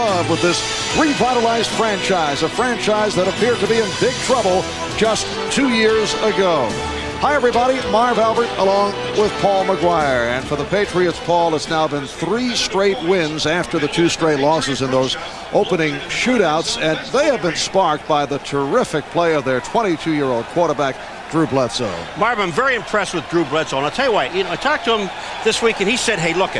love with this revitalized franchise, a franchise that appeared to be in big trouble just 2 years ago. Hi, everybody. Marv Albert along with Paul McGuire. And for the Patriots, Paul, it's now been 3 straight wins after the 2 straight losses in those opening shootouts. And they have been sparked by the terrific play of their 22-year-old quarterback, Drew Bledsoe. Marv, I'm very impressed with Drew Bledsoe. And I'll tell you what, I talked to him this week, and he said, hey, look,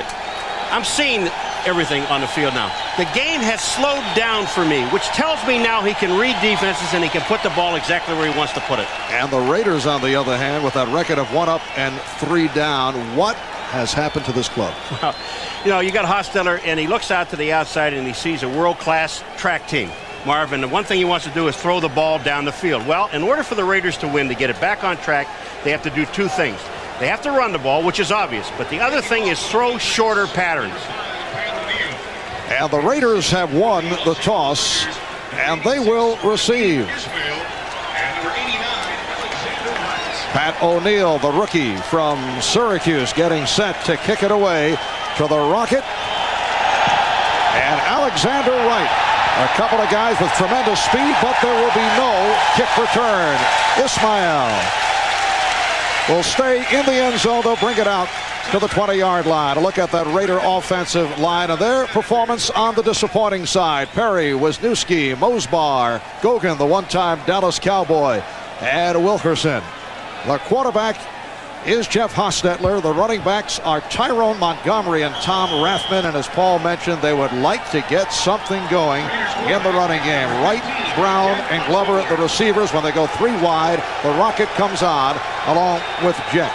I'm seeing everything on the field now. The game has slowed down for me, which tells me now he can read defenses and he can put the ball exactly where he wants to put it. And the Raiders, on the other hand, with that record of 1 up and 3 down, what has happened to this club? Well, you got Hostetler, and he looks out to the outside and he sees a world-class track team. Marvin, the one thing he wants to do is throw the ball down the field. Well, in order for the Raiders to win, to get it back on track, they have to do 2 things. They have to run the ball, which is obvious, but the other thing is throw shorter patterns. And the Raiders have won the toss, and they will receive. Pat O'Neill, the rookie from Syracuse, getting set to kick it away to the Rocket. And Alexander Wright, a couple of guys with tremendous speed, but there will be no kick return. Ismail will stay in the end zone. They'll bring it out to the 20-yard line. A look at that Raider offensive line and their performance on the disappointing side. Perry, Wisniewski, Mosbar, Gogan, the one-time Dallas Cowboy, and Wilkerson. The quarterback is Jeff Hostetler. The running backs are Tyrone Montgomery and Tom Rathman. And as Paul mentioned, they would like to get something going in the running game. Wright, Brown, and Glover at the receivers. When they go 3 wide, the Rocket comes on along with Jet.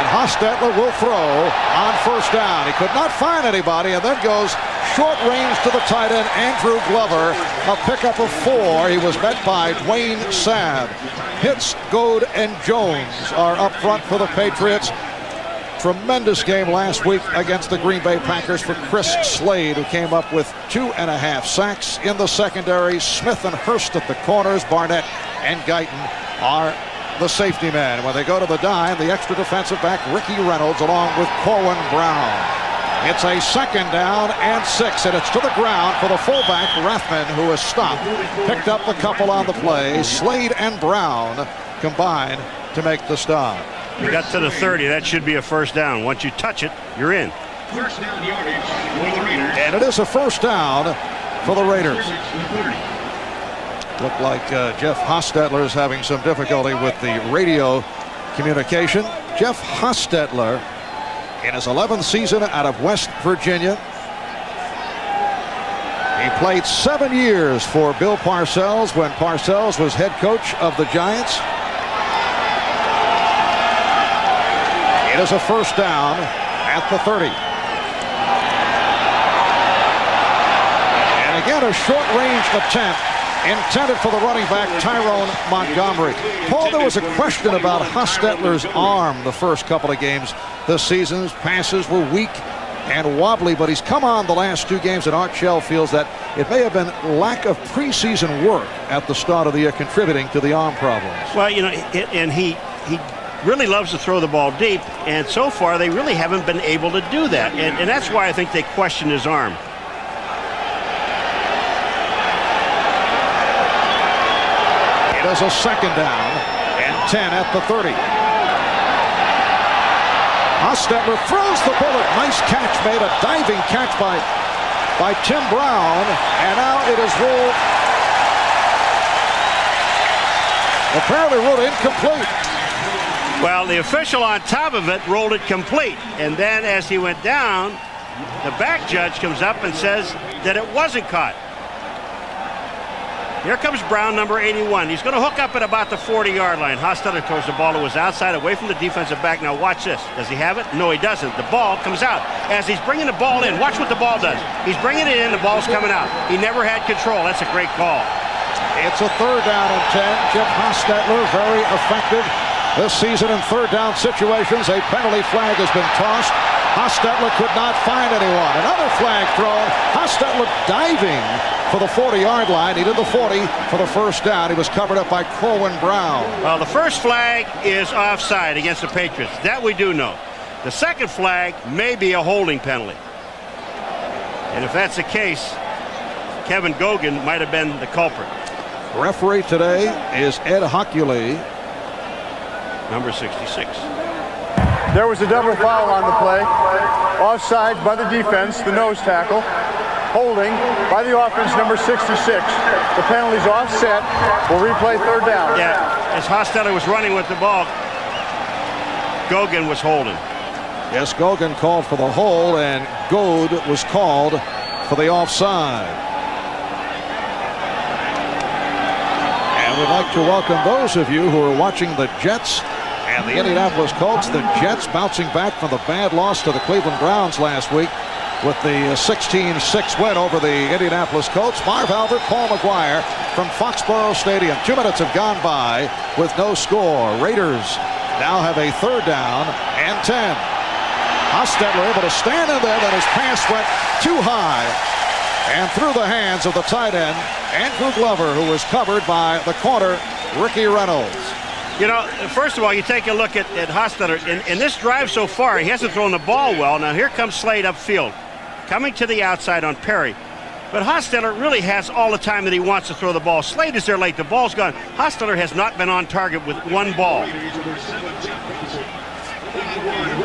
Hostetler will throw on first down. He could not find anybody, and then goes short range to the tight end, Andrew Glover. A pickup of 4. He was met by Dwayne Sabb. Pitts, Goad, and Jones are up front for the Patriots. Tremendous game last week against the Green Bay Packers for Chris Slade, who came up with 2.5 sacks in the secondary. Smith and Hurst at the corners. Barnett and Guyton are the safety man. When they go to the dime, the extra defensive back, Ricky Reynolds, along with Corwin Brown. It's a 2nd down and 6, and it's to the ground for the fullback, Rathman, who is stopped. Picked up a couple on the play. Slade and Brown combined to make the stop. You got to the 30. That should be a first down. Once you touch it, you're in. First down yardage for the Raiders. And it is a first down for the Raiders. Looked like Jeff Hostetler is having some difficulty with the radio communication. Jeff Hostetler, in his 11th season out of West Virginia. He played 7 years for Bill Parcells when Parcells was head coach of the Giants. It is a first down at the 30. And again, a short-range attempt intended for the running back, Tyrone Montgomery. Paul, there was a question about Hostetler's arm the first couple of games this season. His passes were weak and wobbly, but he's come on the last 2 games, and Art Shell feels that it may have been lack of preseason work at the start of the year contributing to the arm problems. Well, and he really loves to throw the ball deep, and so far they really haven't been able to do that, and that's why I think they question his arm. It is a 2nd down and 10 at the 30. Hostetler throws the bullet. Nice catch made. A diving catch by Tim Brown. And now it is ruled. Apparently ruled incomplete. Well, the official on top of it rolled it complete. And then as he went down, the back judge comes up and says that it wasn't caught. Here comes Brown, number 81. He's going to hook up at about the 40-yard line. Hostetler throws the ball to his outside, away from the defensive back. Now watch this. Does he have it? No, he doesn't. The ball comes out. As he's bringing the ball in, watch what the ball does. He's bringing it in, the ball's coming out. He never had control. That's a great call. It's a 3rd down and 10. Jeff Hostetler, very effective this season in 3rd down situations. A penalty flag has been tossed. Hostetler could not find anyone. Another flag thrown. Hostetler diving for the 40-yard line. He did the 40 for the first down. He was covered up by Corwin Brown. Well, the first flag is offside against the Patriots. That we do know. The second flag may be a holding penalty. And if that's the case, Kevin Gogan might have been the culprit. Referee today is Ed Hockley, number 66. There was a double foul on the play. Offside by the defense, the nose tackle. Holding by the offense, number 66. The penalty's offset. We'll replay third down. Yeah, as Hostetler was running with the ball, Gogan was holding. Yes, Gogan called for the hold, and Goad was called for the offside. And we'd like to welcome those of you who are watching the Jets and the Indianapolis Colts. The Jets bouncing back from the bad loss to the Cleveland Browns last week with the 16-6 win over the Indianapolis Colts. Marv Albert, Paul McGuire from Foxborough Stadium. 2 minutes have gone by with no score. Raiders now have a third down and 10. Hostetler able to stand in there, but his pass went too high and through the hands of the tight end, Andrew Glover, who was covered by the corner, Ricky Reynolds. You know, first of all, you take a look at Hostetler. In this drive so far, he hasn't thrown the ball well. Now here comes Slade upfield, coming to the outside on Perry. But Hostetler really has all the time that he wants to throw the ball. Slade is there late. The ball's gone. Hostetler has not been on target with one ball.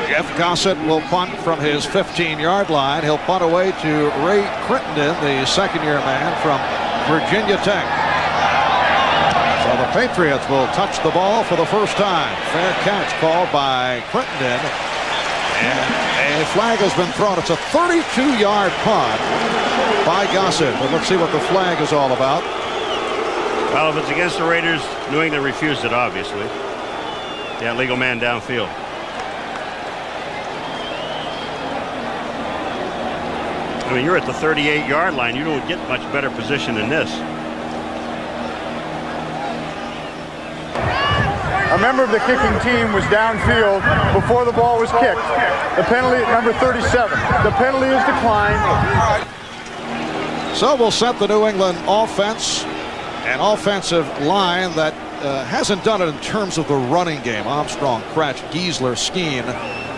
Jeff Gossett will punt from his 15-yard line. He'll punt away to Ray Crittenden, the second-year man from Virginia Tech. So the Patriots will touch the ball for the first time. Fair catch called by Crittenden. And a flag has been thrown. It's a 32-yard punt by Gossett. But let's see what the flag is all about. Well, if it's against the Raiders, New England refused it, obviously. Yeah, legal man downfield. I mean, you're at the 38-yard line. You don't get much better position than this. A member of the kicking team was downfield before the ball was kicked. The penalty at number 37. The penalty is declined. So we'll set the New England offense, an offensive line that hasn't done it in terms of the running game. Armstrong, Cratch, Giesler, Skeen,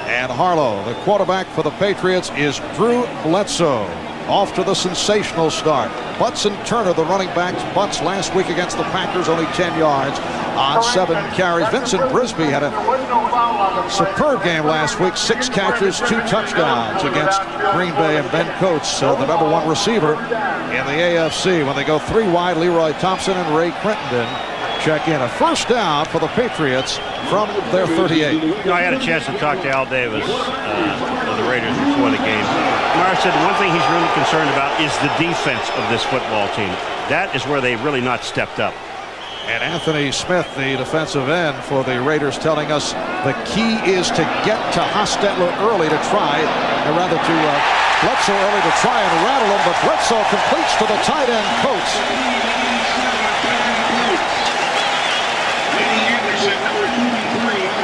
and Harlow. The quarterback for the Patriots is Drew Bledsoe. Off to the sensational start. Butts and Turner, the running backs. Butts last week against the Packers, only 10 yards on 7 carries. Vincent Brisby had a superb game last week. 6 catches, 2 touchdowns against Green Bay, and Ben Coates, the number 1 receiver in the AFC. When they go 3 wide, Leroy Thompson and Ray Crittenden check in. A first down for the Patriots from their 38. You know, I had a chance to talk to Al Davis of the Raiders before the game. Marv said one thing he's really concerned about is the defense of this football team. That is where they've really not stepped up. And Anthony Smith, the defensive end for the Raiders, telling us the key is to get to Hostetler early to try, or rather to Bledsoe early to try and rattle him, but Bledsoe completes to the tight end, Coates.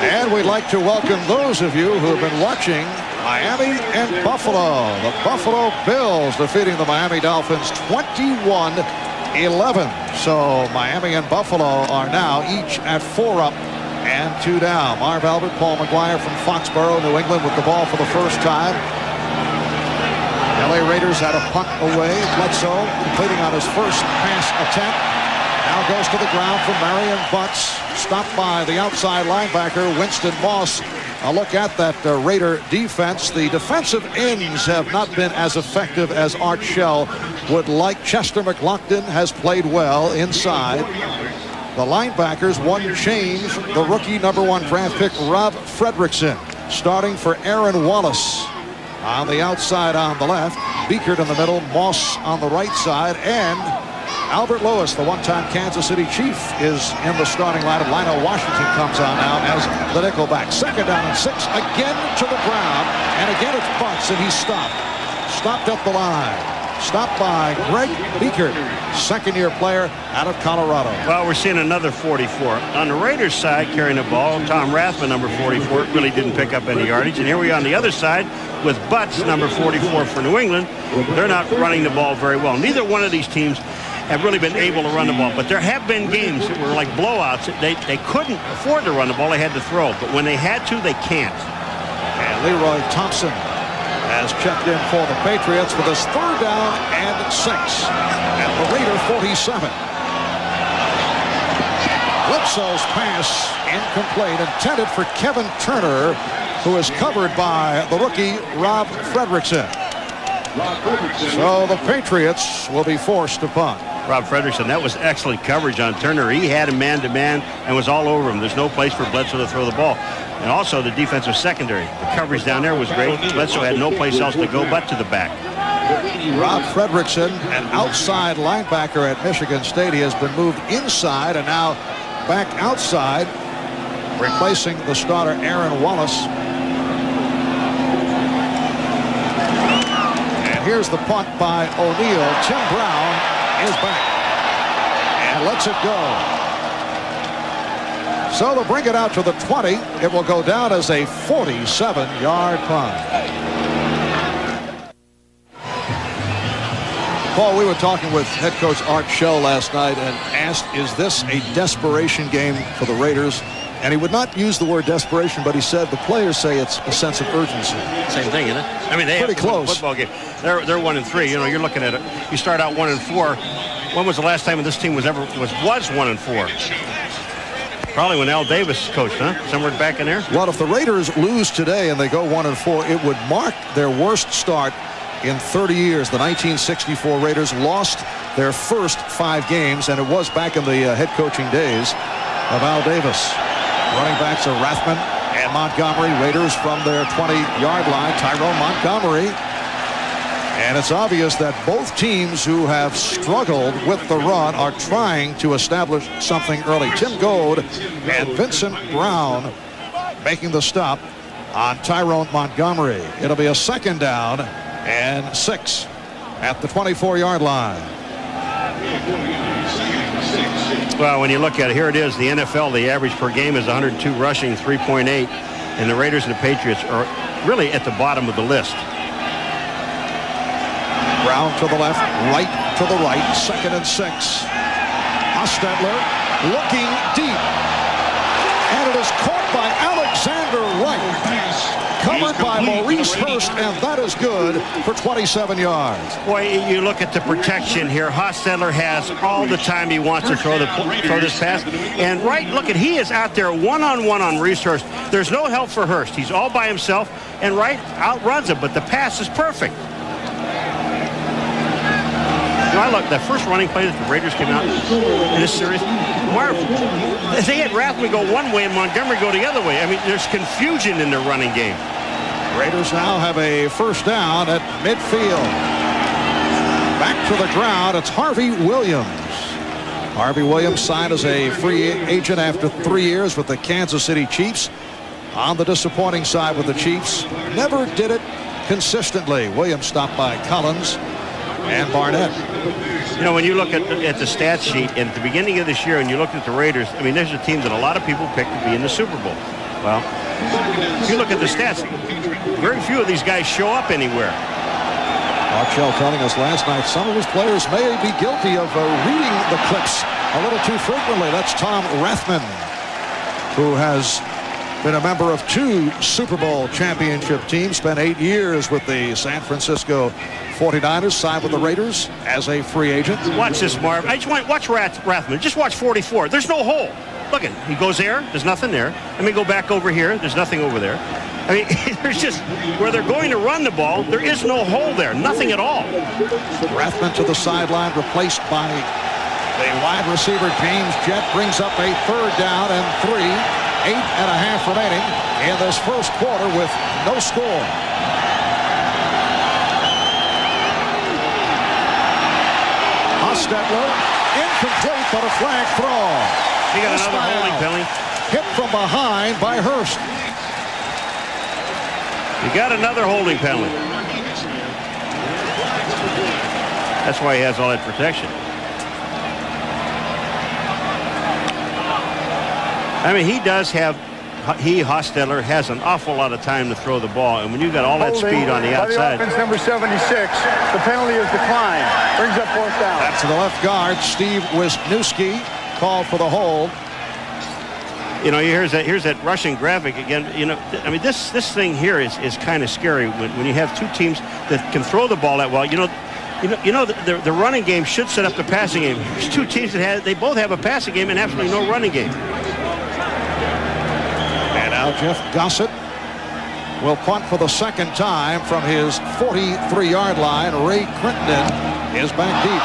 And we'd like to welcome those of you who have been watching Miami and Buffalo. The Buffalo Bills defeating the Miami Dolphins 21-11. So Miami and Buffalo are now each at 4 up and 2 down. Marv Albert, Paul McGuire from Foxborough, New England, with the ball for the first time. LA Raiders had a punt away. Bledsoe completing on his first pass attempt. Now goes to the ground for Marion Butts. Stopped by the outside linebacker, Winston Moss. A look at that Raider defense. The defensive ends have not been as effective as Art Shell would like. Chester McLaughlin has played well inside. The linebackers, one change. The rookie number 1 draft pick, Rob Fredrickson, starting for Aaron Wallace. On the outside on the left, Beekert in the middle, Moss on the right side, and Albert Lewis, the one-time Kansas City Chief, is in the starting lineup. Lionel Washington comes on now as the nickelback. Second down and 6, again to the ground, and again it's Butts, and he's stopped. Stopped at the line. Stopped by Greg Beekert, second-year player out of Colorado. Well, we're seeing another 44. On the Raiders side, carrying the ball, Tom Rathman, number 44, really didn't pick up any yardage. And here we are on the other side with Butts, number 44 for New England. They're not running the ball very well. Neither one of these teams have really been able to run the ball. But there have been games that were like blowouts. They couldn't afford to run the ball. They had to throw. But when they had to, they can't. And Leroy Thompson has checked in for the Patriots with his 3rd down and 6 at the Raider 47. Bledsoe's pass incomplete, intended for Kevin Turner, who is covered by the rookie Rob Fredrickson. So the Patriots will be forced to punt. Rob Fredrickson, that was excellent coverage on Turner. He had him man-to-man and was all over him. There's no place for Bledsoe to throw the ball. And also the defensive secondary. The coverage down there was great. Bledsoe had no place else to go but to the back. Rob Fredrickson, an outside linebacker at Michigan State. He has been moved inside and now back outside, replacing the starter Aaron Wallace. And here's the punt by O'Neal. Tim Brown is back and lets it go. So they'll bring it out to the 20. It will go down as a 47-yard punt. Paul, we were talking with head coach Art Shell last night and asked, is this a desperation game for the Raiders? And he would not use the word desperation, but he said the players say it's a sense of urgency. Same thing, isn't it? I mean, they pretty have to win a close football game. They're 1-3. You know, you're looking at it. You start out 1-4. When was the last time this team was 1-4? Probably when Al Davis coached, huh? Somewhere back in there. Well, if the Raiders lose today and they go 1-4, it would mark their worst start in 30 years. The 1964 Raiders lost their first 5 games, and it was back in the head coaching days of Al Davis. Running backs are Rathman and Montgomery. Raiders from their 20-yard line. Tyrone Montgomery. And it's obvious that both teams who have struggled with the run are trying to establish something early. Tim Gold and Vincent Brown making the stop on Tyrone Montgomery. It'll be a 2nd down and 6 at the 24-yard line. Well, when you look at it, here it is, the NFL, the average per game is 102 rushing, 3.8, and the Raiders and the Patriots are really at the bottom of the list. Brown to the left, right to the right, 2nd and 6. Hostetler looking deep, and it is caught by Alexander Wright. Covered by Maurice Hurst, and that is good for 27 yards. Boy, you look at the protection here. Hostetler has all the time he wants to throw this pass. And Wright, look at, he is out there one-on-one on Maurice Hurst. There's no help for Hurst. He's all by himself, and Wright outruns him, but the pass is perfect. You know, I look, that first running play that the Raiders came out in this series, they had Rathman go one way and Montgomery go the other way. I mean, there's confusion in their running game. Raiders now have a 1st down at midfield. Back to the ground, it's Harvey Williams. Harvey Williams signed as a free agent after 3 years with the Kansas City Chiefs. On the disappointing side with the Chiefs, never did it consistently. Williams stopped by Collins and Barnett. You know, when you look at the stat sheet at the beginning of this year and you look at the Raiders, I mean, there's a team that a lot of people picked to be in the Super Bowl. Well, if you look at the stats, very few of these guys show up anywhere. Archell telling us last night some of his players may be guilty of reading the clips a little too frequently. That's Tom Rathman, who has been a member of 2 Super Bowl championship teams, spent 8 years with the San Francisco 49ers, signed with the Raiders as a free agent. Watch this, Marv. I just want watch Rathman. Just watch 44. There's no hole. Look at, he goes there. There's nothing there. Let me go back over here. There's nothing over there. I mean, there's just, where they're going to run the ball, there is no hole there. Nothing at all. Rathman to the sideline, replaced by the wide receiver James Jett. Brings up a 3rd down and 3. 8.5 remaining in this first quarter with no score. Hostetler, incomplete, but a flag throw. He got another holding penalty. Hit from behind by Hurst. You got another holding penalty. That's why he has all that protection. I mean, Hostetler has an awful lot of time to throw the ball, and when you got all that speed on the outside. By the offense, number 76, the penalty is declined. Brings up 4th down. That's to the left guard, Steve Wisniewski, called for the hold. You know, here's that Russian graphic again. You know, I mean, this thing here is kind of scary when you have two teams that can throw the ball that well. The running game should set up the passing game. There's two teams that they both have a passing game and absolutely no running game. And now Jeff Gossett will punt for the second time from his 43-yard line. Ray Crittenden is back deep.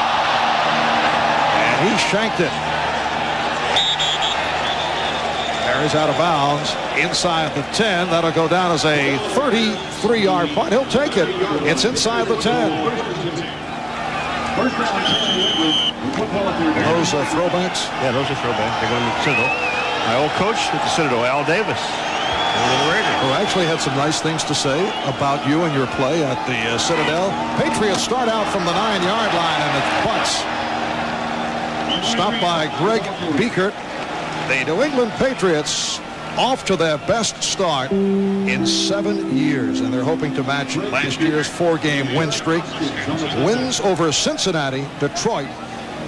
And he shanked it. Carries out of bounds inside the 10. That'll go down as a 33-yard punt. He'll take it. It's inside the 10. Those are throwbacks? Yeah, those are throwbacks. They're going to the Citadel. My old coach at the Citadel, Al Davis. Who actually had some nice things to say about you and your play at the Citadel. Patriots start out from the 9-yard line, and it's butts. Stopped by Greg Biekert. The New England Patriots off to their best start in 7 years, and they're hoping to match last year's 4-game win streak. Wins over Cincinnati, Detroit,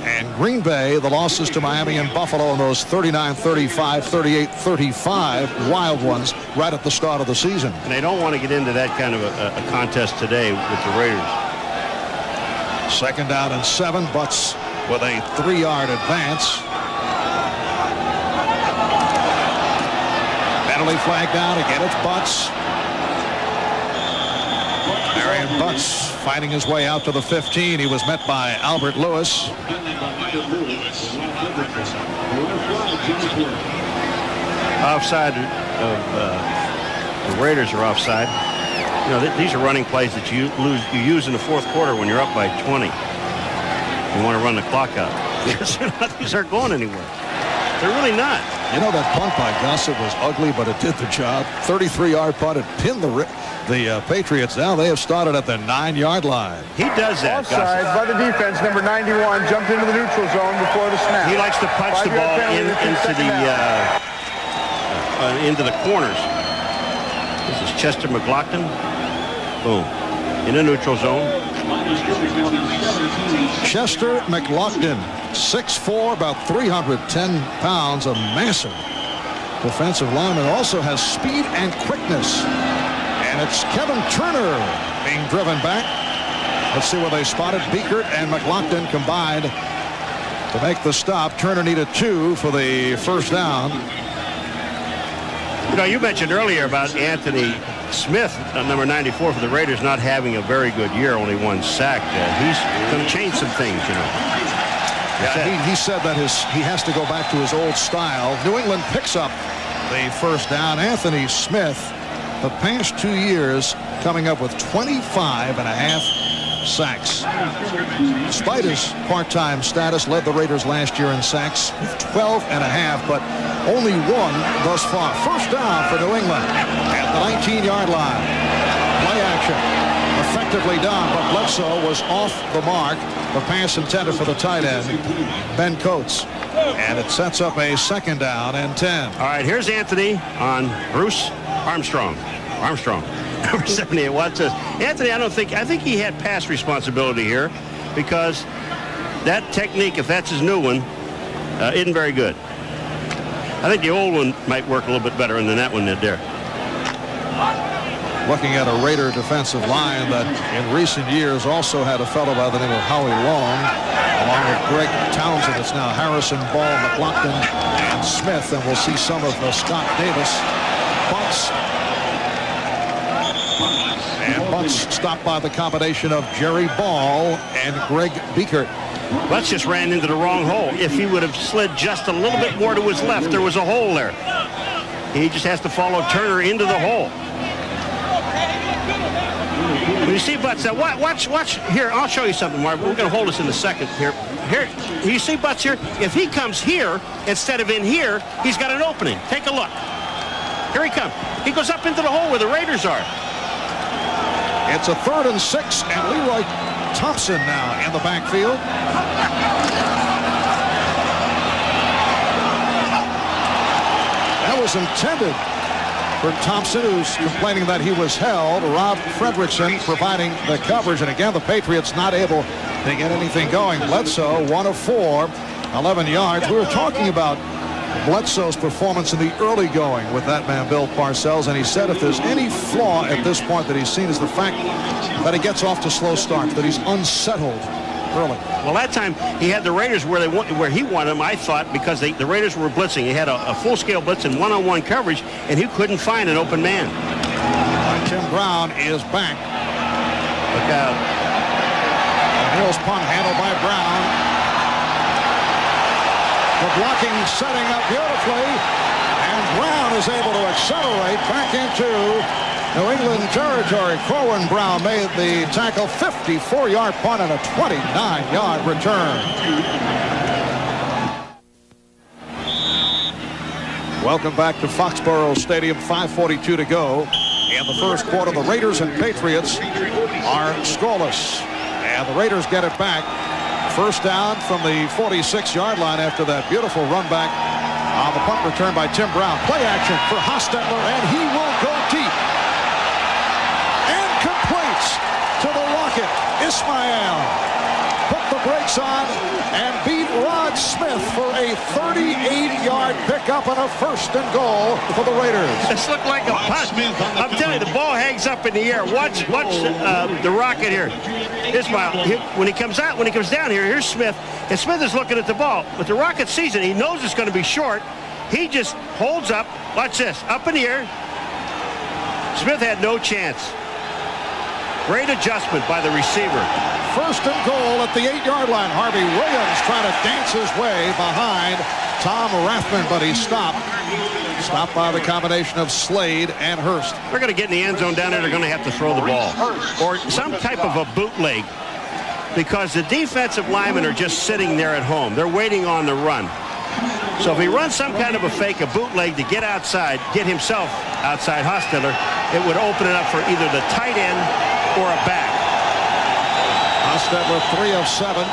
and Green Bay. The losses to Miami and Buffalo in those 39-35, 38-35 wild ones right at the start of the season. And they don't want to get into that kind of a contest today with the Raiders. Second down and 7. Butts with a 3-yard advance. Penalty flag down. Again, it's Butts. Marion Butts fighting his way out to the 15. He was met by Albert Lewis. Offside of the Raiders are offside. You know, these are running plays that you use in the fourth quarter when you're up by 20. You want to run the clock out. These aren't going anywhere. They're really not. You know, that punt by Gossett was ugly, but it did the job. 33-yard punt. It pinned the Patriots down. They have started at the 9-yard line. He does that. Offside by the defense. Number 91 jumped into the neutral zone before the snap. He likes to punch the ball into the corners. This is Chester McLaughlin. Boom. In the neutral zone. Chester McLaughlin, 6'4", about 310 pounds, a massive defensive lineman. Also has speed and quickness. And it's Kevin Turner being driven back. Let's see where they spotted. Biekert and McLaughlin combined to make the stop. Turner needed 2 for the first down. You know, you mentioned earlier about Anthony Smith, number 94 for the Raiders, not having a very good year, only 1 sack. He's going to change some things, you know. Yeah, he said that he has to go back to his old style. New England picks up the first down. Anthony Smith, the past 2 years, coming up with 25.5 sacks. Despite his part-time status, led the Raiders last year in sacks with 12.5, but only 1 thus far. First down for New England at the 19-yard line. Play action. Effectively done, but Bledsoe was off the mark. The pass intended for the tight end, Ben Coates. And it sets up a second down and 10. All right, here's Anthony on Bruce Armstrong. Number 78. Watch this. Anthony, I think he had pass responsibility here because that technique, if that's his new one, isn't very good. I think the old one might work a little bit better than that one did there. Looking at a Raider defensive line that in recent years also had a fellow by the name of Howie Long, along with Greg Townsend. It's now Harrison, Ball, McLaughlin, and Smith, and we'll see some of Scott Davis. Butts. And Butts stopped by the combination of Jerry Ball and Greg Biekert. Butts just ran into the wrong hole. If he would have slid just a little bit more to his left, there was a hole there. He just has to follow Turner into the hole. When you see Butts, watch here. I'll show you something, Marv. We're going to hold this in a second here. Here, you see Butts here? If he comes here instead of in here, he's got an opening. Take a look. Here he comes. He goes up into the hole where the Raiders are. It's a 3rd and 6, and Leroy Thompson now in the backfield. That was intended for Thompson, who's complaining that he was held. Rob Fredrickson providing the coverage, and again the Patriots not able to get anything going. Bledsoe 1 of 4, 11 yards. We were talking about Bledsoe's performance in the early going with that man, Bill Parcells, and he said if there's any flaw at this point that he's seen is the fact that he gets off to slow starts, that he's unsettled early. Well, that time he had the Raiders where he wanted them, I thought, because the Raiders were blitzing. He had a full-scale blitz and one-on-one coverage, and he couldn't find an open man. Tim Brown is back. Look out. Hill's punt handled by Brown. The blocking setting up beautifully, and Brown is able to accelerate back into New England territory. Corwin Brown made the tackle, 54-yard punt and a 29-yard return. Welcome back to Foxborough Stadium, 5:42 to go. In the first quarter, the Raiders and Patriots are scoreless, and the Raiders get it back. First down from the 46-yard line after that beautiful run back on the punt return by Tim Brown. Play action for Hostetler, and he will go deep. And completes to the Rocket. Ismail put the brakes on and beat Rod Smith for a 38-yard pickup and a first and goal for the Raiders. This looked like a punt. I'm telling you, the ball hangs up in the air. Watch the Rocket here. Ismail, when he comes down here, here's Smith, and Smith is looking at the ball. But the Rocket sees it. He knows it's going to be short. He just holds up. Watch this. Up in the air. Smith had no chance. Great adjustment by the receiver. First and goal at the 8-yard line. Harvey Williams trying to dance his way behind Tom Rathman, but he stopped. Stopped by the combination of Slade and Hurst. They're going to get in the end zone down there. They're going to have to throw the ball. Or some type of a bootleg, because the defensive linemen are just sitting there at home. They're waiting on the run. So if he runs some kind of a fake, a bootleg to get outside, get himself outside Hostetler, it would open it up for either the tight end or a back. Hostetler 3 of 7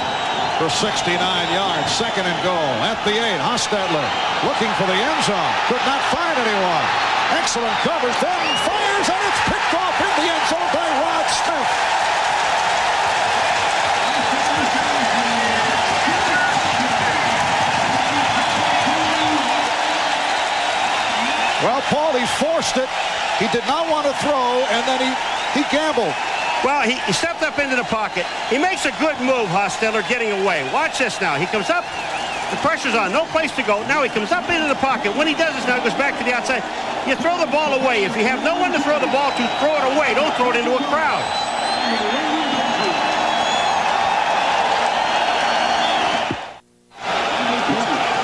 for 69 yards. Second and goal at the 8. Hostetler looking for the end zone. Could not find anyone. Excellent coverage. Then fires, and it's picked off in the end zone by Rod Smith. Well, Paul, he forced it. He did not want to throw, and then he gambled. Well, he stepped up into the pocket. He makes a good move, Hostetler, getting away. Watch this now. He comes up. The pressure's on. No place to go. Now he comes up into the pocket. When he does this now, he goes back to the outside. You throw the ball away. If you have no one to throw the ball to, throw it away. Don't throw it into a crowd.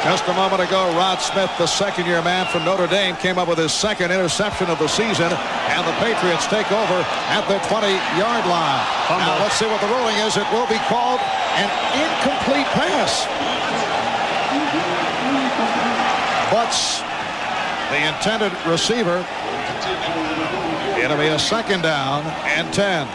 Just a moment ago, Rod Smith, the second-year man from Notre Dame, came up with his second interception of the season, and the Patriots take over at the 20-yard line. Now let's see what the ruling is. It will be called an incomplete pass. Butts, the intended receiver. It'll be a second down and 10.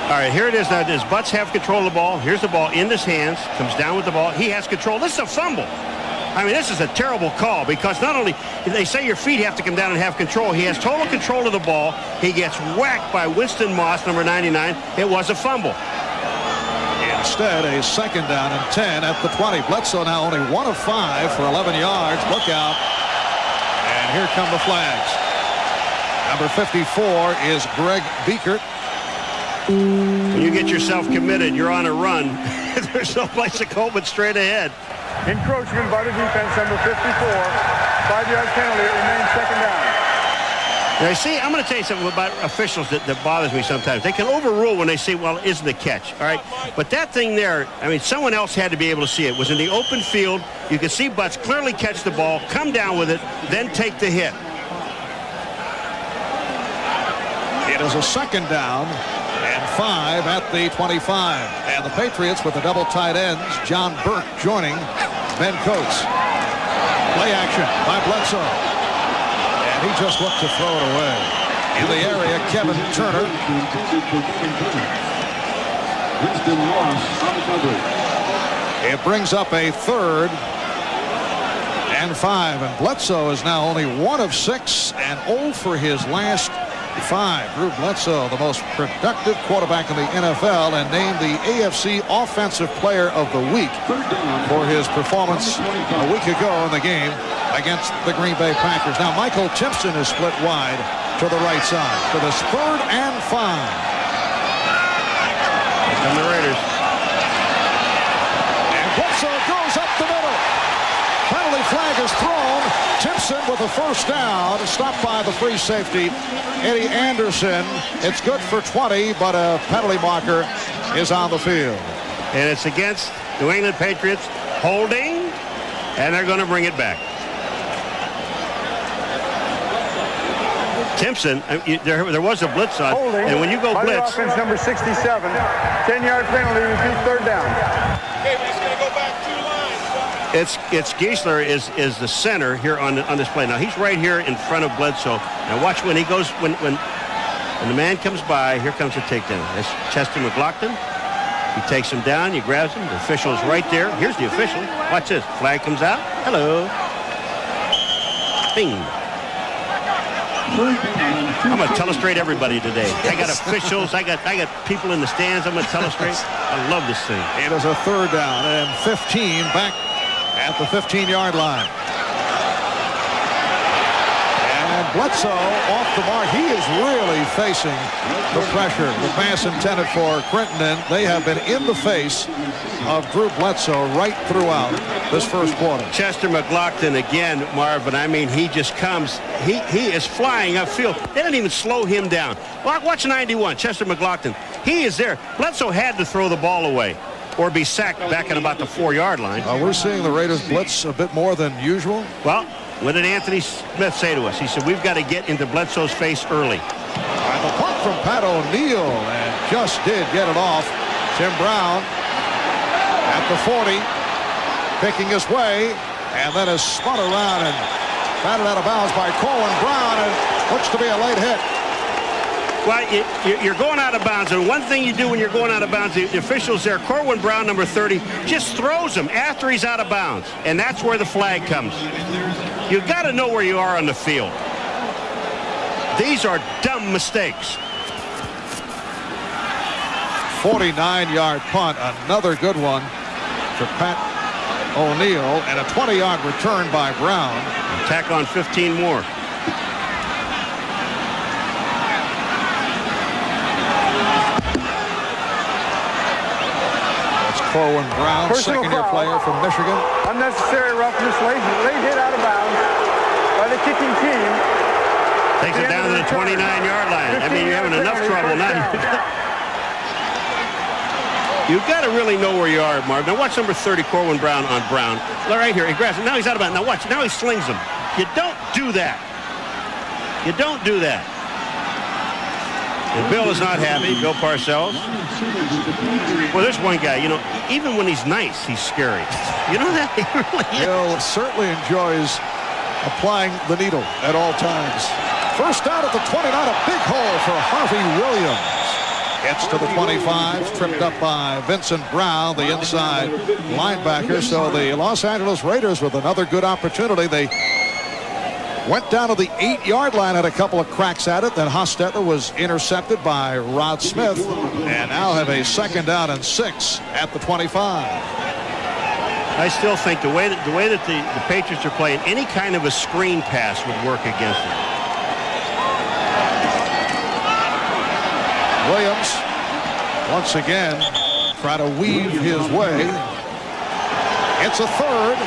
All right, here it is now. Does Butts have control of the ball? Here's the ball in his hands. Comes down with the ball. He has control. This is a fumble. I mean, this is a terrible call, because not only they say your feet have to come down and have control, he has total control of the ball. He gets whacked by Winston Moss, number 99. It was a fumble. Instead, a second down and 10 at the 20. Bledsoe now only 1 of 5 for 11 yards. Look out. And here come the flags. Number 54 is Greg Biekert. When you get yourself committed, you're on a run. There's no place to go but straight ahead. Encroachment by the defense, number 54. 5-yard penalty. It remains second down. Now, see, I'm going to tell you something about officials that bothers me sometimes. They can overrule when they say, well, it isn't a catch, all right? But that thing there, I mean, someone else had to be able to see it. It was in the open field. You could see Butts clearly catch the ball, come down with it, then take the hit. It is a second down and 5 at the 25. And the Patriots with the double tight ends, John Burke joining Ben Coates. Play action by Bledsoe. And he just looked to throw it away. In the area, Kevin Turner. It brings up a third and 5. And Bledsoe is now only 1 of 6 and 0 for his last Drew Bledsoe, the most productive quarterback in the NFL, and named the AFC Offensive Player of the Week for his performance a week ago in the game against the Green Bay Packers. Now Michael Timpson is split wide to the right side for this 3rd and 5. And the Raiders. And Bledsoe goes up the middle. Penalty flag is thrown. Timpson with a first down, stopped by the free safety, Eddie Anderson. It's good for 20, but a penalty marker is on the field. And it's against New England Patriots, holding, and they're going to bring it back. Timpson, there was a blitz on, Holding, and when you go blitz. Offense number 67, 10-yard penalty, repeat 3rd down. Okay, but he's going to go back 2 lines. It's Geisler is the center here on this play. Now he's right here in front of Bledsoe. Now watch when he goes when the man comes by. Here comes the takedown. That's Chester McLaughlin. He takes him down. He grabs him. The official is right there. Here's the official. Watch this. Flag comes out. Hello. Bing. I'm going to telestrate everybody today. I got officials. I got people in the stands. I'm going to telestrate. I love this thing. It is a 3rd down and 15 back at the 15-yard line. And Bledsoe off the mark. He is really facing the pressure. The pass intended for Crittenden. They have been in the face of Drew Bledsoe right throughout this first quarter. Chester McLaughlin again, Marvin. I mean, he just comes. He is flying upfield. They didn't even slow him down. Watch 91, Chester McLaughlin. He is there. Bledsoe had to throw the ball away or be sacked back at about the 4-yard line. We're seeing the Raiders blitz a bit more than usual. Well, what did Anthony Smith say to us? He said, we've got to get into Bledsoe's face early. And the punt from Pat O'Neill, and just did get it off. Tim Brown at the 40, picking his way, and then is spun around and batted out of bounds by Corwin Brown, and looks to be a late hit. Well, you're going out of bounds, and one thing you do when you're going out of bounds, the officials there, Corwin Brown, number 30, just throws him after he's out of bounds, and that's where the flag comes. You've got to know where you are on the field. These are dumb mistakes. 49-yard punt, another good one for Pat O'Neill, and a 20-yard return by Brown. Tack on 15 more. Corwin Brown, second-year player from Michigan. Unnecessary roughness, late hit out of bounds by the kicking team. Takes it down to the 29-yard line. I mean, you're having enough trouble now. You've got to really know where you are, Marv. Now watch number 30, Corwin Brown on Brown. Right here, he grabs him. Now he's out of bounds. Now watch, now he slings him. You don't do that. You don't do that. And Bill is not happy, Bill Parcells. Well, there's one guy, you know, even when he's nice, he's scary. You know that? He really is. Bill certainly enjoys applying the needle at all times. First down at the 29, a big hole for Harvey Williams. Gets to the 25, tripped up by Vincent Brown, the inside linebacker. So the Los Angeles Raiders with another good opportunity. They went down to the 8-yard line, had a couple of cracks at it. Then Hostetler was intercepted by Rod Smith, and now have a 2nd down and 6 at the 25. I still think the way that the Patriots are playing, any kind of a screen pass would work against them. Williams once again try to weave his way. It's a 3rd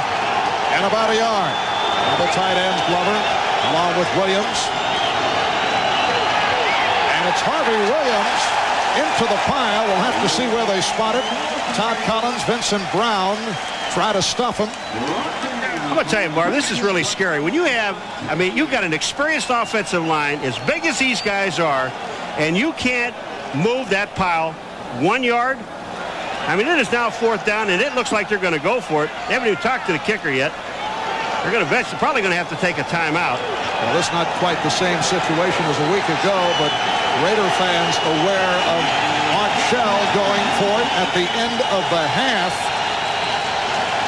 and about a yard. Double tight ends, Glover, along with Williams. And it's Harvey Williams into the pile. We'll have to see where they spot it. Todd Collins, Vincent Brown try to stuff him. I'm going to tell you, Marv, this is really scary. When you have, I mean, you've got an experienced offensive line as big as these guys are, and you can't move that pile 1 yard. I mean, it is now 4th down, and it looks like they're going to go for it. They haven't even talked to the kicker yet. They're going to bet. They're probably going to have to take a timeout. Well, it's not quite the same situation as a week ago, but Raider fans aware of Art Shell going for it at the end of the half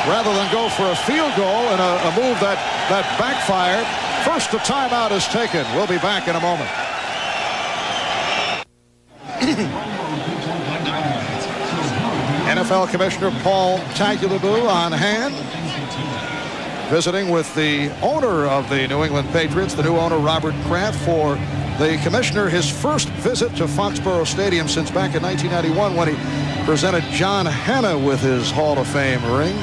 rather than go for a field goal and a move that backfired. First, the timeout is taken. We'll be back in a moment. NFL Commissioner Paul Tagliabue on hand, visiting with the owner of the New England Patriots, the new owner, Robert Kraft, for the commissioner, his first visit to Foxborough Stadium since back in 1991 when he presented John Hanna with his Hall of Fame ring.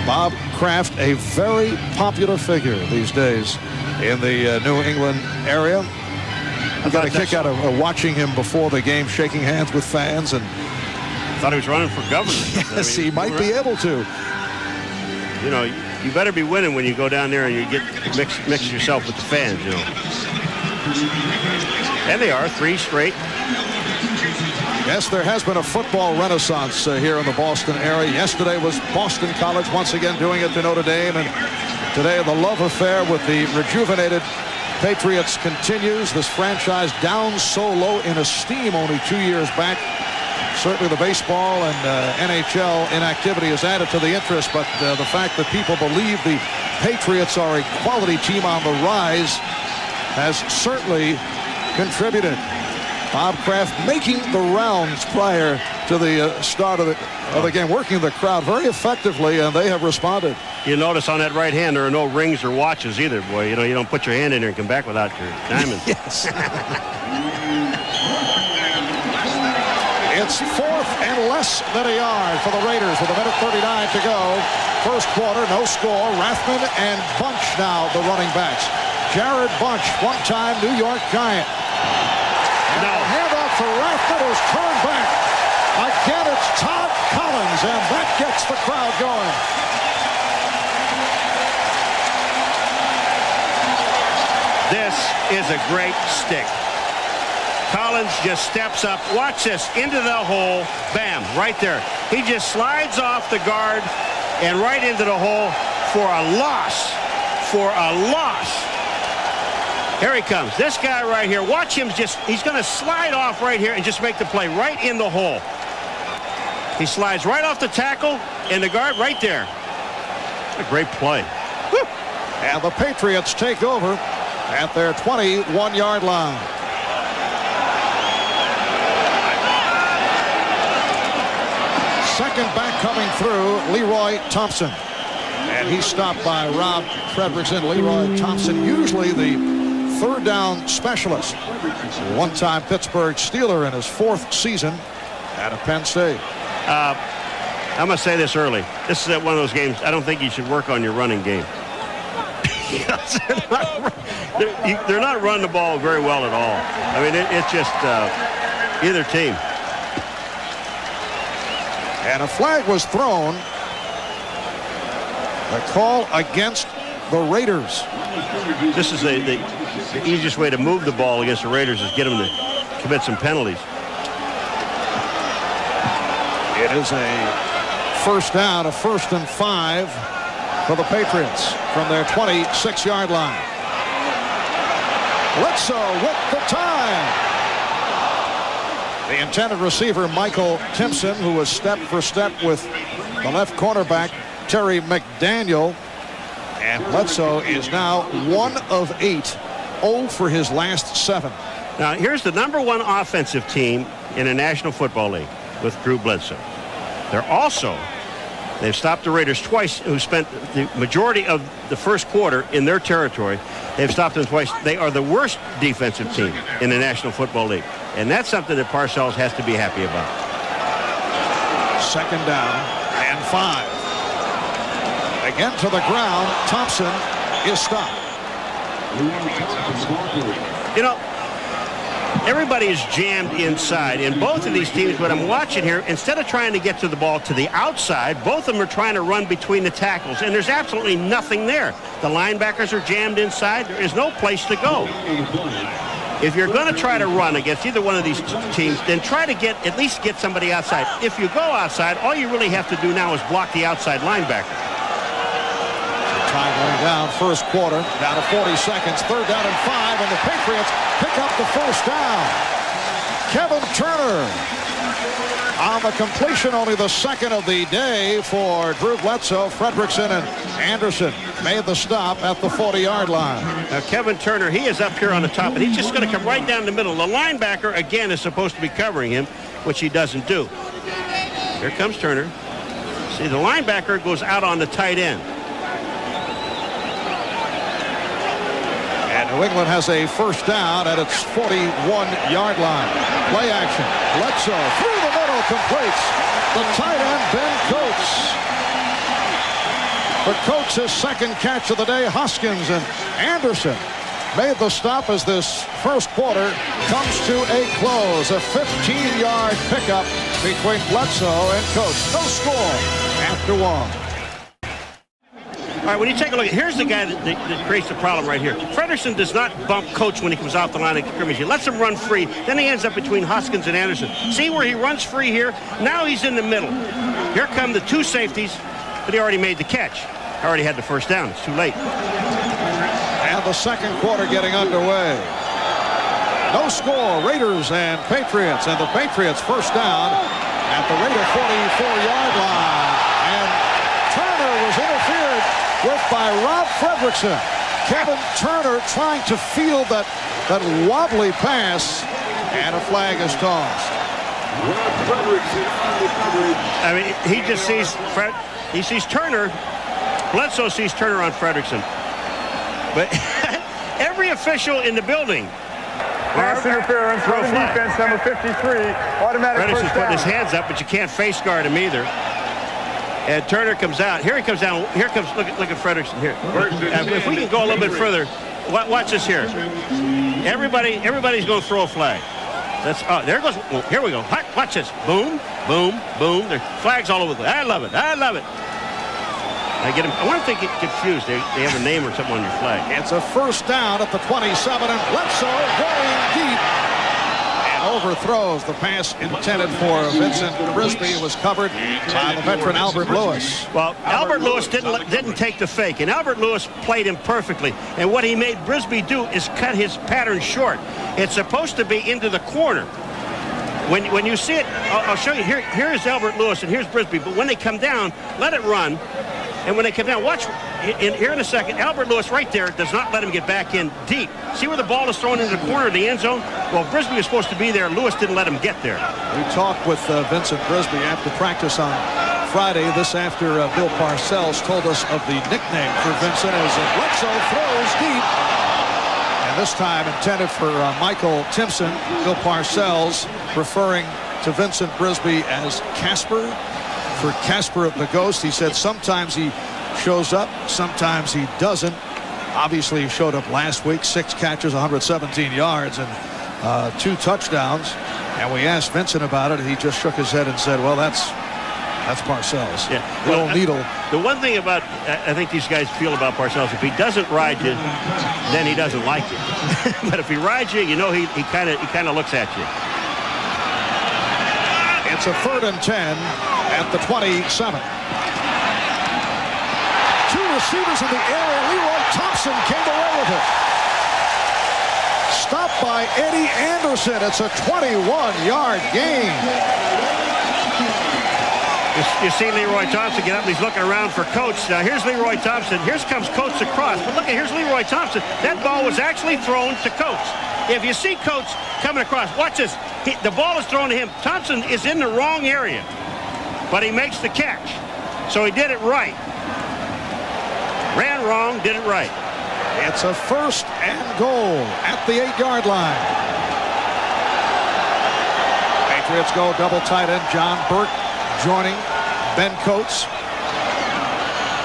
Bob Kraft, a very popular figure these days in the New England area. I got a kick out of watching him before the game, shaking hands with fans. And thought he was running for governor. Yes, he might be able to. You know, you better be winning when you go down there and you get mix yourself with the fans, you know. And they are 3 straight. Yes, there has been a football renaissance here in the Boston area. Yesterday was Boston College once again doing it to Notre Dame, and today the love affair with the rejuvenated Patriots continues. This franchise down so low in esteem only 2 years back. Certainly the baseball and NHL inactivity has added to the interest, but the fact that people believe the Patriots are a quality team on the rise has certainly contributed. Bob Kraft making the rounds prior to the start of the game, working the crowd very effectively, and they have responded. You notice on that right hand there are no rings or watches either, boy. You know, you don't put your hand in there and come back without your diamond. Yes. It's 4th and less than a yard for the Raiders with 1:39 to go. First quarter, no score. Rathman and Bunch now the running backs. Jared Bunch, one-time New York Giant. And a handoff for Rathman, who's turned back. Again, it's Todd Collins, and that gets the crowd going. This is a great stick. Collins just steps up. Watch this. Into the hole. Bam. Right there. He just slides off the guard and right into the hole for a loss. For a loss. Here he comes. This guy right here. Watch him just. He's going to slide off right here and just make the play right in the hole. He slides right off the tackle and the guard right there. What a great play. Woo. And the Patriots take over at their 21-yard line. Second back coming through, Leroy Thompson. And he's stopped by Rob Fredrickson. Leroy Thompson, usually the third down specialist. One-time Pittsburgh Steeler in his 4th season out of Penn State. I'm going to say this early. This is one of those games, I don't think you should work on your running game. They're not running the ball very well at all. I mean, it's just either team. And a flag was thrown. A call against the Raiders. This is the easiest way to move the ball against the Raiders is get them to commit some penalties. It is a first down, a 1st and 5 for the Patriots from their 26-yard line. Bledsoe with the time. The intended receiver, Michael Timpson, who was step for step with the left cornerback, Terry McDaniel. And Bledsoe is now 1 of 8, 0 for his last 7. Now, here's the #1 offensive team in the National Football League with Drew Bledsoe. They've stopped the Raiders twice, who spent the majority of the first quarter in their territory. They've stopped them twice. They are the worst defensive team in the National Football League. And that's something that Parcells has to be happy about. Second down and 5. Again to the ground. Thompson is stopped. You know, everybody is jammed inside in both of these teams, but I'm watching here, instead of trying to get to the ball to the outside, both of them are trying to run between the tackles, and there's absolutely nothing there. The linebackers are jammed inside. There is no place to go. If you're going to try to run against either one of these teams, then try to at least get somebody outside. If you go outside, all you really have to do now is block the outside linebacker. Time running down, first quarter, down to 40 seconds, 3rd down and 5, and the Patriots pick up the first down. Kevin Turner On the completion, only the second of the day for Drew Bledsoe. Fredrickson and Anderson made the stop at the 40-yard line. Now, Kevin Turner, he is up here on the top, and he's just going to come right down the middle. The linebacker, again, is supposed to be covering him, which he doesn't do. Here comes Turner. See, the linebacker goes out on the tight end. And New England has a first down at its 41-yard line. Play action. Bledsoe through the middle, completes. The tight end, Ben Coates. For Coates, his second catch of the day. Hoskins and Anderson made the stop as this first quarter comes to a close. A 15-yard pickup between Bledsoe and Coates. No score after one. All right, when you take a look, here's the guy that creates the problem right here. Fredrickson does not bump Coates when he comes off the line of scrimmage. He lets him run free. Then he ends up between Hoskins and Anderson. See where he runs free here? Now he's in the middle. Here come the two safeties, but he already made the catch. Already had the first down. It's too late. And the second quarter getting underway. No score, Raiders and Patriots. And the Patriots first down at the Raider 44-yard line. And Turner was interfered with by Rob Fredrickson. Kevin Turner trying to field that wobbly pass, and a flag is tossed. I mean, he just sees he sees Turner. Bledsoe sees Turner on Fredrickson. But every official in the building. Pass interference from the defense, number 53. Automatic Fredrickson's first putting down. his hands up, but you can't face guard him either. And Turner comes out. Here he comes down. Here comes, look at Fredrickson here. If we can go a little bit further, watch this here. Everybody's going to throw a flag. That's there goes. Well, here we go. Watch this. Boom, boom, boom. There's flags all over the place. I love it. I love it. I wonder if they get confused. They have a name or something on your flag. It's a first down at the 27, and Bledsoe going deep and overthrows the pass intended for Vincent Brisby. It was covered by the veteran Albert Lewis. Well, Albert Lewis didn't take the fake, and Albert Lewis played him perfectly. And what he made Brisby do is cut his pattern short. It's supposed to be into the corner. When you see it, I'll show you. Here is Albert Lewis, and here's Brisby. But when they come down, let it run. And when they come down, watch here in a second. Albert Lewis right there does not let him get back in deep. See where the ball is thrown into the corner of the end zone? Well, Brisby was supposed to be there. Lewis didn't let him get there. We talked with Vincent Brisby after practice on Friday. This after Bill Parcells told us of the nickname for Vincent as Bledsoe throws deep. And this time intended for Michael Timpson. Bill Parcells referring to Vincent Brisby as Casper. For Casper the Ghost, he said sometimes he shows up, sometimes he doesn't. Obviously, he showed up last week, 6 catches, 117 yards, and 2 touchdowns. And we asked Vincent about it, and he just shook his head and said, well, that's Parcells. Yeah. Little needle. The one thing about, I think these guys feel about Parcells, if he doesn't ride you, then he doesn't like you. But if he rides you, you know he kind of looks at you. It's a 3rd and 10 at the 27. 2 receivers in the air, and Leroy Thompson came away with it. Stopped by Eddie Anderson. It's a 21-yard gain. You see Leroy Thompson get up, and he's looking around for Coates. Now, here's Leroy Thompson. Here comes Coates across. But look, here's Leroy Thompson. That ball was actually thrown to Coates. If you see Coates coming across, watch this. The ball is thrown to him. Thompson is in the wrong area, but he makes the catch. So he did it right. Ran wrong, did it right. It's a 1st and goal at the 8-yard line. Patriots go double tight end. John Burke joining Ben Coates.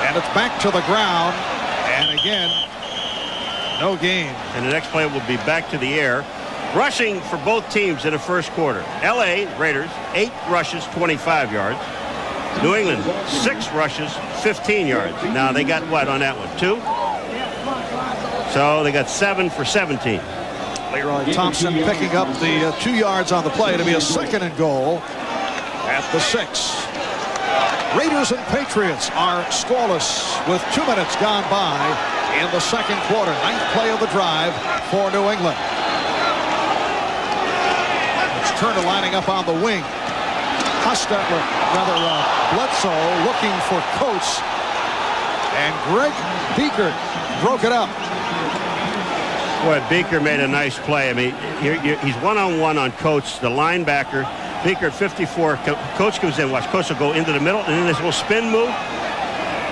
And it's back to the ground. And again, no gain. And the next play will be back to the air. Rushing for both teams in the first quarter. L.A. Raiders, 8 rushes, 25 yards. New England, 6 rushes, 15 yards. Now, they got what on that one? 2? So they got 7 for 17. Leroy Thompson picking up the 2 yards on the play to be a 2nd and goal at the 6. Raiders and Patriots are scoreless with 2 minutes gone by in the second quarter. 9th play of the drive for New England. It's Turner lining up on the wing. Bledsoe looking for Coates, and Greg Beaker broke it up. Boy, Beaker made a nice play. I mean, he's one-on-one on Coates, the linebacker. Beaker at 54. Coates goes in. Watch, Coates will go into the middle, and then this little spin move.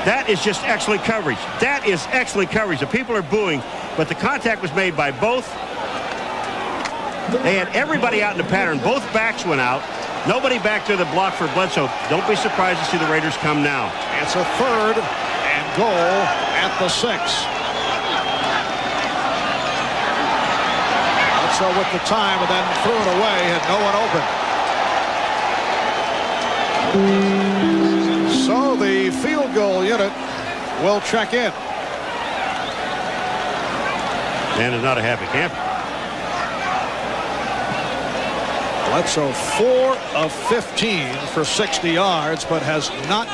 That is just excellent coverage. That is excellent coverage. The people are booing, but the contact was made by both. They had everybody out in the pattern. Both backs went out. Nobody back there to block for Bledsoe. Don't be surprised to see the Raiders come now. It's a 3rd and goal at the 6. Bledsoe with the time and then threw it away. Had no one open. So the field goal unit will check in. Dan is not a happy camper. Bledsoe 4 of 15 for 60 yards, but has not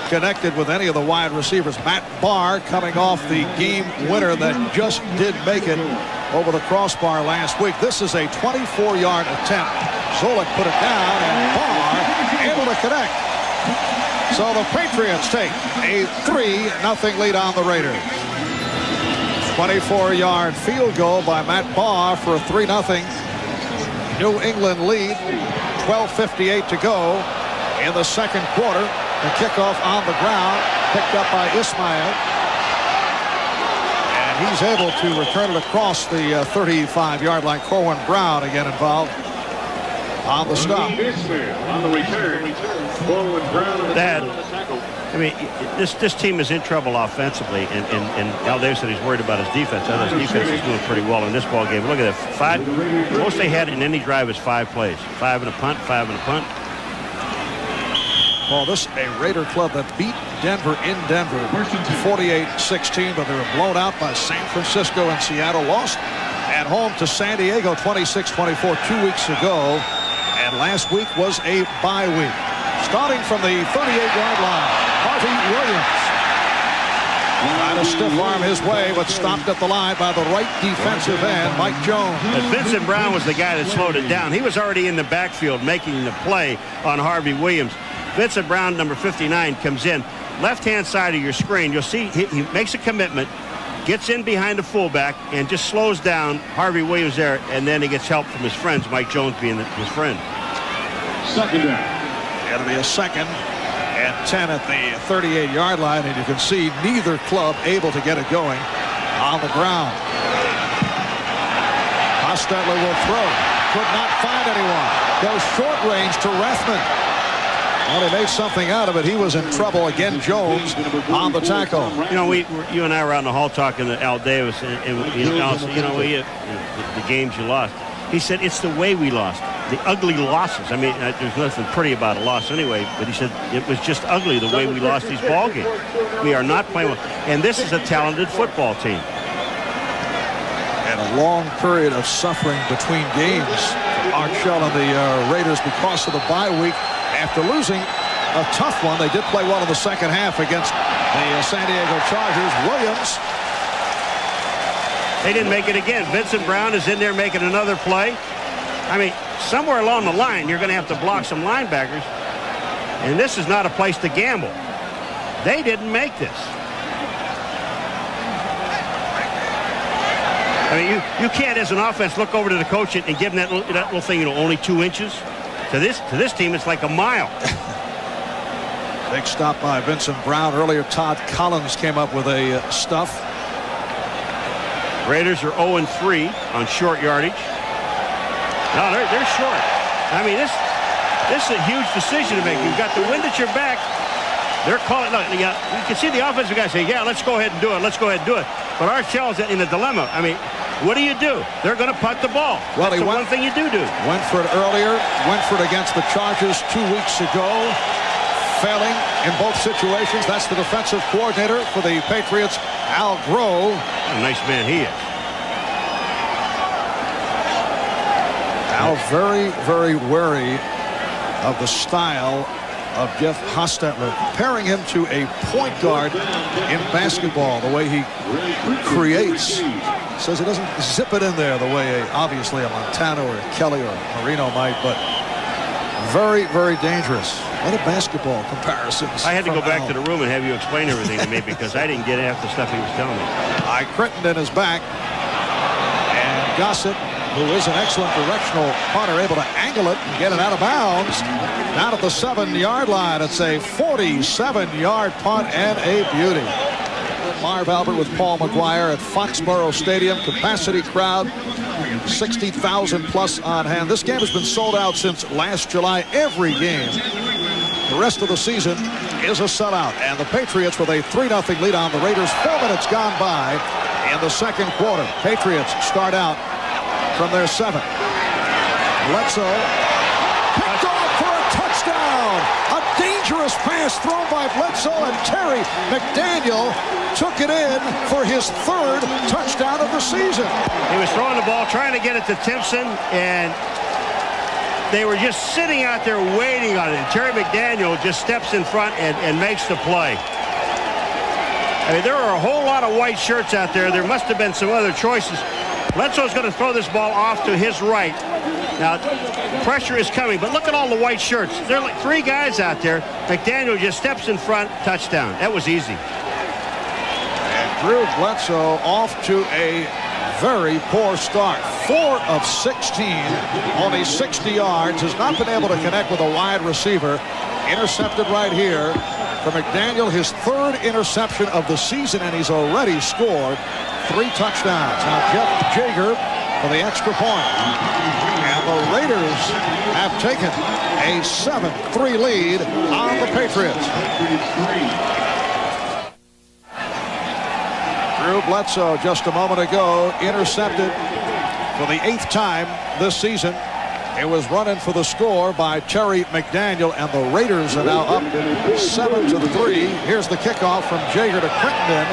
connected with any of the wide receivers. Matt Barr coming off the game winner that just did make it over the crossbar last week. This is a 24-yard attempt. Zolik put it down, and Barr able to connect. So the Patriots take a 3-0 lead on the Raiders. 24-yard field goal by Matt Barr for a 3-0 New England lead. 12:58 to go in the second quarter. The kickoff on the ground, picked up by Ismail. And he's able to return it across the 35-yard line. Corwin Brown again involved on the stop. On the return, Corwin Brown. That, I mean, this team is in trouble offensively, and Al Davis said he's worried about his defense. I know his defense is doing pretty well in this ball game. Look at that, 5. Most they had in any drive is 5 plays. 5 and a punt, 5 and a punt. Well, this a Raider club that beat Denver in Denver 48-16, but they were blown out by San Francisco and Seattle. Lost at home to San Diego 26-24 2 weeks ago, and last week was a bye week. Starting from the 38-yard line, Harvey Williams trying to stiff arm his way, but stopped at the line by the right defensive end, Mike Jones. But Vincent Brown was the guy that slowed it down. He was already in the backfield making the play on Harvey Williams. Vincent Brown, number 59, comes in. Left-hand side of your screen, you'll see he makes a commitment, gets in behind the fullback, and just slows down Harvey Williams there, and then he gets help from his friends, Mike Jones being his friend. Second down. It'll be a 2nd and 10 at the 38-yard line, and you can see neither club able to get it going on the ground. Hostetler will throw. Could not find anyone. Goes short range to Rethman. Well, he made something out of it. He was in trouble. Again, Jones on the tackle. You know, you and I were out in the hall talking to Al Davis, and the games you lost. He said, it's the way we lost. The ugly losses. I mean, there's nothing pretty about a loss anyway, but he said it was just ugly the way we lost these ball games. We are not playing well. And this is a talented football team. And a long period of suffering between games for Art Shell and the Raiders because of the bye week. After losing a tough one, they did play well in the second half against the San Diego Chargers. Williams. They didn't make it again. Vincent Brown is in there making another play. I mean, somewhere along the line, you're going to have to block some linebackers. And this is not a place to gamble. They didn't make this. I mean, you can't, as an offense, look over to the coach and give him that little thing, only 2 inches. To this team, it's like a mile. Big stop by Vincent Brown. Earlier, Todd Collins came up with a stuff. Raiders are 0-3 on short yardage. No, they're short. I mean, this is a huge decision to make. You've got the wind at your back. They're calling. Look, you can see the offensive guys say, "Yeah, let's go ahead and do it. Let's go ahead and do it." But our Shell's in a dilemma. I mean, what do? They're going to punt the ball. Well, that's the one thing you do. Went for it earlier. Went for it against the Chargers 2 weeks ago. Failing in both situations. That's the defensive coordinator for the Patriots, Al Grove. What a nice man he is. Al very, very wary of the style of Jeff Hostetler, comparing him to a point guard in basketball, the way he creates. Says he doesn't zip it in there the way obviously a Montana or a Kelly or a Marino might, but Very, very dangerous. What a basketball comparisons. I had to go back to the room and have you explain everything to me because I didn't get half the stuff he was telling me. Crittenden is back. And Gossett, who is an excellent directional punter, able to angle it and get it out of bounds. Down at the 7-yard line. It's a 47-yard punt and a beauty. Marv Albert with Paul McGuire at Foxborough Stadium. Capacity crowd, 60,000 plus on hand. This game has been sold out since last July. Every game. The rest of the season is a sellout. And the Patriots with a 3-0 lead on the Raiders. 4 minutes gone by in the second quarter. Patriots start out from their 7. Bledsoe picked off for a touchdown. A dangerous pass thrown by Bledsoe, and Terry McDaniel took it in for his 3rd touchdown of the season. He was throwing the ball, trying to get it to Timpson, and they were just sitting out there waiting on it. And Terry McDaniel just steps in front and makes the play. I mean, there are a whole lot of white shirts out there. There must have been some other choices. Bledsoe's going to throw this ball off to his right. Now, pressure is coming, but look at all the white shirts. There are like 3 guys out there. McDaniel just steps in front, touchdown. That was easy. And Drew Bledsoe off to a very poor start. 4 of 16, only 60 yards. Has not been able to connect with a wide receiver. Intercepted right here for McDaniel, his 3rd interception of the season, and he's already scored 3 touchdowns. Now Jeff Jager for the extra point. And the Raiders have taken a 7-3 lead on the Patriots. Drew Bledsoe just a moment ago intercepted for the 8th time this season. It was running for the score by Terry McDaniel, and the Raiders are now up 7-3. Here's the kickoff from Jager to Crittenden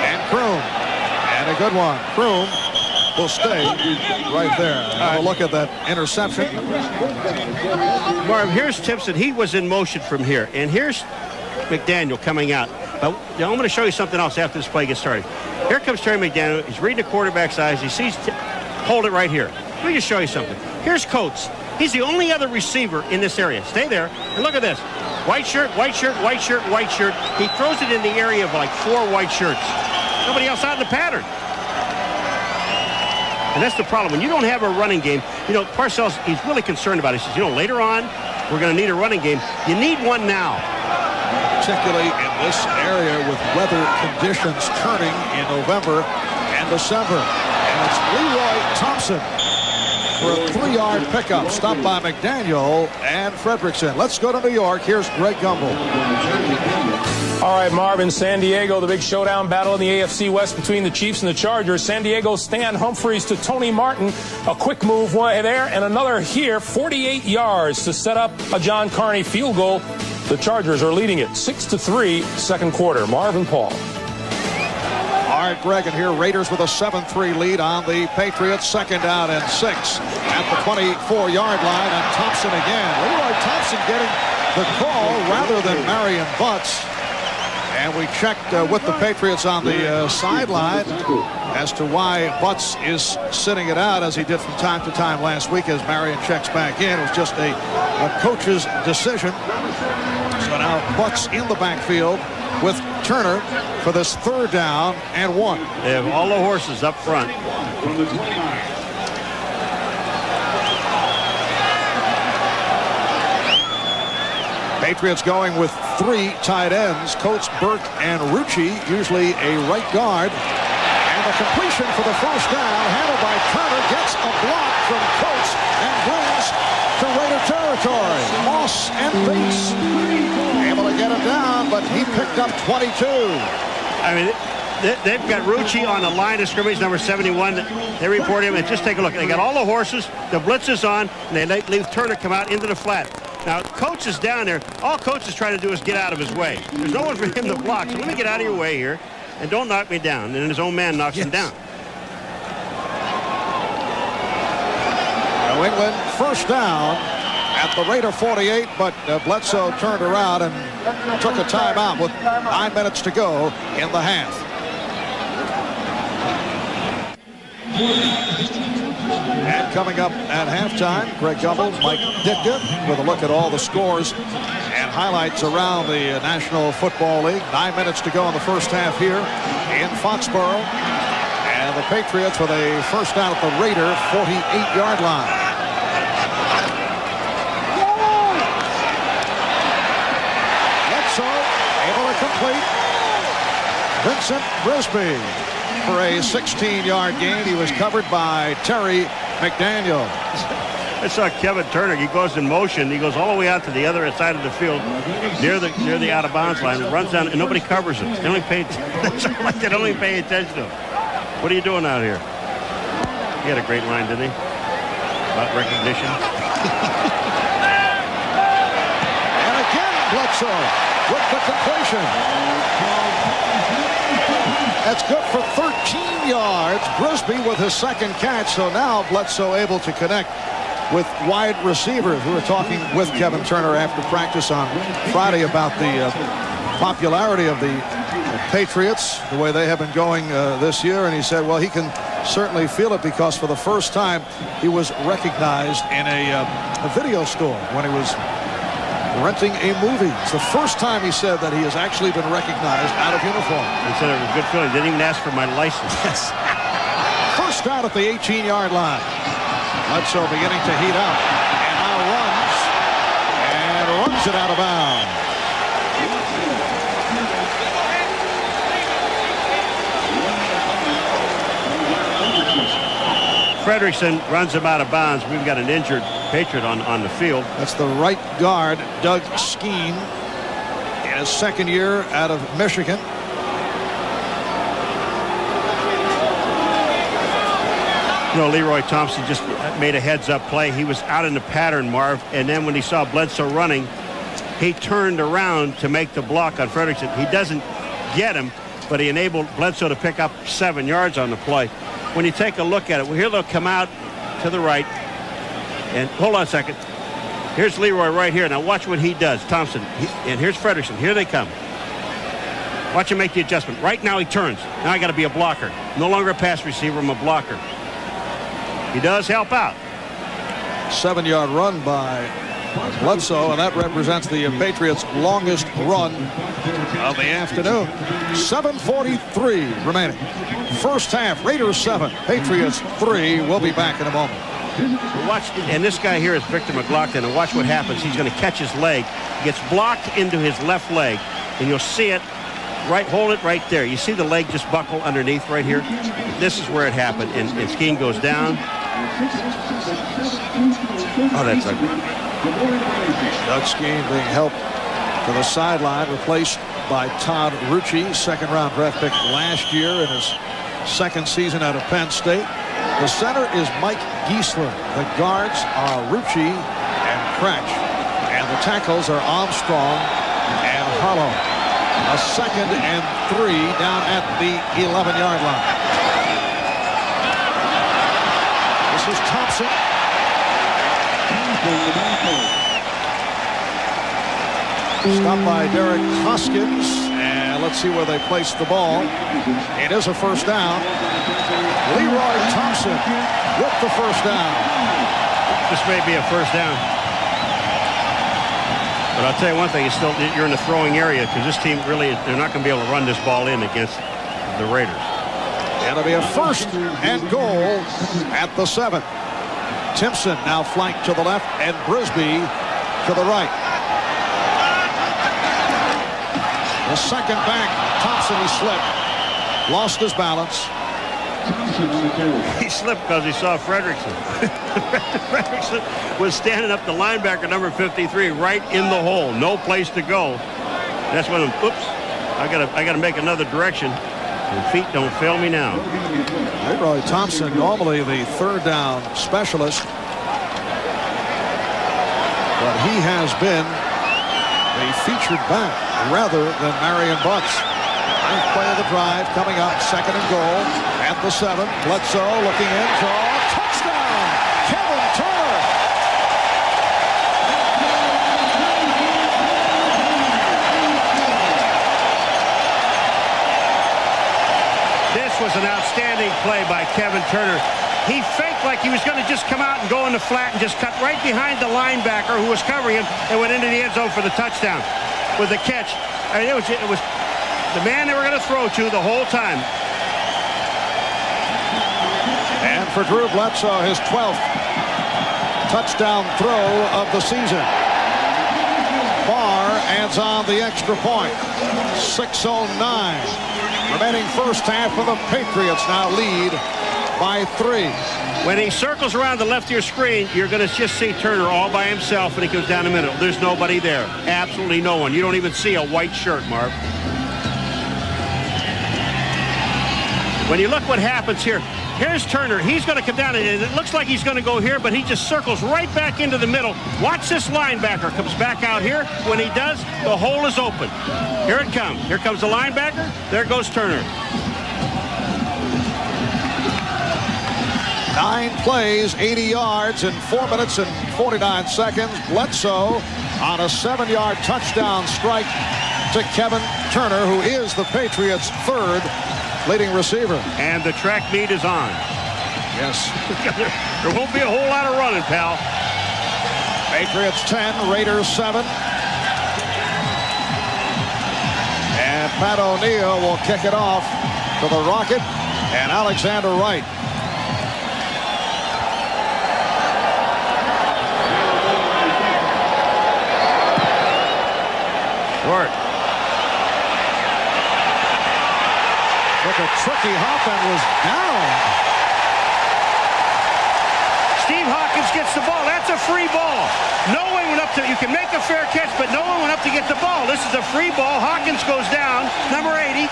and Kroom. And a good one. Kroom will stay right there. Have a look at that interception. Marv, here's Timpson. He was in motion from here. And here's McDaniel coming out. But I'm going to show you something else after this play gets started. Here comes Terry McDaniel. He's reading the quarterback's eyes. He sees, hold it right here. Let me just show you something. Here's Coates. He's the only other receiver in this area. Stay there. And look at this. White shirt, white shirt, white shirt, white shirt. He throws it in the area of like 4 white shirts. Nobody else out in the pattern. And that's the problem. When you don't have a running game, you know, Parcells, he's really concerned about it. He says, you know, later on, we're going to need a running game. You need one now. Particularly in this area with weather conditions turning in November and December. And it's Leroy Thompson for a 3-yard pickup. Stopped by McDaniel and Fredrickson. Let's go to New York. Here's Greg Gumbel. All right, Marvin, San Diego, the big showdown battle in the AFC West between the Chiefs and the Chargers. San Diego, Stan Humphries to Tony Martin. A quick move there and another here. 48 yards to set up a John Carney field goal. The Chargers are leading it 6-3, second quarter. Marvin Paul. All right, Greg, and here Raiders with a 7-3 lead on the Patriots. 2nd down and 6 at the 24-yard line. And Thompson again. Leroy Thompson getting the call rather than Marion Butts. And we checked with the Patriots on the sideline as to why Butts is sitting it out, as he did from time to time last week as Marion checks back in. It was just a coach's decision. So now Butts in the backfield with Turner for this 3rd down and 1. They have all the horses up front. From the 29. Patriots going with 3 tight ends, Coates, Burke, and Rucci, usually a right guard. And the completion for the 1st down, handled by Turner, gets a block from Coates and brings to Raider territory. Moss and Bates able to get him down, but he picked up 22. I mean, they've got Rucci on the line of scrimmage, number 71. They report him, and just take a look. They got all the horses, the blitz is on, and they leave Turner come out into the flat. Now, Coates is down there. All Coates is trying to do is get out of his way. There's no one for him to block, so let me get out of your way here, and don't knock me down. And then his own man knocks him down. New England 1st down at the Raider 48, but Bledsoe turned around and took a timeout with 9 minutes to go in the half. And coming up at halftime, Greg Gumbel, Mike Ditka with a look at all the scores and highlights around the National Football League. 9 minutes to go in the first half here in Foxborough. And the Patriots with a first down at the Raider 48-yard line. Bledsoe able to complete. Vincent Brisby for a 16-yard gain. He was covered by Terry McDaniel. I saw Kevin Turner. He goes in motion. He goes all the way out to the other side of the field, near the out-of-bounds line, and runs down, and nobody covers him. They only pay. Like they don't even pay attention to him. What are you doing out here? He had a great line, didn't he? About recognition. And again, Bledsoe with the completion. That's good for 13 yards. Brisby with his second catch. So now Bledsoe able to connect with wide receivers. We were talking with Kevin Turner after practice on Friday about the popularity of the Patriots, the way they have been going this year. And he said, well, he can certainly feel it because for the first time he was recognized in a video store when he was renting a movie. It's the first time he said that he has actually been recognized out of uniform. He said it was a good feeling. Didn't even ask for my license. Yes. First down at the 18-yard line. Bledsoe beginning to heat up. And now runs it out of bounds. Frederickson runs him out of bounds. We've got an injured Patriot on the field. That's the right guard, Doug Skeen, in his second year out of Michigan. You know, Leroy Thompson just made a heads-up play. He was out in the pattern, Marv, and then when he saw Bledsoe running, he turned around to make the block on Frederickson. He doesn't get him, but he enabled Bledsoe to pick up 7 yards on the play. When you take a look at it, well, here they'll come out to the right. And hold on a second. Here's Leroy right here. Now watch what he does, Thompson. And here's Frederickson. Here they come. Watch him make the adjustment. Right now he turns. Now I got to be a blocker. No longer a pass receiver, I'm a blocker. He does help out. 7-yard run by Bledsoe, and that represents the Patriots' longest run of the afternoon. 7:43 remaining. First half, Raiders 7, Patriots 3. We'll be back in a moment. Watch, and this guy here is Victor McLaughlin, and watch what happens. He's going to catch his leg, gets blocked into his left leg, and you'll see it right. Hold it right there. You see the leg just buckle underneath right here. This is where it happened, and Skeen goes down. Oh, that's ugly. Doug Skeen being helped to the sideline, replaced by Todd Rucci, second-round draft pick last year in his second season out of Penn State. The center is Mike Giesler. The guards are Rucci and Cratch. And the tackles are Armstrong and Harlow. A 2nd and 3 down at the 11-yard line. This is Thompson. Stopped by Derek Hoskins, and let's see where they place the ball. It is a first down. Leroy Thompson with the first down. This may be a first down. But I'll tell you one thing, you're in the throwing area because this team really, they're not going to be able to run this ball in against the Raiders. And it'll be a first and goal at the 7. Timpson now flanked to the left and Brisby to the right. The second back, Thompson, he slipped, lost his balance. He slipped because he saw Frederickson. Frederickson was standing up the linebacker, number 53, right in the hole. No place to go. That's when, oops, I gotta make another direction. And feet don't fail me now. Leroy Thompson, normally the third down specialist, but he has been a featured back rather than Marion Butts. Ninth play of the drive coming up, 2nd and goal at the 7. Bledsoe looking in, touchdown, Kevin Turner. This was an outstanding play by Kevin Turner. he faked like he was going to just come out and go in the flat and just cut right behind the linebacker who was covering him and went into the end zone for the touchdown with the catch. I mean, it was the man they were going to throw to the whole time. And for Drew Bledsoe, his 12th touchdown throw of the season. Barr adds on the extra point. 6:09 remaining first half of the Patriots now lead by 3. When he circles around the left of your screen, you're going to just see Turner all by himself, and he goes down the middle. There's nobody there. Absolutely no one. You don't even see a white shirt, Marv. When you look what happens here, here's Turner. He's going to come down, and it looks like he's going to go here, but he just circles right back into the middle. Watch this linebacker. Comes back out here. When he does, the hole is open. Here it comes. Here comes the linebacker. There goes Turner. 9 plays, 80 yards in 4 minutes and 49 seconds. Bledsoe on a 7-yard touchdown strike to Kevin Turner, who is the Patriots' 3rd leading receiver. And the track meet is on. Yes. There won't be a whole lot of running, pal. Patriots 10, Raiders 7. And Pat O'Neill will kick it off to the Rocket and Alexander Wright. Short. Look at Tricky Hoffman was down. Steve Hawkins gets the ball. That's a free ball. No one went up to, you can make a fair catch, but no one went up to get the ball. This is a free ball. Hawkins goes down, number 80,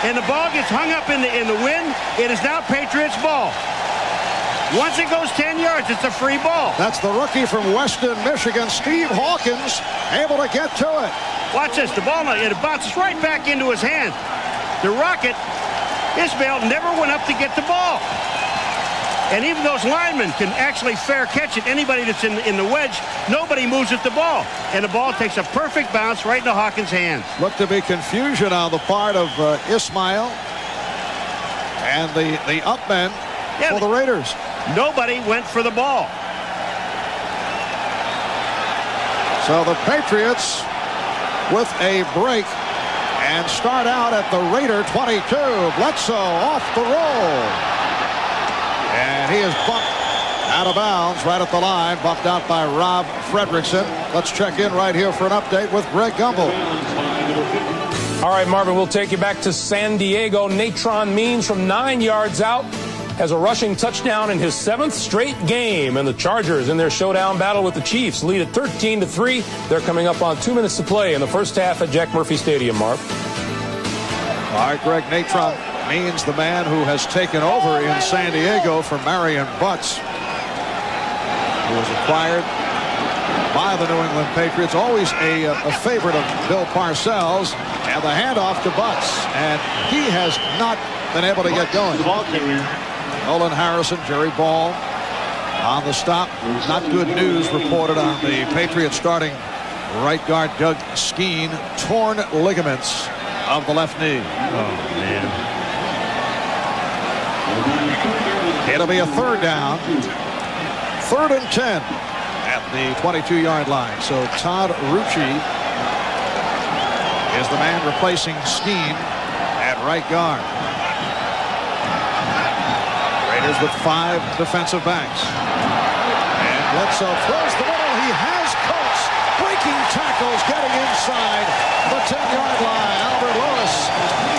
and the ball gets hung up in the wind. It is now Patriots ball. Once it goes 10 yards, it's a free ball. That's the rookie from Weston, Michigan, Steve Hawkins, able to get to it. Watch this. The ball, it bounces right back into his hand. The Rocket, Ismail, never went up to get the ball. And even those linemen can actually fair catch it. Anybody that's in the wedge, nobody moves at the ball. And the ball takes a perfect bounce right into Hawkins' hands. Looked to be confusion on the part of Ismail and the up men for the Raiders. Nobody went for the ball. So the Patriots with a break and start out at the Raider 22. Bledsoe off the roll. And he is bumped out of bounds right at the line, bumped out by Rob Fredrickson. Let's check in right here for an update with Greg Gumbel. All right, Marvin, we'll take you back to San Diego. Natron Means from 9 yards out has a rushing touchdown in his 7th straight game. And the Chargers in their showdown battle with the Chiefs lead at 13-3. They're coming up on 2 minutes to play in the first half at Jack Murphy Stadium, Marv. All right, Greg, Natron Means, the man who has taken over in San Diego from Marion Butts, who was acquired by the New England Patriots, always a favorite of Bill Parcells, and the handoff to Butts, and he has not been able to get going. Nolan Harrison, Jerry Ball on the stop. Not good news reported on the Patriots starting right guard Doug Skeen. Torn ligaments of the left knee. Oh, man. It'll be a 3rd down. 3rd and 10 at the 22-yard line. So Todd Rucci is the man replacing Skeen at right guard. Raiders with 5 defensive backs. And Bledsoe throws the middle. He has Coates breaking tackles, getting inside the 10-yard line. Albert Lewis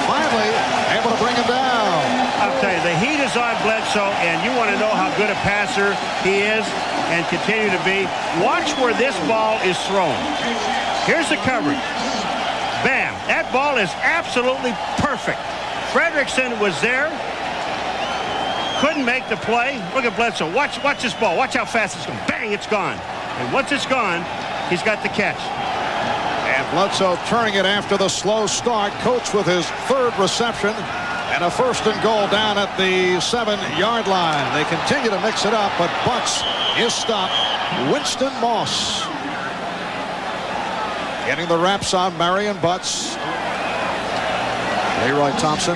finally able to bring him down. I'll tell you, the heat is on Bledsoe, and you want to know how good a passer he is and continue to be. Watch where this ball is thrown. Here's the coverage. Bam. That ball is absolutely perfect. Fredrickson was there. Couldn't make the play. Look at Bledsoe. Watch this ball. Watch how fast it's going. Bang, it's gone. And once it's gone, he's got the catch. And Bledsoe turning it after the slow start. Coates with his 3rd reception. And a 1st and goal down at the 7-yard line. They continue to mix it up, but Butts is stopped. Winston Moss getting the wraps on Marion Butts. Leroy Thompson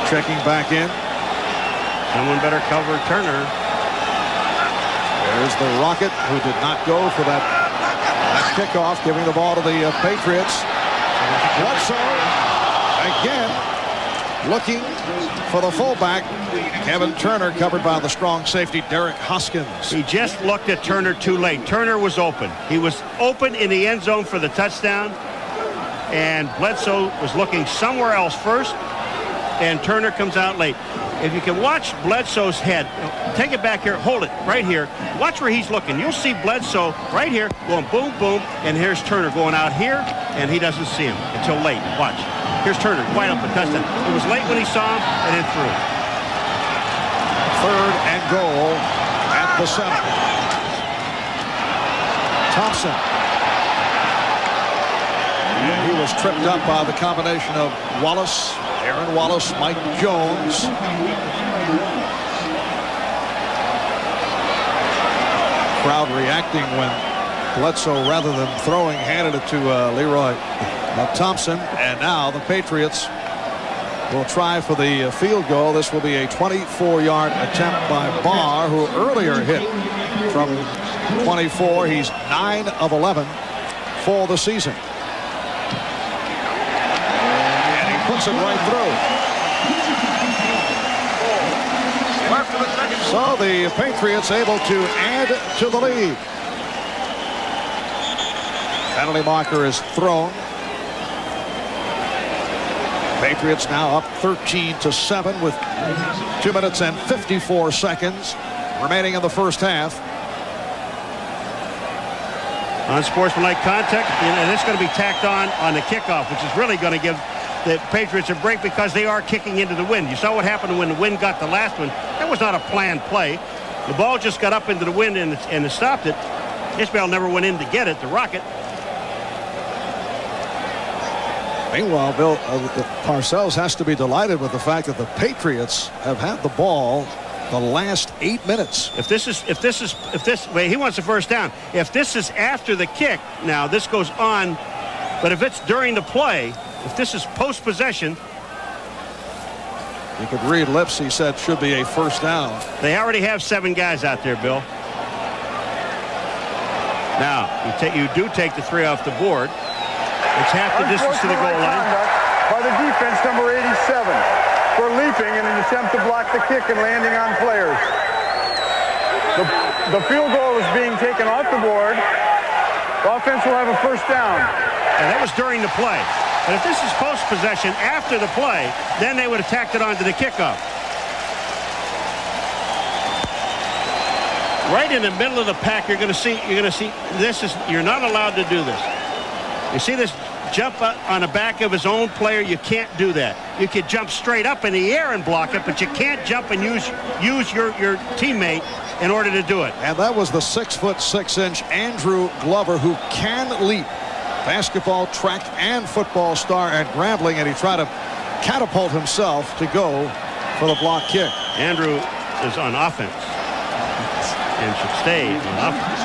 checking back in. Someone better cover Turner. There's the Rocket, who did not go for that kickoff, giving the ball to the Patriots. Bledsoe again looking for the fullback. Kevin Turner covered by the strong safety Derek Hoskins. He just looked at Turner too late. Turner was open. He was open in the end zone for the touchdown, and Bledsoe was looking somewhere else first, and Turner comes out late. If you can watch Bledsoe's head, take it back here, hold it right here. Watch where he's looking. You'll see Bledsoe right here going boom, boom, and here's Turner going out here, and he doesn't see him until late. Watch. Here's Turner, wide open, touchdown. It was late when he saw him, and then threw. 3rd and goal at the 7. Thompson. And he was tripped up by the combination of Wallace, Aaron Wallace, Mike Jones. Crowd reacting when Bledsoe, rather than throwing, handed it to Leroy Thompson. And now the Patriots will try for the field goal. This will be a 24-yard attempt by Barr, who earlier hit from 24. He's 9 of 11 for the season. And he puts it right through. So the Patriots able to add to the lead. Penalty marker is thrown. Patriots now up 13-7 with 2 minutes and 54 seconds remaining in the first half. Unsportsmanlike contact, and it's going to be tacked on the kickoff, which is really going to give the Patriots a break because they are kicking into the wind. You saw what happened when the wind got the last one. That was not a planned play. The ball just got up into the wind and it stopped it. Ismail never went in to get it, the Rocket. Meanwhile, Bill, Parcells has to be delighted with the fact that the Patriots have had the ball the last 8 minutes. If this, wait, he wants a first down. If this is after the kick, now this goes on, but if it's during the play, if this is post-possession. You could read lips, he said should be a first down. They already have 7 guys out there, Bill. Now, you do take the 3 off the board. It's half the distance to the goal line. By the defense, number 87, for leaping in an attempt to block the kick and landing on players. The field goal is being taken off the board. The offense will have a first down. And that was during the play. But if this is post-possession after the play, then they would have tacked it onto the kickoff. Right in the middle of the pack, you're going to see this is, you're not allowed to do this. You see this jump on the back of his own player? You can't do that. You could jump straight up in the air and block it, but you can't jump and use your teammate in order to do it. And that was the 6'6" Andrew Glover, who can leap. Basketball, track, and football star at Grambling, and he tried to catapult himself to go for the block kick. Andrew is on offense and should stay on offense.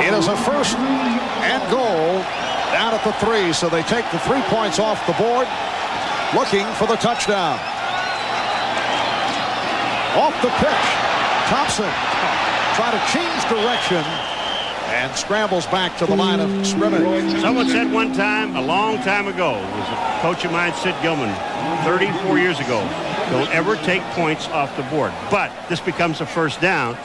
It is a first and goal down at the 3, so they take the 3 points off the board, looking for the touchdown. Off the pitch, Thompson try to change direction and scrambles back to the line of scrimmage. Someone said one time, a long time ago, it was a coach of mine, Sid Gilman, 34 years ago, don't ever take points off the board. But this becomes a first down,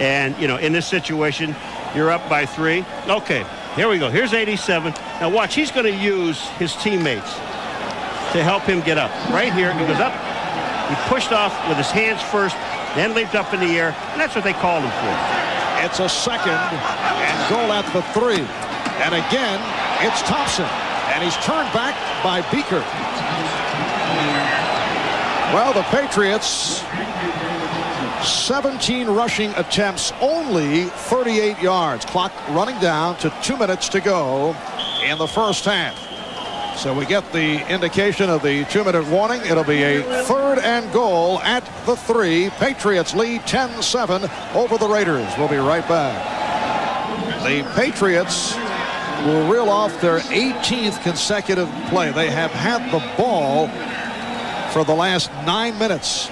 and in this situation, you're up by 3. Okay, here we go. Here's 87. Now watch, he's going to use his teammates to help him get up. Right here, he goes up. He pushed off with his hands first, then leaped up in the air, and that's what they called him for. It's a second and goal at the 3. And again, it's Thompson. And he's turned back by Beaker. Well, the Patriots, 17 rushing attempts, only 38 yards. Clock running down to 2 minutes to go in the first half. So we get the indication of the 2-minute warning. It'll be a 3rd and goal at the 3. Patriots lead 10-7 over the Raiders. We'll be right back. The Patriots will reel off their 18th consecutive play. They have had the ball for the last 9 minutes.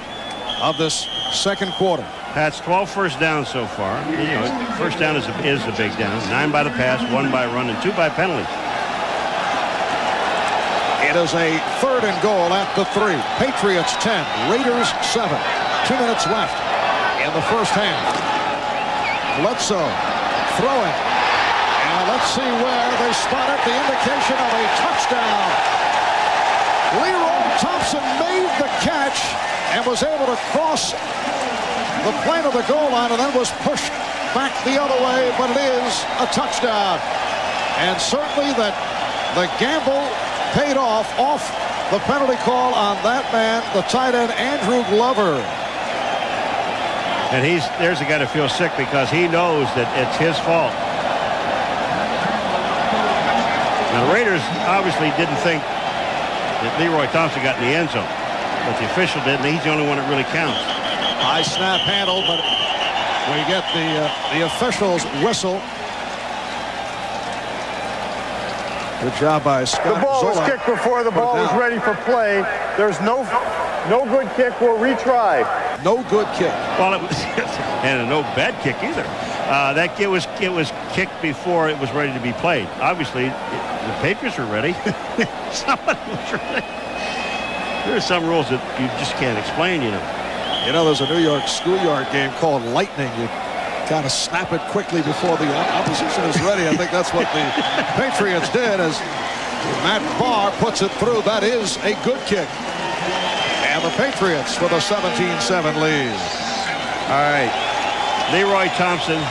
of this second quarter. Pat's 12 first downs so far. You know, first down is the big down. 9 by the pass, 1 by run, and 2 by penalty. It is a 3rd and goal at the 3. Patriots 10, Raiders 7. 2 minutes left in the first half. Bledsoe throwing. And let's see where they spot it. The indication of a touchdown. Leroy Thompson made the catch and was able to cross the plane of the goal line and then was pushed back the other way, but it is a touchdown. And certainly that the gamble paid off the penalty call on that man, the tight end Andrew Glover. And there's a guy to feel sick because he knows that it's his fault. Now the Raiders obviously didn't think that Leroy Thompson got in the end zone, but the official did, and he's the only one that really counts. High snap handle, but we get the official's whistle. Good job by Scott. The ball was Zola. kicked before the ball was ready for play. There's no good kick. We'll retry. No good kick. Well, it was, and a no bad kick either. That it was kicked before it was ready to be played. Obviously, the Patriots were ready. Somebody was ready. There are some rules that you just can't explain, you know. You know, there's a New York schoolyard game called Lightning. You kind of snap it quickly before the opposition is ready. I think that's what the Patriots did as Matt Barr puts it through. That is a good kick. And the Patriots with a 17-7 lead. All right. Leroy Thompson.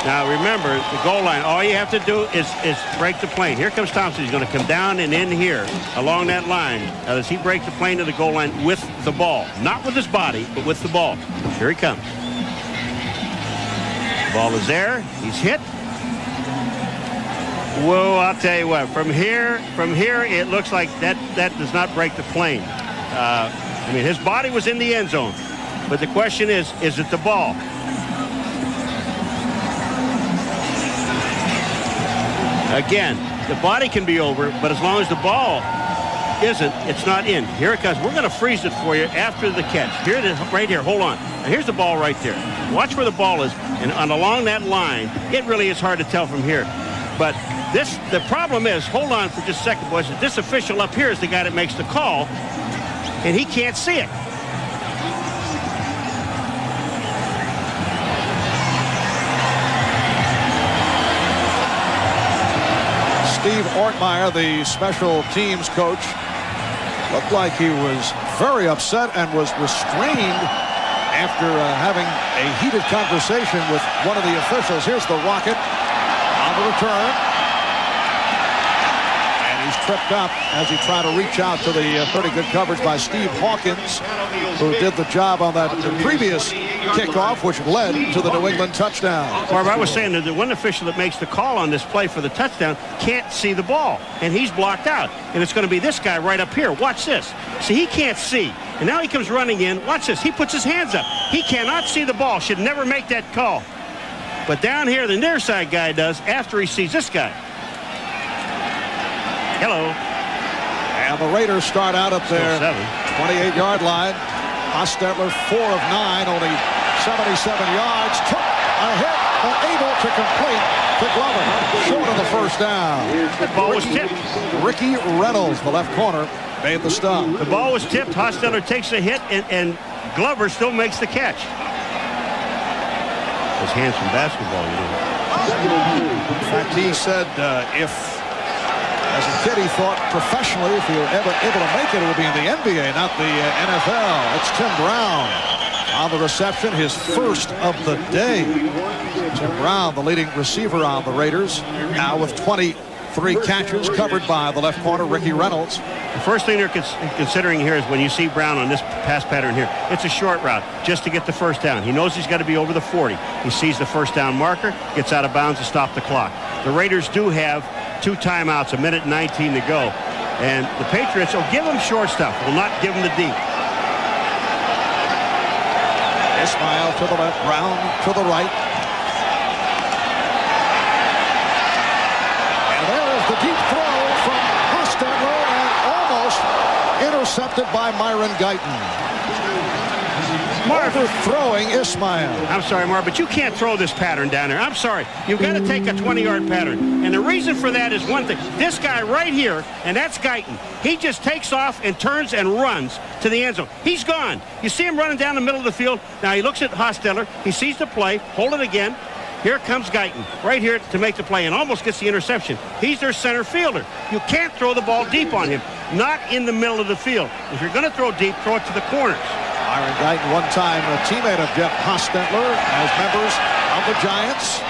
Now remember, the goal line, all you have to do is break the plane. Here comes Thompson. He's going to come down and in here along that line. Now, does he break the plane to the goal line with the ball? Not with his body, but with the ball. Here he comes. The ball is there. He's hit. Whoa, I'll tell you what. From here, it looks like that does not break the plane. I mean, his body was in the end zone. But the question is it the ball? Again, the body can be over, but as long as the ball isn't, it's not in. Here it comes. We're going to freeze it for you after the catch. Here it is, right here. Hold on. Now, here's the ball right there. Watch where the ball is. And along that line, it really is hard to tell from here. But the problem is, hold on for just a second, boys. This official up here is the guy that makes the call, and he can't see it. Steve Ortmeyer, the special teams coach, looked like he was very upset and was restrained after having a heated conversation with one of the officials. Here's the rocket on the return. And he's tripped up as he tried to reach out to the pretty good coverage by Steve Hawkins, who did the job on that previous kickoff, which led to the New England touchdown. Barb, I was saying that the one official that makes the call on this play for the touchdown can't see the ball, and he's blocked out. And it's going to be this guy right up here. Watch this. See, he can't see. And now he comes running in. Watch this. He puts his hands up. He cannot see the ball. Should never make that call. But down here, the near side guy does after he sees this guy. Hello. And the Raiders start out up there, 28-yard line. Hostetler 4 of 9, only 77 yards. Took a hit, but able to complete to Glover. Short of the first down. The ball was tipped. Ricky Reynolds, the left corner, made the stop. The ball was tipped. Hostetler takes a hit, and Glover still makes the catch. Those hands from basketball, you know. In fact, he said if, as a kid, he thought professionally, if he were ever able to make it, it would be in the NBA, not the NFL. It's Tim Brown on the reception, his first of the day. Tim Brown, the leading receiver on the Raiders, now with 23 catches, covered by the left corner, Ricky Reynolds. The first thing they're considering here is when you see Brown on this pass pattern here, it's a short route just to get the first down. He knows he's got to be over the 40. He sees the first down marker, gets out of bounds to stop the clock. The Raiders do have 2 timeouts, 1:19 to go. And the Patriots will give them short stuff, will not give them the deep. Ismail to the left, Brown to the right. And there is the deep throw from Hostetler, and almost intercepted by Myron Guyton. Marv, overthrowing Ismail. I'm sorry, Marv, but you can't throw this pattern down there. I'm sorry. You've got to take a 20-yard pattern. And the reason for that is one thing. This guy right here, and that's Guyton, he just takes off and turns and runs to the end zone. He's gone. You see him running down the middle of the field. Now he looks at Hostetler. He sees the play. Hold it again. Here comes Guyton, right here to make the play, and almost gets the interception. He's their center fielder. You can't throw the ball deep on him, not in the middle of the field. If you're going to throw deep, throw it to the corners. Myron Guyton, one time a teammate of Jeff Hostetler as members of the Giants.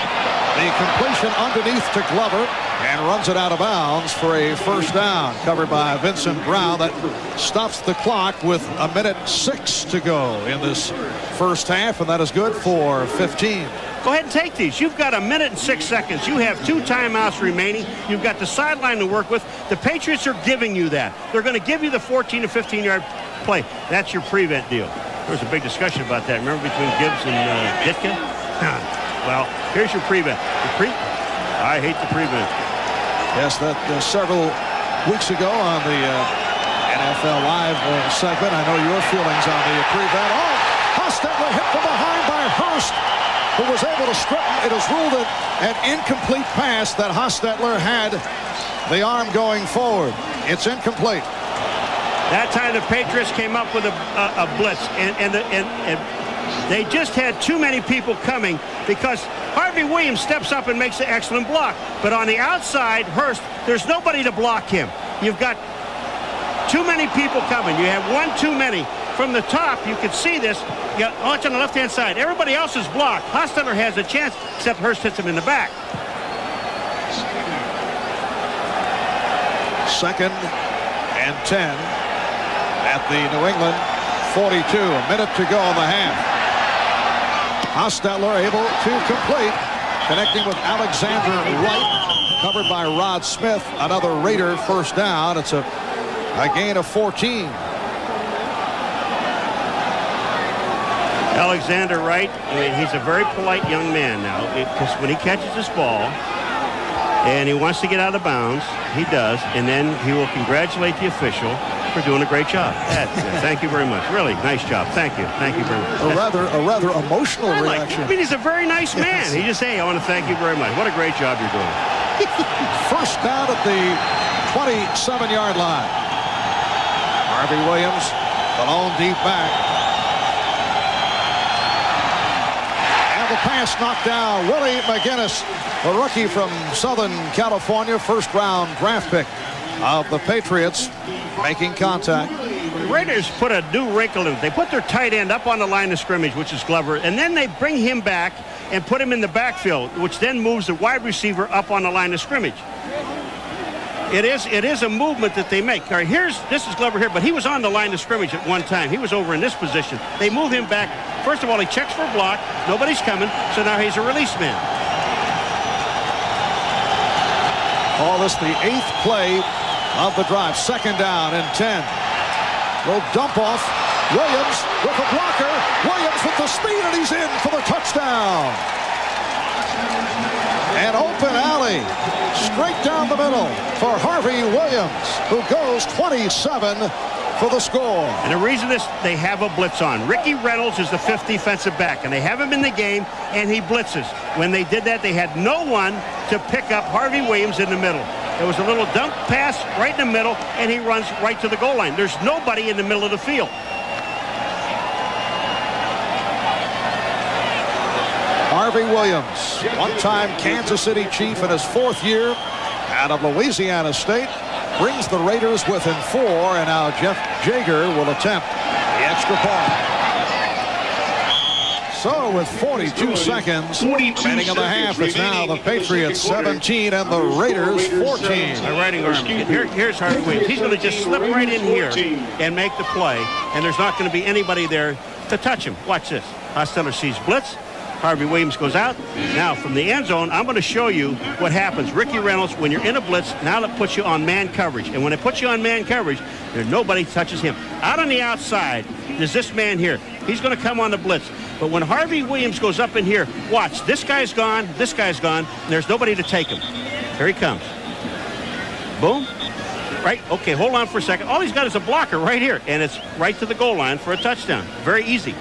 The completion underneath to Glover, and runs it out of bounds for a first down, covered by Vincent Brown. That stops the clock with 1:06 to go in this first half, and that is good for 15. Go ahead and take these. You've got 1:06 seconds. You have 2 timeouts remaining. You've got the sideline to work with. The Patriots are giving you that. They're going to give you the 14 to 15-yard play. That's your prevent deal. There was a big discussion about that. Remember between Gibbs and Ditka? Well, here's your prevent. I hate the prevent. Yes, that several weeks ago on the NFL Live segment. I know your feelings on the prevent. Oh, Hostetler hit from behind by Hurst, who was able to strip. It is ruled an incomplete pass that Hostetler had the arm going forward. It's incomplete. That time the Patriots came up with a blitz, and they just had too many people coming because Harvey Williams steps up and makes an excellent block. But on the outside, Hurst, there's nobody to block him. You've got too many people coming. You have one too many. From the top, you can see this. Watch on the left-hand side. Everybody else is blocked. Hostetler has a chance, except Hurst hits him in the back. 2nd and 10 at the New England 42. A minute to go in the half. Hostetler able to complete, connecting with Alexander Wright, covered by Rod Smith. Another Raider first down. It's a gain of 14. Alexander Wright, I mean, he's a very polite young man now, because when he catches this ball and he wants to get out of bounds, he does, and then he will congratulate the official for doing a great job. Thank you very much. Really nice job. Thank you. Thank you very much. A rather emotional reaction. I mean, he's a very nice man. He just say, I want to thank you very much. What a great job you're doing. First down at the 27-yard line. Harvey Williams, the lone deep back. And the pass knocked down. Willie McGinnis, a rookie from Southern California, first-round draft pick of the Patriots, making contact. The Raiders put a new wrinkle in it. They put their tight end up on the line of scrimmage, which is Glover, and then they bring him back and put him in the backfield, which then moves the wide receiver up on the line of scrimmage. It is a movement that they make. All right, this is Glover here, but he was on the line of scrimmage at one time. He was over in this position. They move him back. First of all, he checks for a block. Nobody's coming, so now he's a release man. All this the 8th play of the drive. 2nd down and 10. Little dump off. Williams with a blocker. Williams with the speed, and he's in for the touchdown. An open alley straight down the middle for Harvey Williams, who goes 27 for the score. And the reason they have a blitz on. Ricky Reynolds is the 5th defensive back, and they have him in the game, and he blitzes. When they did that, they had no one to pick up Harvey Williams in the middle. There was a little dump pass right in the middle, and he runs right to the goal line. There's nobody in the middle of the field. Harvey Williams, one-time Kansas City Chief in his 4th year out of Louisiana State, brings the Raiders within 4, and now Jeff Jager will attempt the extra point. So with 42 seconds remaining in the half, it's now the Patriots 17 and the Raiders 14. My righting arm. Here's Harvey Williams. He's going to just slip right in here and make the play, and there's not going to be anybody there to touch him. Watch this. Hostetler sees blitz. Harvey Williams goes out. Now, from the end zone, I'm going to show you what happens. Ricky Reynolds, when you're in a blitz, now it puts you on man coverage. And when it puts you on man coverage, nobody touches him. Out on the outside, there's this man here. He's going to come on the blitz. But when Harvey Williams goes up in here, watch. This guy's gone. This guy's gone. And there's nobody to take him. Here he comes. Boom. Right. Okay, hold on for a second. All he's got is a blocker right here. And it's right to the goal line for a touchdown. Very easy.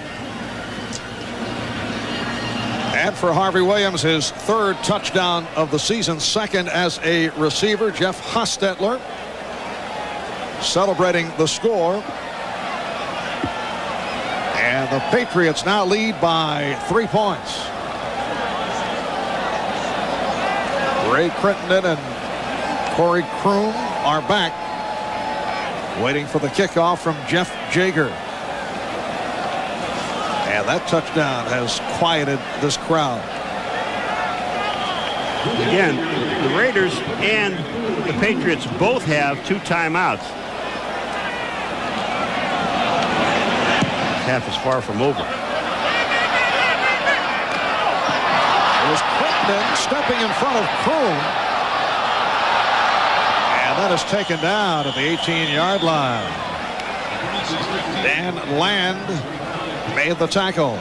And for Harvey Williams, his 3rd touchdown of the season, 2nd as a receiver. Jeff Hostetler celebrating the score. And the Patriots now lead by 3 points. Ray Crittenden and Corey Kroom are back, waiting for the kickoff from Jeff Jager. And that touchdown has quieted this crowd. Again, the Raiders and the Patriots both have 2 timeouts. Half is far from over. There's Crittenden stepping in front of Kroom. And that is taken down at the 18-yard line. Dan Land made the tackle.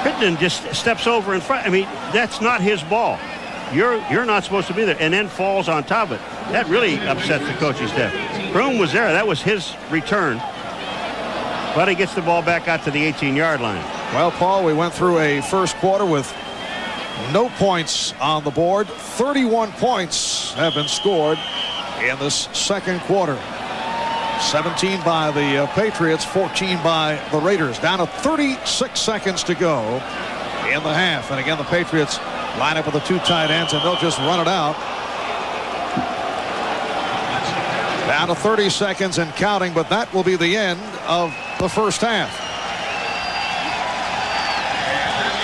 Crittenden just steps over in front. I mean, that's not his ball. You're not supposed to be there, and then falls on top of it. That really upsets the coaching staff. Kroom was there. That was his return. But he gets the ball back out to the 18-yard line. Well, Paul, we went through a first quarter with no points on the board. 31 points have been scored in this second quarter. 17 by the Patriots, 14 by the Raiders. Down to 36 seconds to go in the half. And again, the Patriots line up with the 2 tight ends, and they'll just run it out. Down to 30 seconds and counting, but that will be the end of the first half.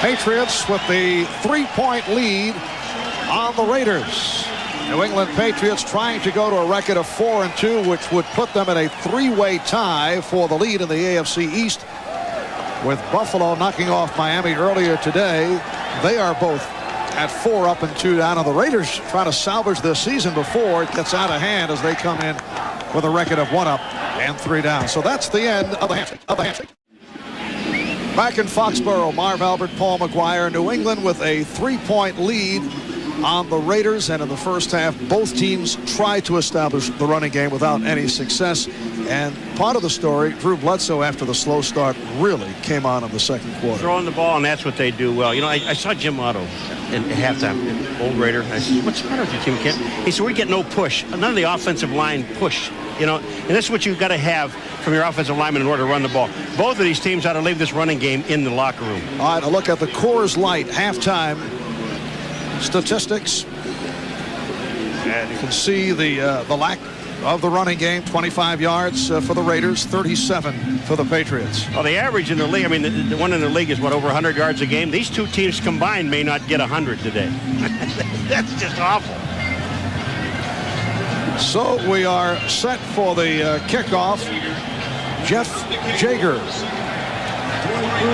Patriots with the 3-point lead on the Raiders. New England Patriots trying to go to a record of 4-2, which would put them in a 3-way tie for the lead in the AFC East. With Buffalo knocking off Miami earlier today, they are both at 4 up and 2 down. And the Raiders trying to salvage their season before it gets out of hand as they come in with a record of 1 up and 3 down. So that's the end of the handshake. Back in Foxborough, Marv Albert, Paul McGuire. New England with a 3-point lead on the Raiders, and in the first half both teams tried to establish the running game without any success. And part of the story, Drew Bledsoe, after the slow start, really came on in the second quarter. Throwing the ball, and that's what they do well. You know, I saw Jim Otto at halftime, old Raider. I said, "What's the matter with your team, Kent?" He said, "We get no push. None of the offensive line push. You know, and that's what you've got to have from your offensive lineman in order to run the ball." Both of these teams ought to leave this running game in the locker room. All right, a look at the Coors Light halftime statistics, and you can see the lack of the running game. 25 yards for the Raiders, 37 for the Patriots. Well, the average in the league, I mean, the one in the league is, what, over 100 yards a game? These two teams combined may not get 100 today. That's just awful. So we are set for the kickoff. Jeff Jager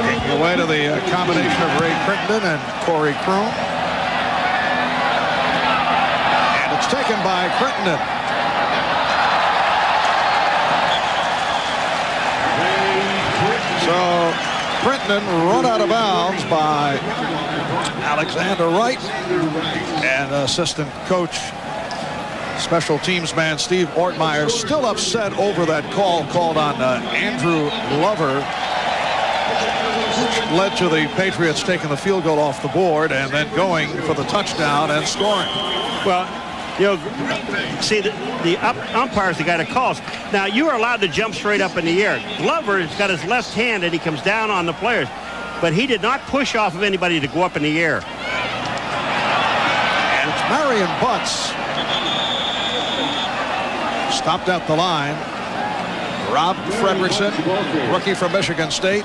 making away to the combination of Ray Crittenden and Corey Kroom. And it's taken by Crittenden. So Crittenden run out of bounds by Alexander Wright, and assistant coach, special teams man Steve Ortmeyer, still upset over that call called on Andrew Glover, which led to the Patriots taking the field goal off the board and then going for the touchdown and scoring. Well, you know, see, the umpire is the guy that calls. Now, you are allowed to jump straight up in the air. Glover has got his left hand and he comes down on the players, but he did not push off of anybody to go up in the air. And it's Marion Butts. Stopped at the line. Rob Fredrickson, rookie from Michigan State,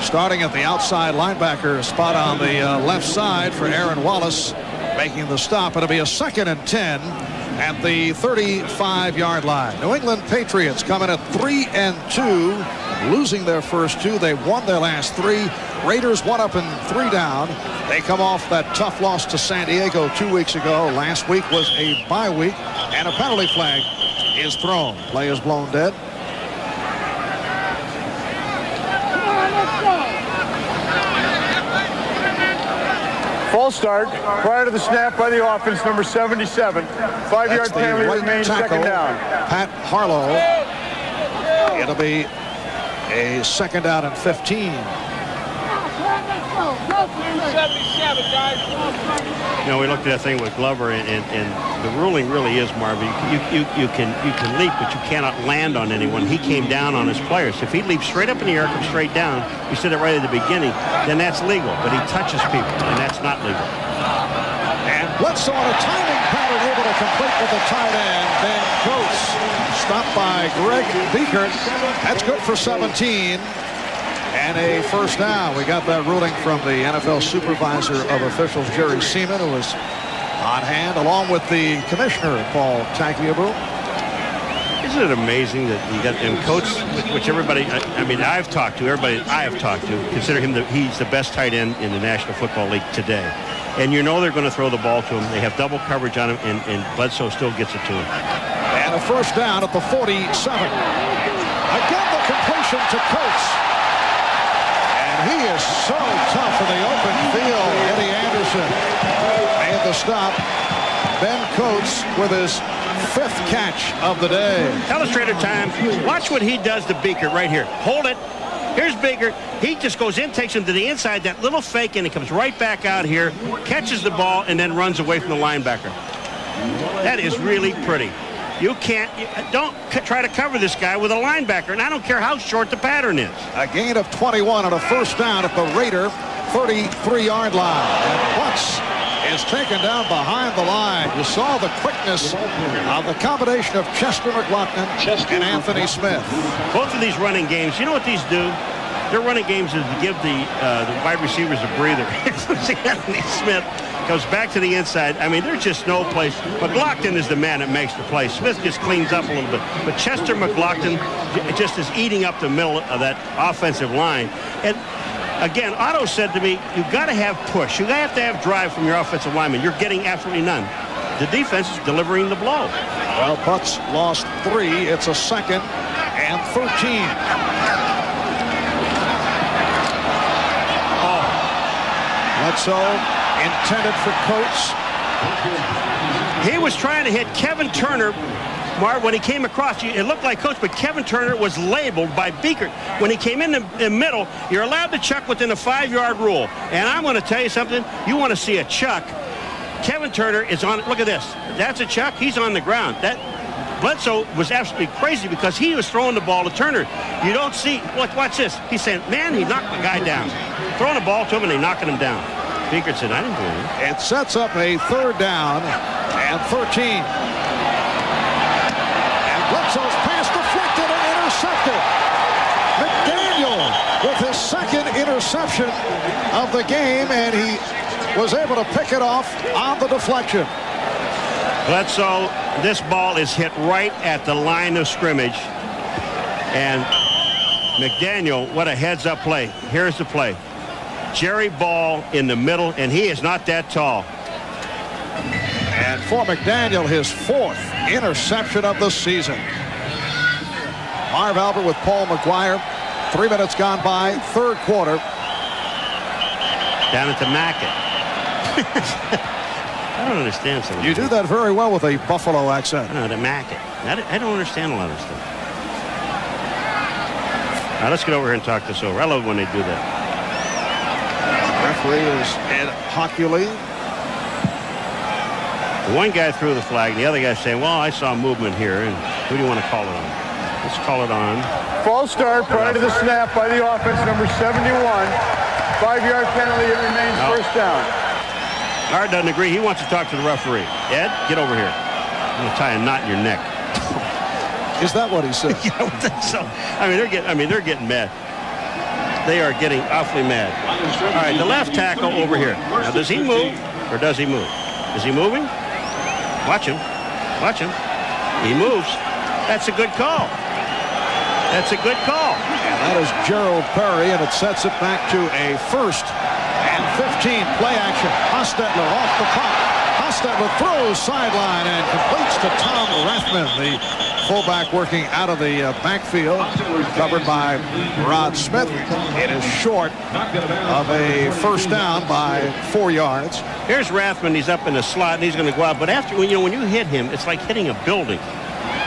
starting at the outside linebacker spot on the left side for Aaron Wallace, making the stop. It'll be a 2nd and 10 at the 35-yard line. New England Patriots coming at 3-2, losing their first 2. They won their last 3. Raiders 1 up and 3 down. They come off that tough loss to San Diego 2 weeks ago. Last week was a bye week, and a penalty flag is thrown. Play is blown dead. False start prior to the snap by the offense, number 77. 5-yard penalty remains, second down. Pat Harlow. It'll be a 2nd down and 15. You know, we looked at that thing with Glover, and the ruling really is, Marvin, you can leap, but you cannot land on anyone. He came down on his players. If he leaps straight up in the air, comes straight down, we said it right at the beginning, then that's legal. But he touches people, and that's not legal. And Bledsoe on a timing pattern, able to complete with the tight end. Ben Coates stopped by Greg Beekert. That's good for 17. And a first down. We got that ruling from the NFL supervisor of officials, Jerry Seaman, who was on hand, along with the commissioner, Paul Tagliabue. Isn't it amazing that you got him, Coates, which everybody, I mean, I've talked to, everybody I have talked to, consider him he's the best tight end in the National Football League today. And you know they're going to throw the ball to him. They have double coverage on him, and Bledsoe still gets it to him. And a first down at the 47. Again, the completion to Coates. He is so tough in the open field. Eddie Anderson made the stop. Ben Coates with his 5th catch of the day. Illustrator time. Watch what he does to Beekert right here. Hold it. Here's Beekert. He just goes in, takes him to the inside, that little fake, and he comes right back out here, catches the ball, and then runs away from the linebacker. That is really pretty. Don't try to cover this guy with a linebacker, and I don't care how short the pattern is. A gain of 21 on a first down at the Raider 33-yard line. And Butts is taken down behind the line. You saw the quickness of the combination of Chester McLaughlin and Anthony Smith. Both of these running games, you know what these do? Their running games is to give the wide receivers a breather. Anthony Smith goes back to the inside. I mean, there's just no place. McLaughlin is the man that makes the play. Smith just cleans up a little bit. But Chester McLaughlin just is eating up the middle of that offensive line. And again, Otto said to me, you've got to have push. You have to have drive from your offensive lineman. You're getting absolutely none. The defense is delivering the blow. Well, Butts lost 3. It's a 2nd and 13. Bledsoe intended for Coates. He was trying to hit Kevin Turner, Marv, when he came across. It looked like Coates, but Kevin Turner was labeled by Beekert. When he came in the middle, you're allowed to chuck within a 5-yard rule. And I'm going to tell you something. You want to see a chuck. Kevin Turner is on. Look at this. That's a chuck. He's on the ground. That Bledsoe was absolutely crazy because he was throwing the ball to Turner. You don't see. Look, watch this. He's saying, man, he knocked the guy down. Throwing the ball to him and they knocking him down. Beekert said, I didn't do anything. It sets up a 3rd down and 13. And Bledsoe's pass deflected and intercepted. McDaniel with his 2nd interception of the game, and he was able to pick it off on the deflection. Bledsoe, this ball is hit right at the line of scrimmage. And McDaniel, what a heads-up play. Here's the play. Jerry Ball in the middle, and he is not that tall. And for McDaniel, his 4th interception of the season. Marv Albert with Paul McGuire. 3 minutes gone by, 3rd quarter. Down at the Mackett. I don't understand some of You do that very well with a Buffalo accent. No, the Mackett. I don't understand a lot of stuff. Now let's get over here and talk this over. I love when they do that. Referee is Ed Hockley. One guy threw the flag, and the other guy saying, well, I saw movement here, and who do you want to call it on? Let's call it on. False start prior to the snap by the offense, number 71. 5-yard penalty, it remains first down. Art doesn't agree. He wants to talk to the referee. Ed, get over here. I'm going to tie a knot in your neck. Is that what he said? Yeah, I think so. They're getting mad. They are getting awfully mad. All right, the left tackle over here. Now, does he move or does he move? Is he moving? Watch him. Watch him. He moves. That's a good call. That's a good call. And that is Gerald Perry, and it sets it back to a 1st and 15. Play action. Hostetler off the pop. Hostetler throws sideline and completes to Tom Rathman, the fullback working out of the backfield, covered by Rod Smith. It is short of a first down by 4 yards. Here's Rathman. He's up in the slot, and he's going to go out. But after, when you hit him, it's like hitting a building.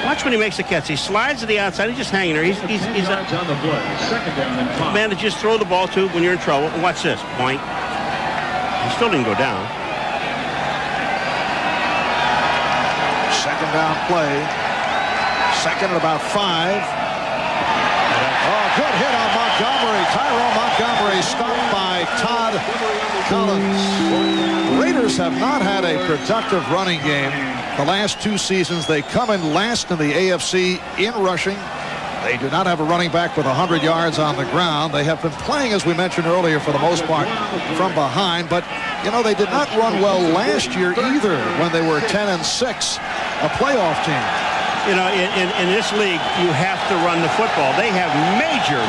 Watch when he makes the catch. He slides to the outside. He's just hanging there. He's on the play. Second down and 5. man to just throw the ball to when you're in trouble. And watch this. Point. He still didn't go down. Second down play. Second and about 5. Oh, good hit on Montgomery. Tyrone Montgomery stopped by Todd Collins. Raiders have not had a productive running game the last 2 seasons. They come in last in the AFC in rushing. They do not have a running back with 100 yards on the ground. They have been playing, as we mentioned earlier, for the most part from behind. But, you know, they did not run well last year either when they were 10-6, a playoff team. You know, in this league, you have to run the football. They have major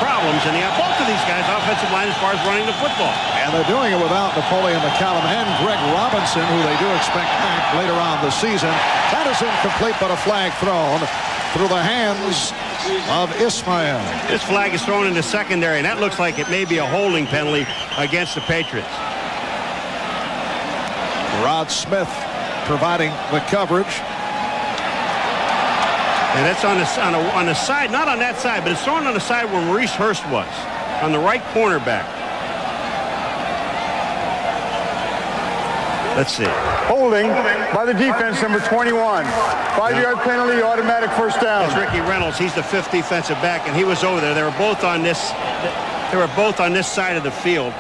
problems, and they have both of these guys offensive line as far as running the football. And they're doing it without Napoleon McCallum and Greg Robinson, who they do expect back later on the season. That is incomplete, but a flag thrown through the hands of Ismail. This flag is thrown in the secondary, and that looks like it may be a holding penalty against the Patriots. Rod Smith providing the coverage. And that's on the side, not on that side, but it's thrown on the side where Maurice Hurst was, on the right cornerback. Let's see. Holding by the defense, number 21. 5-yard penalty, automatic first down. That's Ricky Reynolds. He's the 5th defensive back, and he was over there. They were both on this side of the field.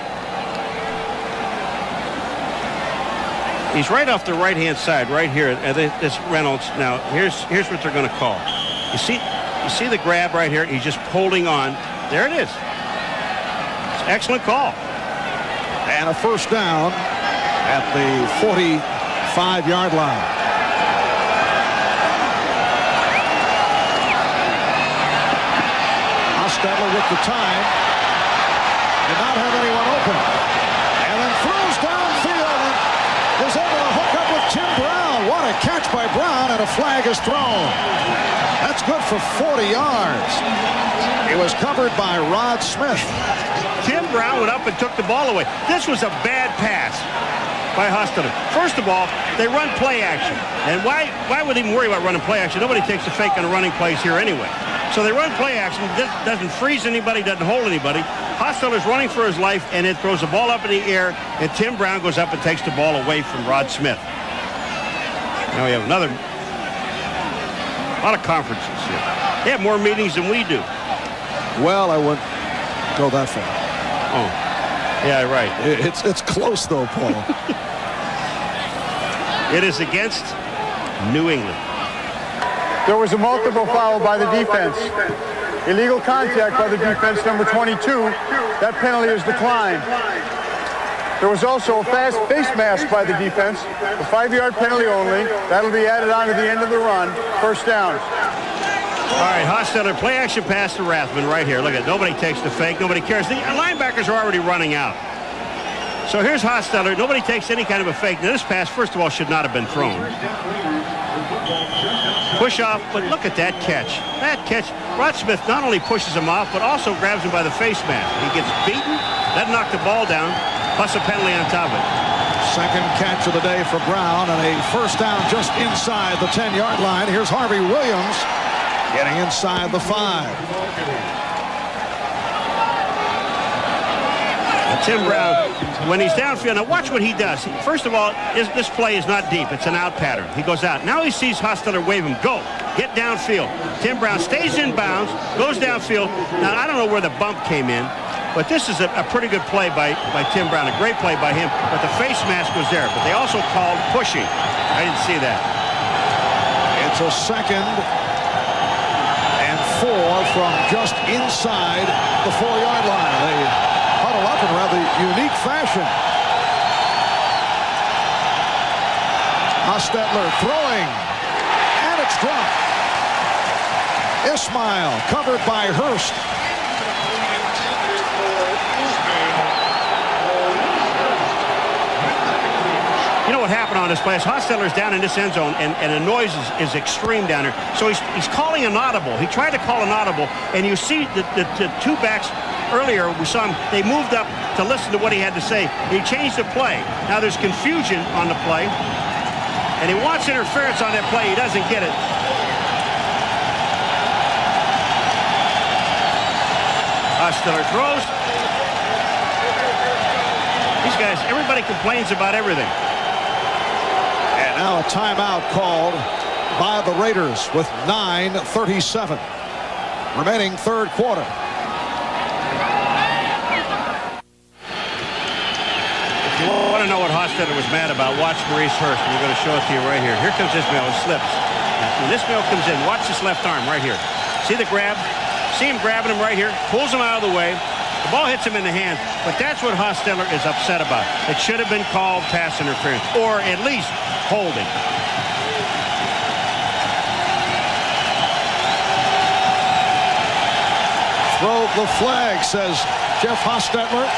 He's right off the right-hand side, right here. This Reynolds. Now, here's what they're going to call. You see the grab right here? He's just holding on. There it is. It's an excellent call. And a first down at the 45-yard line. Hostetler with the time. Did not have anyone open. And then throws downfield and is able to hook up with Tim Brown. What a catch by Brown, and a flag is thrown. That's good for 40 yards. It was covered by Rod Smith. Tim Brown went up and took the ball away. This was a bad pass by Hostetler. First of all, they run play action. And why would they even worry about running play action? Nobody takes a fake on the running plays here anyway. So they run play action. Doesn't freeze anybody, doesn't hold anybody. Hostetler's running for his life, and it throws the ball up in the air, and Tim Brown goes up and takes the ball away from Rod Smith. Now we have a lot of conferences here. They have more meetings than we do. Well, I wouldn't go that far. Oh, yeah, right. It's close, though, Paul. It is against New England. There was a multiple foul by the defense. Illegal contact by the defense, number 22. That penalty is declined. There was also a fast face mask by the defense. A 5-yard penalty only. That'll be added on to the end of the run. First down. All right, Hostetler, play action pass to Rathman right here. Look at it. Nobody takes the fake. Nobody cares. The linebackers are already running out. So here's Hostetler. Nobody takes any kind of a fake. Now, this pass, first of all, should not have been thrown. Push off, but look at that catch. That catch. Rod Smith not only pushes him off, but also grabs him by the face mask. He gets beaten, doesn't knock the ball down, plus a penalty on top of it. Second catch of the day for Brown, and a first down just inside the 10-yard line. Here's Harvey Williams getting inside the 5. Tim Brown, when he's downfield, now watch what he does. First of all, this play is not deep. It's an out pattern. He goes out. Now he sees Hostetler wave him. Go. Get downfield. Tim Brown stays in bounds, goes downfield. Now, I don't know where the bump came in, but this is a pretty good play by Tim Brown. A great play by him, but the face mask was there. But they also called pushing. I didn't see that. It's a 2nd and 4 from just inside the 4-yard line. They huddle up in rather unique fashion. Hostetler throwing, and it's dropped. Ismail covered by Hurst. You know what happened on this play is Hostetler's down in this end zone, and the noise is extreme down there. So he's calling an audible. He tried to call an audible, and you see the two backs earlier, we saw him, they moved up to listen to what he had to say. He changed the play. Now there's confusion on the play, and he wants interference on that play. He doesn't get it. Hostetler throws. These guys, everybody complains about everything. And now a timeout called by the Raiders with 9:37 remaining third quarter. If you want to know what Hostetler was mad about, watch Maurice Hurst. We're going to show it to you right here. Here comes Ismail. It slips. When Ismail comes in, watch this left arm right here. See the grab? See him grabbing him right here? Pulls him out of the way. The ball hits him in the hand. But that's what Hostetler is upset about. It should have been called pass interference, or at least holding. Throw the flag, says Jeff Hostetler.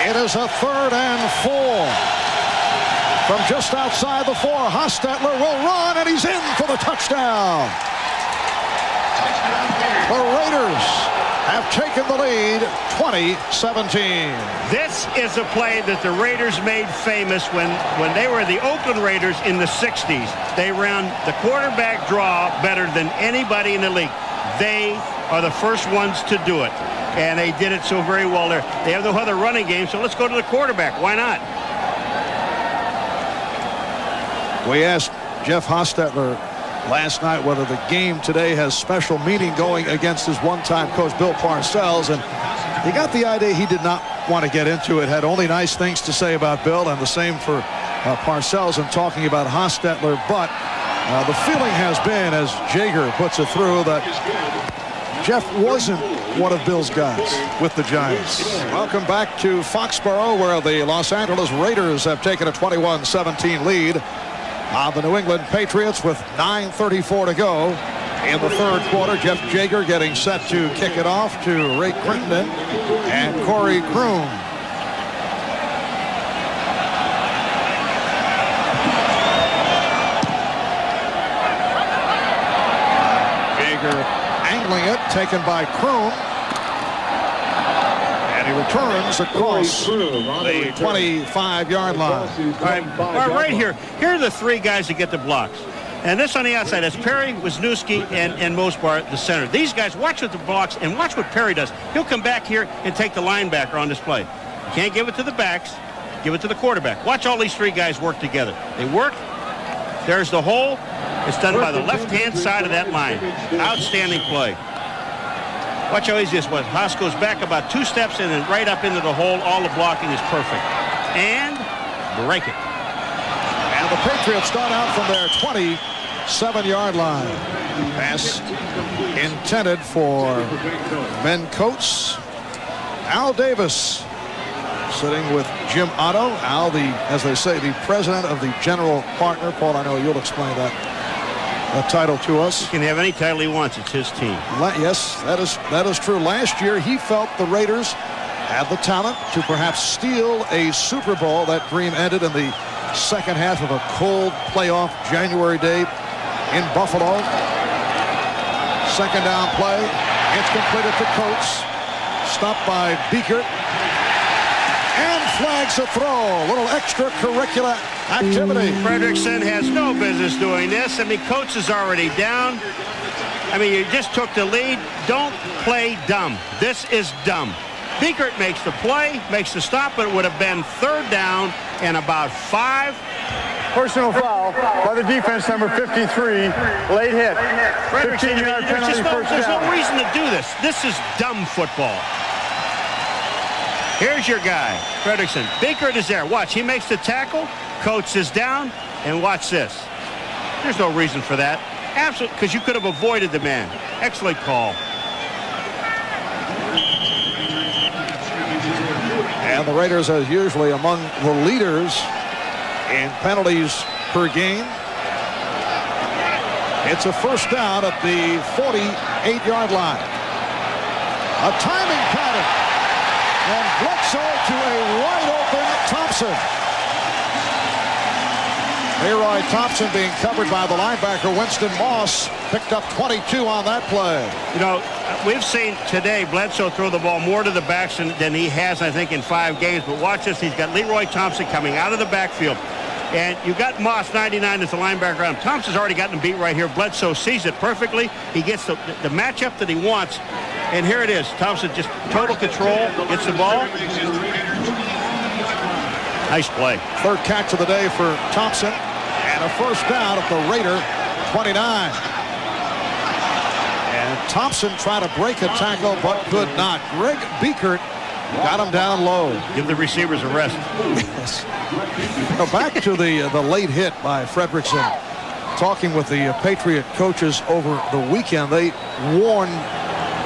It is a 3rd and 4. From just outside the 4, Hostetler will run, and he's in for the touchdown. The Raiders have taken the lead, 20-17. This is a play that the Raiders made famous when they were the Oakland Raiders in the 60s. They ran the quarterback draw better than anybody in the league. They are the first ones to do it, and they did it so very well there. They have no other running game, so let's go to the quarterback. Why not? We asked Jeff Hostetler last night whether the game today has special meaning going against his one-time coach Bill Parcells, and he got the idea he did not want to get into it, had only nice things to say about Bill, and the same for Parcells in talking about Hostetler. But the feeling has been, as Jaeger puts it through, that Jeff wasn't one of Bill's guys with the Giants. Welcome back to Foxborough, where the Los Angeles Raiders have taken a 21-17 lead on the New England Patriots with 9:34 to go in the third quarter. Jeff Jaeger getting set to kick it off to Ray Crittenden and Corey Kroon. Jaeger angling it, taken by Kroon. And he returns across the 25-yard line. All right, right here. Here are the 3 guys that get the blocks. And this on the outside, that's Perry, Wisniewski, and Mosbar, the center. These guys, watch what the blocks, and watch what Perry does. He'll come back here and take the linebacker on this play. You can't give it to the backs. Give it to the quarterback. Watch all these 3 guys work together. They work. There's the hole. It's done by the left-hand side of that line. Outstanding play. Watch how easy this was. Haas goes back about 2 steps and then right up into the hole. All the blocking is perfect. And break it. And the Patriots start out from their 27-yard line. Pass intended for Ben Coates. Al Davis sitting with Jim Otto. Al, as they say, the president of the general partner. Paul, I know you'll explain that title to us. He can have any title he wants. It's his team. Yes, that is true. Last year, he felt the Raiders had the talent to perhaps steal a Super Bowl. That dream ended in the second half of a cold playoff January day in Buffalo. Second down play. It's completed to Coates. Stopped by Beekert. And flags a throw. A little extracurricular activity. Fredrickson has no business doing this. I mean, Coates is already down. I mean, you just took the lead. Don't play dumb. This is dumb. Beekert makes the play, makes the stop, but it would have been 3rd down and about 5. Personal foul by the defense, number 53. Late hit. 15-yard penalty, first down. There's no reason to do this. This is dumb football. Here's your guy, Fredrickson. Beekert is there. Watch, he makes the tackle. Coates is down, and watch this. There's no reason for that. Absolutely, because you could have avoided the man. Excellent call. And the Raiders, as usually, among the leaders in penalties per game. It's a first down at the 48-yard line. A timing pattern. And Bledsoe to a wide-open Thompson. Leroy Thompson being covered by the linebacker Winston Moss. Picked up 22 on that play. You know, we've seen today Bledsoe throw the ball more to the backs than he has, I think, in 5 games. But watch this. He's got Leroy Thompson coming out of the backfield. And you've got Moss, 99, as the linebacker on him. Thompson's already gotten him beat right here. Bledsoe sees it perfectly. He gets the matchup that he wants. And here it is. Thompson just total control, gets the ball. Nice play. Third catch of the day for Thompson. And a first down at the Raider 29. And Thompson tried to break a tackle but could not. Greg Biekert got him down low. Give the receivers a rest. Yes. Now back to the late hit by Fredrickson. Talking with the Patriot coaches over the weekend, they warned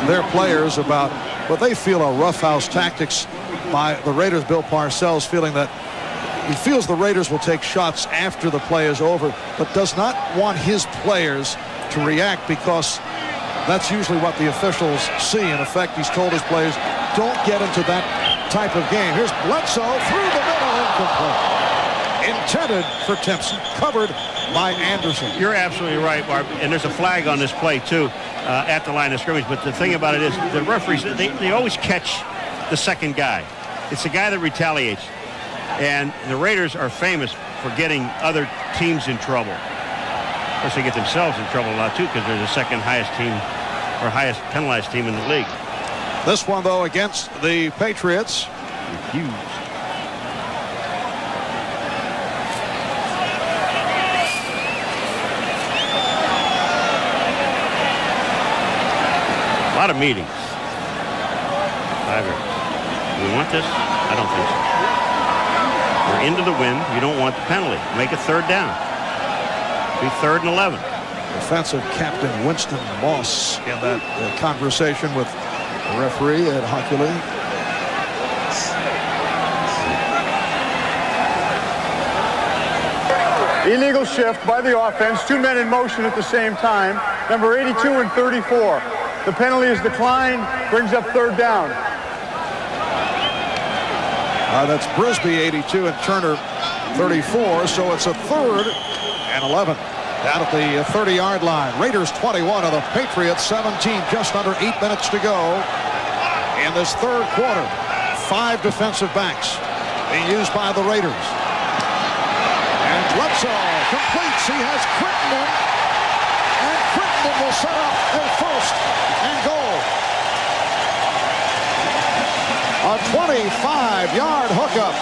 their players about what they feel are roughhouse tactics by the Raiders. Bill Parcells feeling that he feels the Raiders will take shots after the play is over, but does not want his players to react because that's usually what the officials see. In effect, he's told his players, don't get into that type of game. Here's Bledsoe through the middle, incomplete. Intended for Timpson, covered by Anderson. You're absolutely right, Barb. And there's a flag on this play, too, at the line of scrimmage. But the thing about it is the referees, they always catch the second guy. It's the guy that retaliates. And the Raiders are famous for getting other teams in trouble. Of course, they get themselves in trouble a lot, too, because they're the second highest team or highest penalized team in the league. This one, though, against the Patriots. Huge. A lot of meetings. Do we want this? I don't think so. We're into the win. You don't want the penalty. Make it third down. Be 3rd and 11. Defensive captain Winston Moss in that conversation with the referee Ed Hockley. Illegal shift by the offense. 2 men in motion at the same time. Number 82 and 34. The penalty is declined. Brings up 3rd down. That's Brisby 82 and Turner 34. So it's a 3rd and 11. Down at the 30-yard line. Raiders 21 of the Patriots 17. Just under 8 minutes to go in this third quarter. 5 defensive backs being used by the Raiders. And Bledsoe completes. He has Crittenden. And Crittenden will set up a 1st and goal. A 25-yard hookup.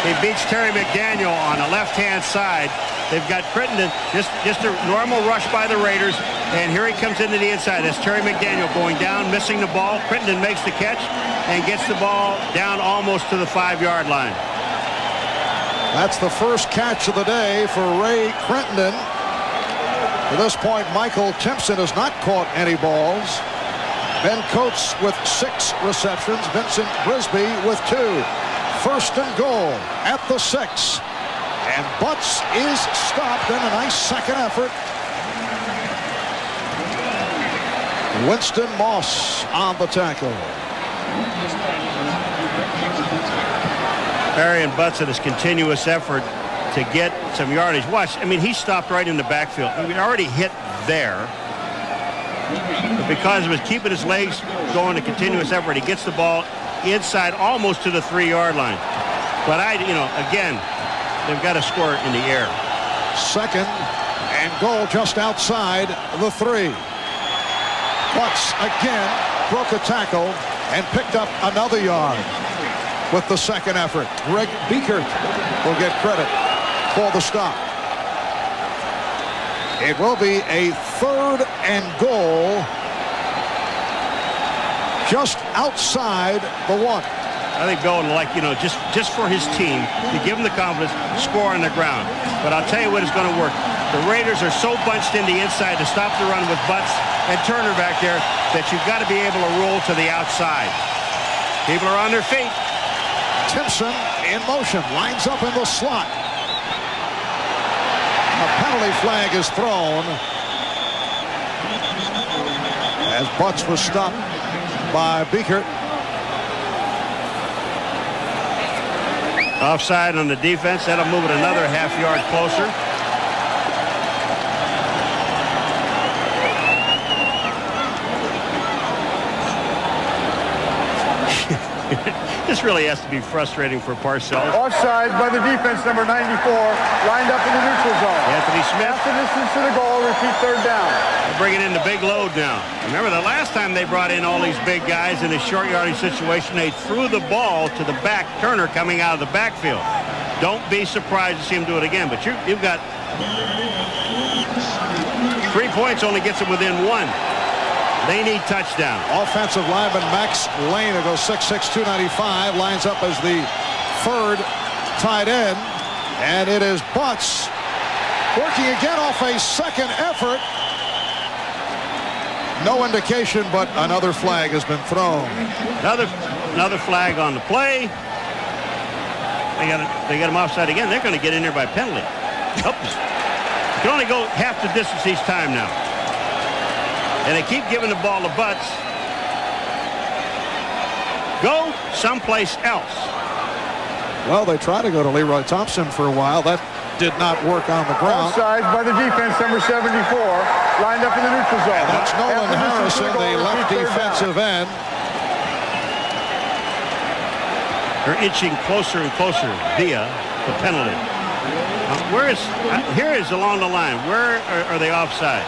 He beats Terry McDaniel on the left-hand side. They've got Crittenden, just a normal rush by the Raiders, and here he comes into the inside. That's Terry McDaniel going down, missing the ball. Crittenden makes the catch and gets the ball down almost to the 5-yard line. That's the first catch of the day for Ray Crittenden. To this point, Michael Timpson has not caught any balls. Ben Coates with 6 receptions. Vincent Brisby with 2. 1st and goal at the 6. And Butts is stopped in a nice second effort. Winston Moss on the tackle. Marion Butts in his continuous effort to get some yardage. Watch, I mean, he stopped right in the backfield. I mean, already hit there. But because of his keeping his legs going to continuous effort, he gets the ball inside almost to the 3-yard line. But again, they've got to score it in the air. 2nd and goal just outside the 3. Butts again broke a tackle and picked up another yard with the second effort. Greg Biekert will get credit for the stop. It will be a 3rd and goal just outside the 1. I think Bill would like, just for his team, to give him the confidence, score on the ground. But I'll tell you what is going to work. The Raiders are so bunched in the inside to stop the run with Butts and Turner back there that you've got to be able to roll to the outside. People are on their feet. Timpson in motion, lines up in the slot. A penalty flag is thrown as Butts was stopped by Biekert. Offside on the defense. That'll move it another half-yard closer. This This really has to be frustrating for Parcells. Offside by the defense, number 94, lined up in the neutral zone. Anthony Smith. Half the distance to the goal, repeat third down. They're bringing in the big load now. Remember the last time they brought in all these big guys in a short yardage situation, they threw the ball to the back, Turner coming out of the backfield. Don't be surprised to see him do it again, but you've got 3 points, only gets them within 1. They need touchdown. Offensive lineman Max Lane, who goes 6'6", 295, lines up as the third tight end. And it is Butts working again off a second effort. No indication, but another flag has been thrown. Another flag on the play. They got him offside again. They're going to get in there by penalty. Oops. You can only go half the distance each time now. And they keep giving the ball to Butts. Go someplace else. Well, they tried to go to Leroy Thompson for a while. That did not work on the ground. Offside by the defense, number 74, lined up in the neutral zone. And that's Nolan Harrison, the left defensive end. They're inching closer and closer via the penalty. Here is along the line. Where are they offside?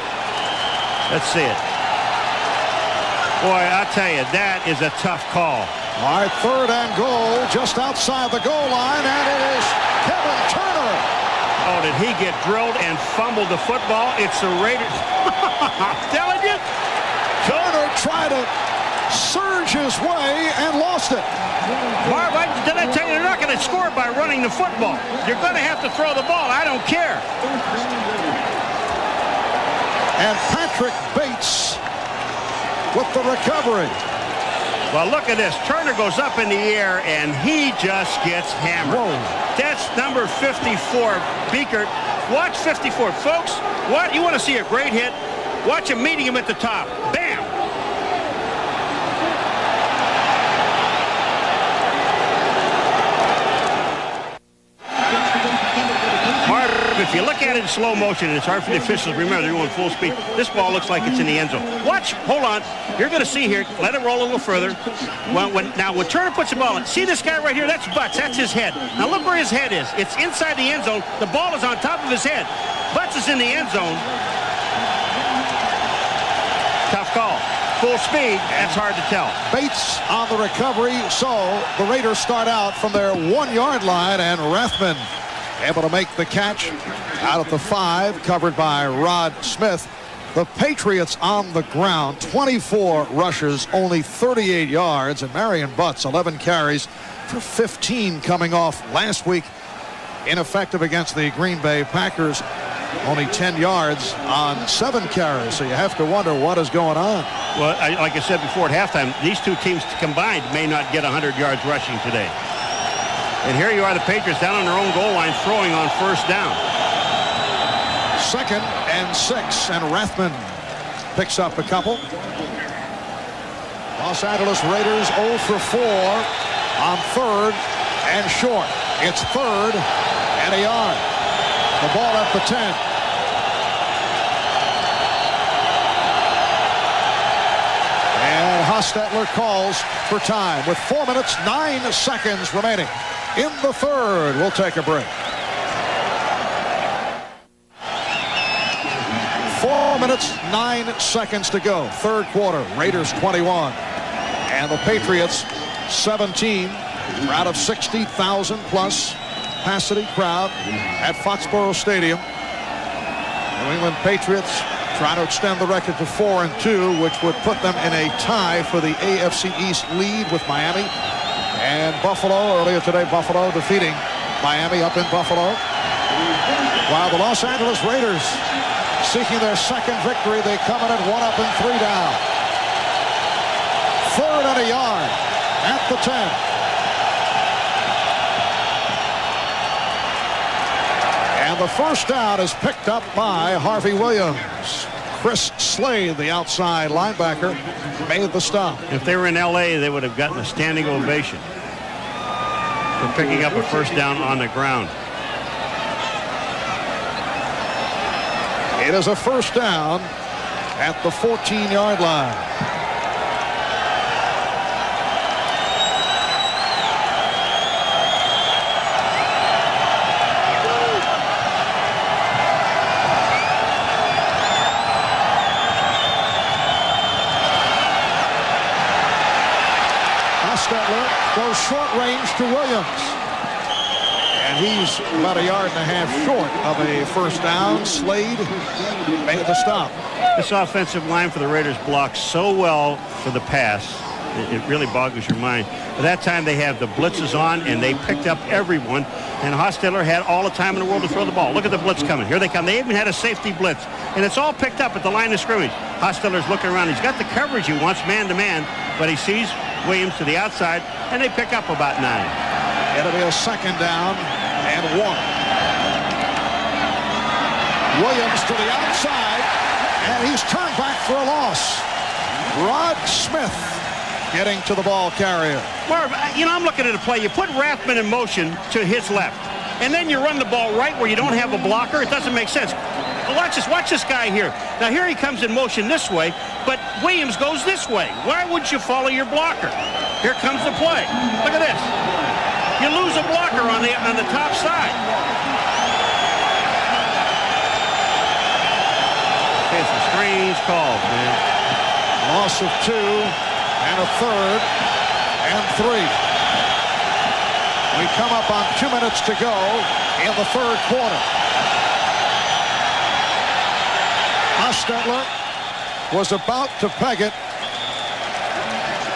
Let's see it. Boy, I tell you, that is a tough call. All right, third and goal, just outside the goal line, and it is Kevin Turner. Oh, did he get drilled and fumbled the football? It's the Raiders. I'm telling you. Turner tried to surge his way and lost it. Marv, did I tell you they're not going to score by running the football? You're going to have to throw the ball. I don't care. And Patrick Bates with the recovery. Well, look at this. Turner goes up in the air, and he just gets hammered. Whoa. That's number 54, Beekert. Watch 54. Folks, what? You want to see a great hit? Watch him meeting him at the top. Bam! If you look at it in slow motion, and it's hard for the officials to remember, they're going full speed. This ball looks like it's in the end zone. Watch, hold on. You're going to see here. Let it roll a little further. Now, when Turner puts the ball in, see this guy right here? That's Butts. That's his head. Now, look where his head is. It's inside the end zone. The ball is on top of his head. Butts is in the end zone. Tough call. Full speed, that's hard to tell. Bates on the recovery, so the Raiders start out from their 1-yard line, and Rathman able to make the catch out of the 5, covered by Rod Smith. The Patriots on the ground, 24 rushes, only 38 yards, and Marion Butts, 11 carries for 15 coming off last week. Ineffective against the Green Bay Packers, only 10 yards on 7 carries, so you have to wonder what is going on. Well, like I said before at halftime, these two teams combined may not get 100 yards rushing today. And here you are, the Patriots down on their own goal line throwing on first down. 2nd and 6, and Rathman picks up a couple. Los Angeles Raiders 0 for 4 on 3rd and short. It's 3rd and a yard. The ball at the 10. And Hostetler calls for time with 4 minutes, 9 seconds remaining. In the 3rd, we'll take a break. 4 minutes, 9 seconds to go. 3rd quarter, Raiders 21. And the Patriots 17. Crowd of 60,000 plus capacity crowd at Foxborough Stadium. New England Patriots trying to extend the record to 4-2, which would put them in a tie for the AFC East lead with Miami. And Buffalo, earlier today, Buffalo defeating Miami up in Buffalo. While the Los Angeles Raiders seeking their 2nd victory, they come in at 1 up and 3 down. 3rd and a yard at the 10. And the first down is picked up by Harvey Williams. Chris Slade, the outside linebacker, made the stop. If they were in L.A., they would have gotten a standing ovation for picking up a first down on the ground. It is a first down at the 14-yard line. Orange to Williams. And he's about 1.5 yards short of a first down. Slade made the stop. This offensive line for the Raiders blocks so well for the pass. It really boggles your mind. By that time, they have the blitzes on, and they picked up everyone. And Hostetler had all the time in the world to throw the ball. Look at the blitz coming. Here they come. They even had a safety blitz. And it's all picked up at the line of scrimmage. Hostetler's looking around. He's got the coverage he wants, man-to-man, but he sees Williams to the outside, and they pick up about 9. It'll be a second down and 1. Williams to the outside, and he's turned back for a loss. Rod Smith getting to the ball carrier. Marv, you know, I'm looking at a play. You put Rathman in motion to his left, and then you run the ball right where you don't have a blocker. It doesn't make sense. Watch this guy here. Now, here he comes in motion this way, but Williams goes this way. Why would you follow your blocker? Here comes the play. Look at this. You lose a blocker on the top side. Okay, some strange calls, man. Loss of 2 and a third and 3. We come up on 2 minutes to go in the third quarter. Hostetler was about to peg it.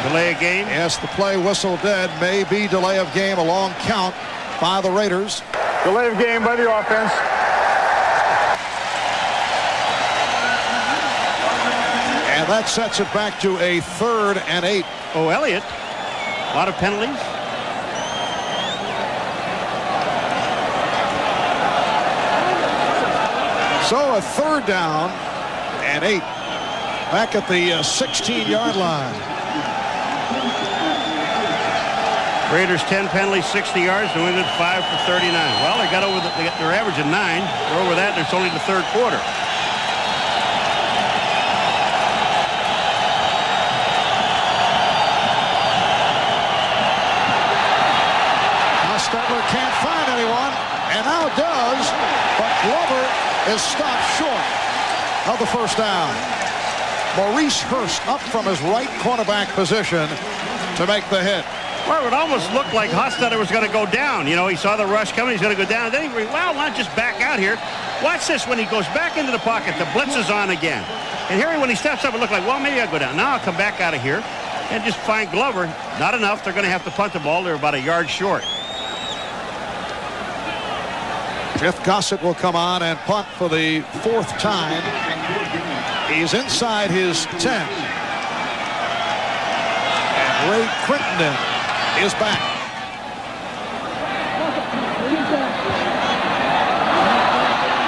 Delay of game? Yes, the play whistle dead. May be delay of game, a long count by the Raiders. Delay of game by the offense. And that sets it back to a 3rd and 8. Oh, Elliott. A lot of penalties. So a 3rd down and 8. Back at the 16-yard line. Raiders 10 penalties, 60 yards. New England 5 for 39. Well, they got over their average of 9. They're over that, and it's only the third quarter. Hostetler can't find anyone, and now does, but Glover is stopped short of the first down. Maurice Hurst up from his right cornerback position to make the hit. Well, it almost looked like Hostetler was going to go down. You know, he saw the rush coming. He's going to go down. Then he, well, why not just back out here? Watch this. When he goes back into the pocket, the blitz is on again. And here, when he steps up, it looked like, well, maybe I'll go down. Now I'll come back out of here and just find Glover. Not enough. They're going to have to punt the ball. They're about 1 yard short. Jeff Gossett will come on and punt for the 4th time. He's inside his 10. And Ray Crittenden is back.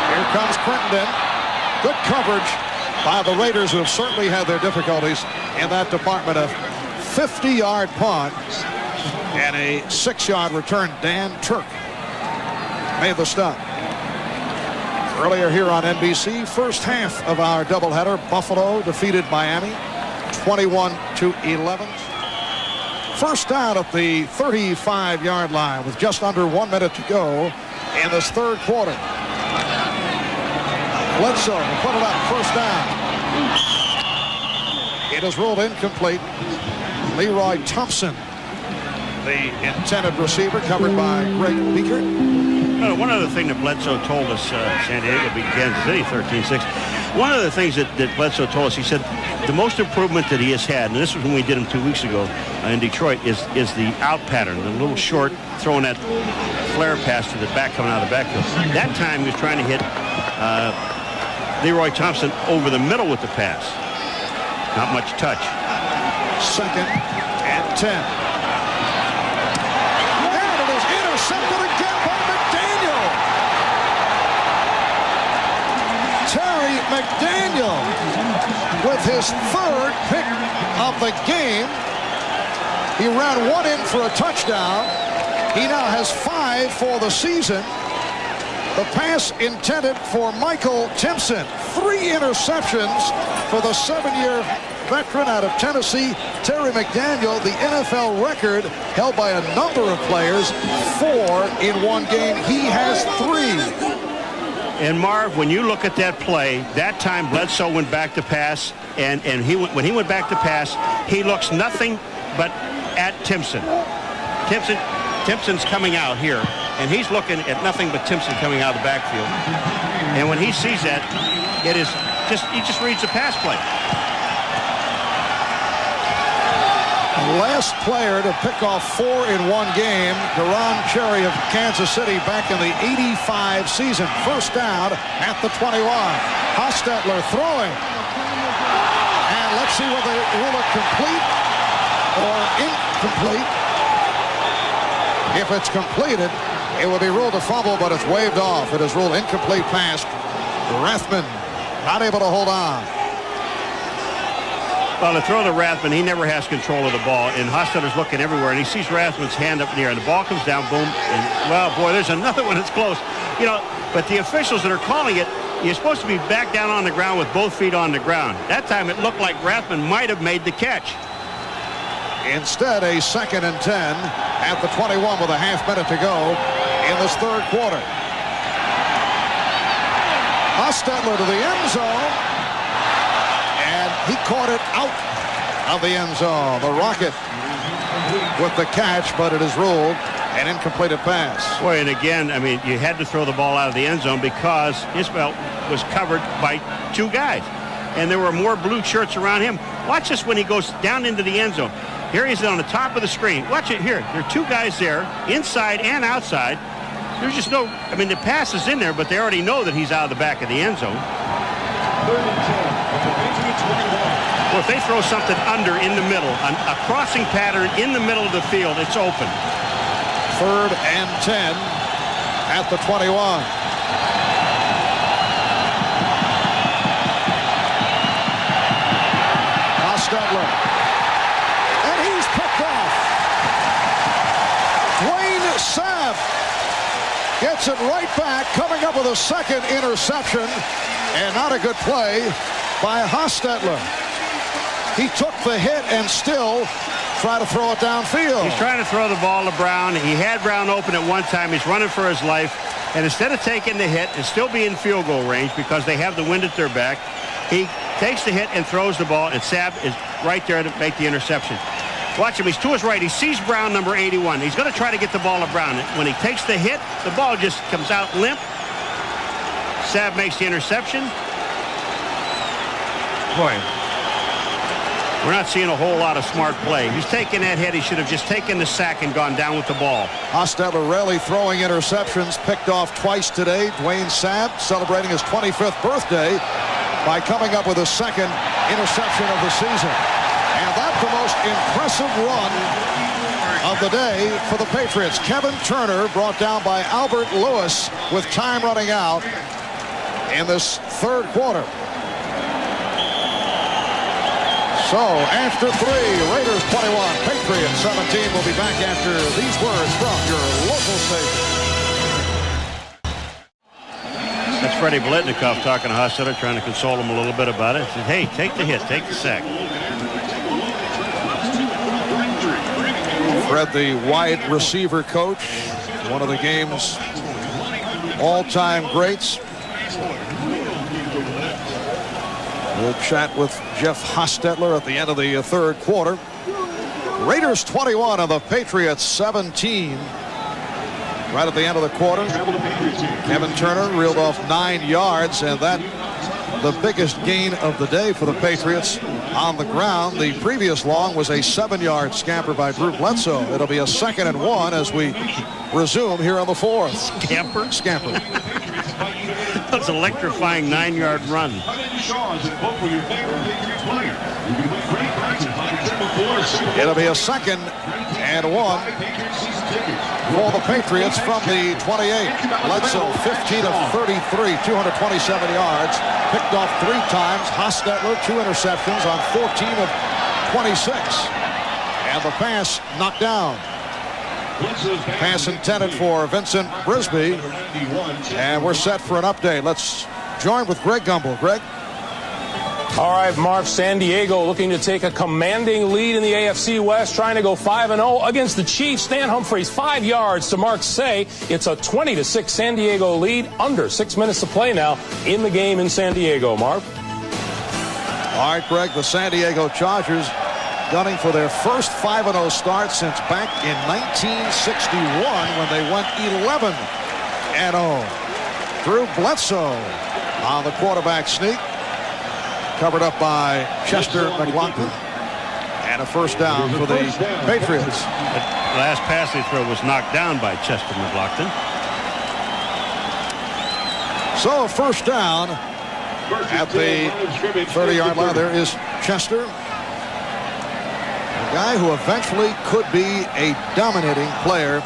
Here comes Crittenden. Good coverage by the Raiders, who have certainly had their difficulties in that department. A 50-yard punt and a 6-yard return. Dan Turk made the stop. Earlier here on NBC, first half of our doubleheader, Buffalo defeated Miami 21-11. First down at the 35-yard line with just under 1 minute to go in this third quarter. Bledsoe will put it up, first down. It is ruled incomplete. Leroy Thompson, the intended receiver, covered by Greg Beaker. One other thing that Bledsoe told us, San Diego beat Kansas City 13-6. One of the things that Bledsoe told us, he said the most improvement that he has had, and this was when we did him 2 weeks ago in Detroit, is the out pattern, the little short, throwing that flare pass to the back, coming out of the backfield. That time he was trying to hit Leroy Thompson over the middle with the pass. Not much touch. 2nd and 10. And it is intercepted again by McDaniel. Terry McDaniel with his 3rd pick of the game. He ran 1 in for a touchdown. He now has 5 for the season. The pass intended for Michael Timpson. 3 interceptions for the 7-year veteran out of Tennessee, Terry McDaniel. The NFL record held by a number of players, 4 in 1 game. He has 3. And Marv, when you look at that play, that time Bledsoe went back to pass, and when he went back to pass, he looks nothing but at Timpson. Timpson Timpson's coming out here, and he's looking at nothing but Timpson coming out of the backfield. And when he sees that, he just reads the pass play. Last player to pick off 4 in one game, Deron Cherry of Kansas City back in the '85 season. First down at the 21. Hostetler throwing. And let's see whether they rule it complete or incomplete. If it's completed, it will be ruled a fumble, but it's waved off. It is ruled incomplete pass. Rathman not able to hold on. Well, to throw to Rathman, he never has control of the ball, and Hostetler's looking everywhere, and he sees Rathman's hand up in the air, and the ball comes down, boom, and, well, boy, there's another one that's close. You know, but the officials that are calling it, you're supposed to be back down on the ground with both feet on the ground. That time it looked like Rathman might have made the catch. Instead, a 2nd and 10 at the 21 with a half minute to go in this third quarter. Hostetler to the end zone. And he caught it out of the end zone. The Rocket with the catch, but it is ruled an incompleted pass. Boy, and again, I mean, you had to throw the ball out of the end zone because Isbell was covered by 2 guys. And there were more blue shirts around him. Watch this when he goes down into the end zone. Here he is on the top of the screen. Watch it here. There are 2 guys there, inside and outside. There's just no, I mean, the pass is in there, but they already know that he's out of the back of the end zone. Well, if they throw something under in the middle, a crossing pattern in the middle of the field, it's open. 3rd and 10 at the 21. Hostetler. And he's picked off. Dwayne Sabb gets it right back, coming up with a 2nd interception. And not a good play by Hostetler. He took the hit and still tried to throw it downfield. He's trying to throw the ball to Brown. He had Brown open at one time. He's running for his life. And instead of taking the hit and still be in field goal range because they have the wind at their back, he takes the hit and throws the ball, and Sabb is right there to make the interception. Watch him. He's to his right. He sees Brown, number 81. He's going to try to get the ball to Brown. When he takes the hit, the ball just comes out limp. Sabb makes the interception. Boy, we're not seeing a whole lot of smart play. He's taking that hit. He should have just taken the sack and gone down with the ball. Hostetler rarely throwing interceptions, picked off twice today. Dwayne Sabb celebrating his 25th birthday by coming up with a 2nd interception of the season. And that's the most impressive run of the day for the Patriots. Kevin Turner brought down by Albert Lewis with time running out in this third quarter. So after 3, Raiders 21, Patriots 17. We'll be back after these words from your local station. That's Freddie Biletnikoff talking to Hostetler, trying to console him a little bit about it. He said, hey, take the hit, take the sack. Fred, the wide receiver coach, one of the game's all-time greats. We'll chat with Jeff Hostetler at the end of the third quarter. Raiders 21 and the Patriots 17. Right at the end of the quarter, Kevin Turner reeled off 9 yards, and that the biggest gain of the day for the Patriots on the ground. The previous long was a 7-yard scamper by Drew Bledsoe. It'll be a 2nd and 1 as we resume here on the 4th. Scamper. That's an electrifying 9-yard run. It'll be a 2nd and 1 for the Patriots from the 28. Bledsoe 15 of 33, 227 yards. Picked off 3 times. Hostetler 2 interceptions on 14 of 26. And the pass knocked down. Pass intended for Vincent Brisby. And we're set for an update. Let's join with Greg Gumbel. Greg? All right, Marv, San Diego looking to take a commanding lead in the AFC West, trying to go 5-0 against the Chiefs. Stan Humphries, 5 yards to Mark Say. It's a 20-6 San Diego lead, under 6 minutes to play now in the game in San Diego, Marv. All right, Greg, the San Diego Chargers gunning for their first 5-0 start since back in 1961 when they went 11-0. Drew Bledsoe on the quarterback sneak. Covered up by Chester McLaughlin. And a first down for the Patriots. The last pass they throw was knocked down by Chester McLaughlin. So a first down at the 30-yard line. There is Chester. A guy who eventually could be a dominating player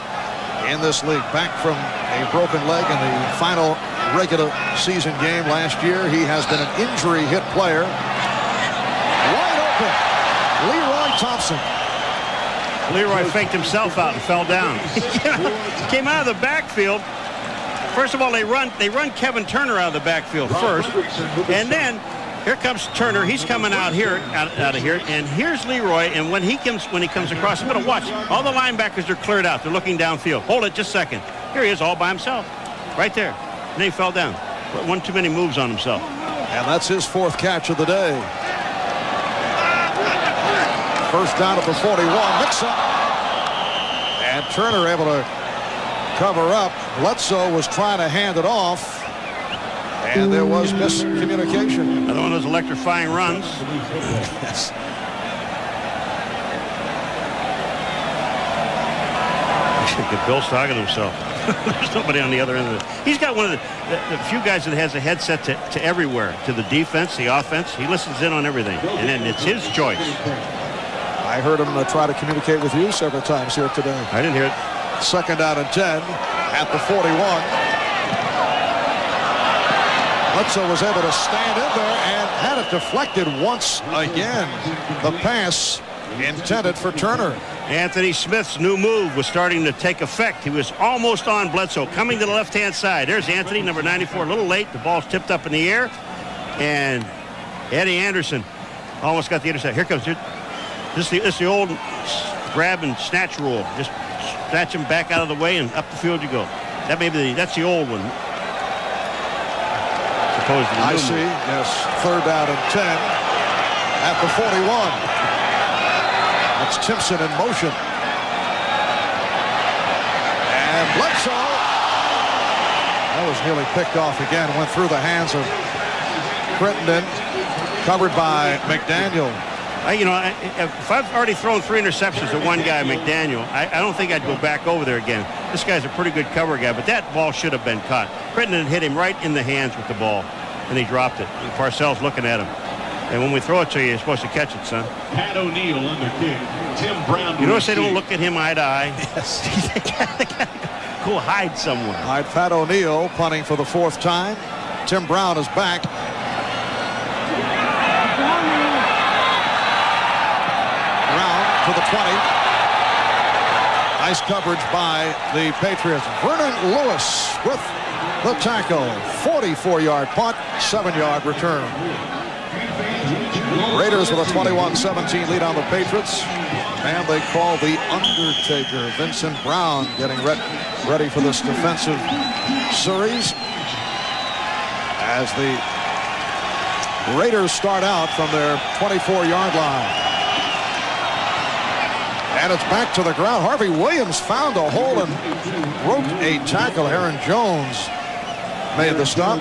in this league. Back from a broken leg in the final regular season game last year. He has been an injury-hit player. Wide open. Leroy Thompson. Leroy faked himself out and fell down. Came out of the backfield. First of all, they run Kevin Turner out of the backfield first, and then here comes Turner. He's coming out here, out of here, and here's Leroy. And when he comes across, I'm going to watch. All the linebackers are cleared out. They're looking downfield. Hold it, just a second. Here he is, all by himself, right there. And then he fell down. One too many moves on himself. And that's his 4th catch of the day. First down at the 41. Mix-up. And Turner able to cover up. Bledsoe was trying to hand it off. And there was miscommunication. Another one of those electrifying runs. Yes. Bill's talking to himself. There's nobody on the other end of it. He's got one of the few guys that has a headset to everywhere, to the defense, the offense. He listens in on everything, and then it's his choice. I heard him try to communicate with you several times here today. I didn't hear it. Second down and 10 at the 41. Bledsoe was able to stand in there and had it deflected once again. The pass intended for Turner. Anthony Smith's new move was starting to take effect. He was almost on Bledsoe, coming to the left-hand side. There's Anthony, number 94, a little late. The ball's tipped up in the air. And Eddie Anderson almost got the intercept. Here comes this is the old grab and snatch rule. Just snatch him back out of the way and up the field you go. That's the old one. I see. Yes. Third down and 10 at the 41. That's Timpson in motion. And Bledsoe. That was nearly picked off again. Went through the hands of Crittenden. Covered by McDaniel. If I've already thrown 3 interceptions to one guy, McDaniel, I don't think I'd go back over there again. This guy's a pretty good cover guy, but that ball should have been caught. Crittenden hit him right in the hands with the ball, and he dropped it. And Parcells looking at him. And when we throw it to you, you're supposed to catch it, son. Pat O'Neill under kick. Tim Brown. You notice they don't look at him eye to eye? Yes. Go hide somewhere. All right, Pat O'Neill punting for the 4th time. Tim Brown is back. To the 20. Nice coverage by the Patriots. Vernon Lewis with the tackle. 44-yard punt, 7-yard return. Raiders with a 21-17 lead on the Patriots. And they call the Undertaker. Vincent Brown getting ready for this defensive series. As the Raiders start out from their 24-yard line. And it's back to the ground. Harvey Williams found a hole and broke a tackle. Aaron Jones made the stop.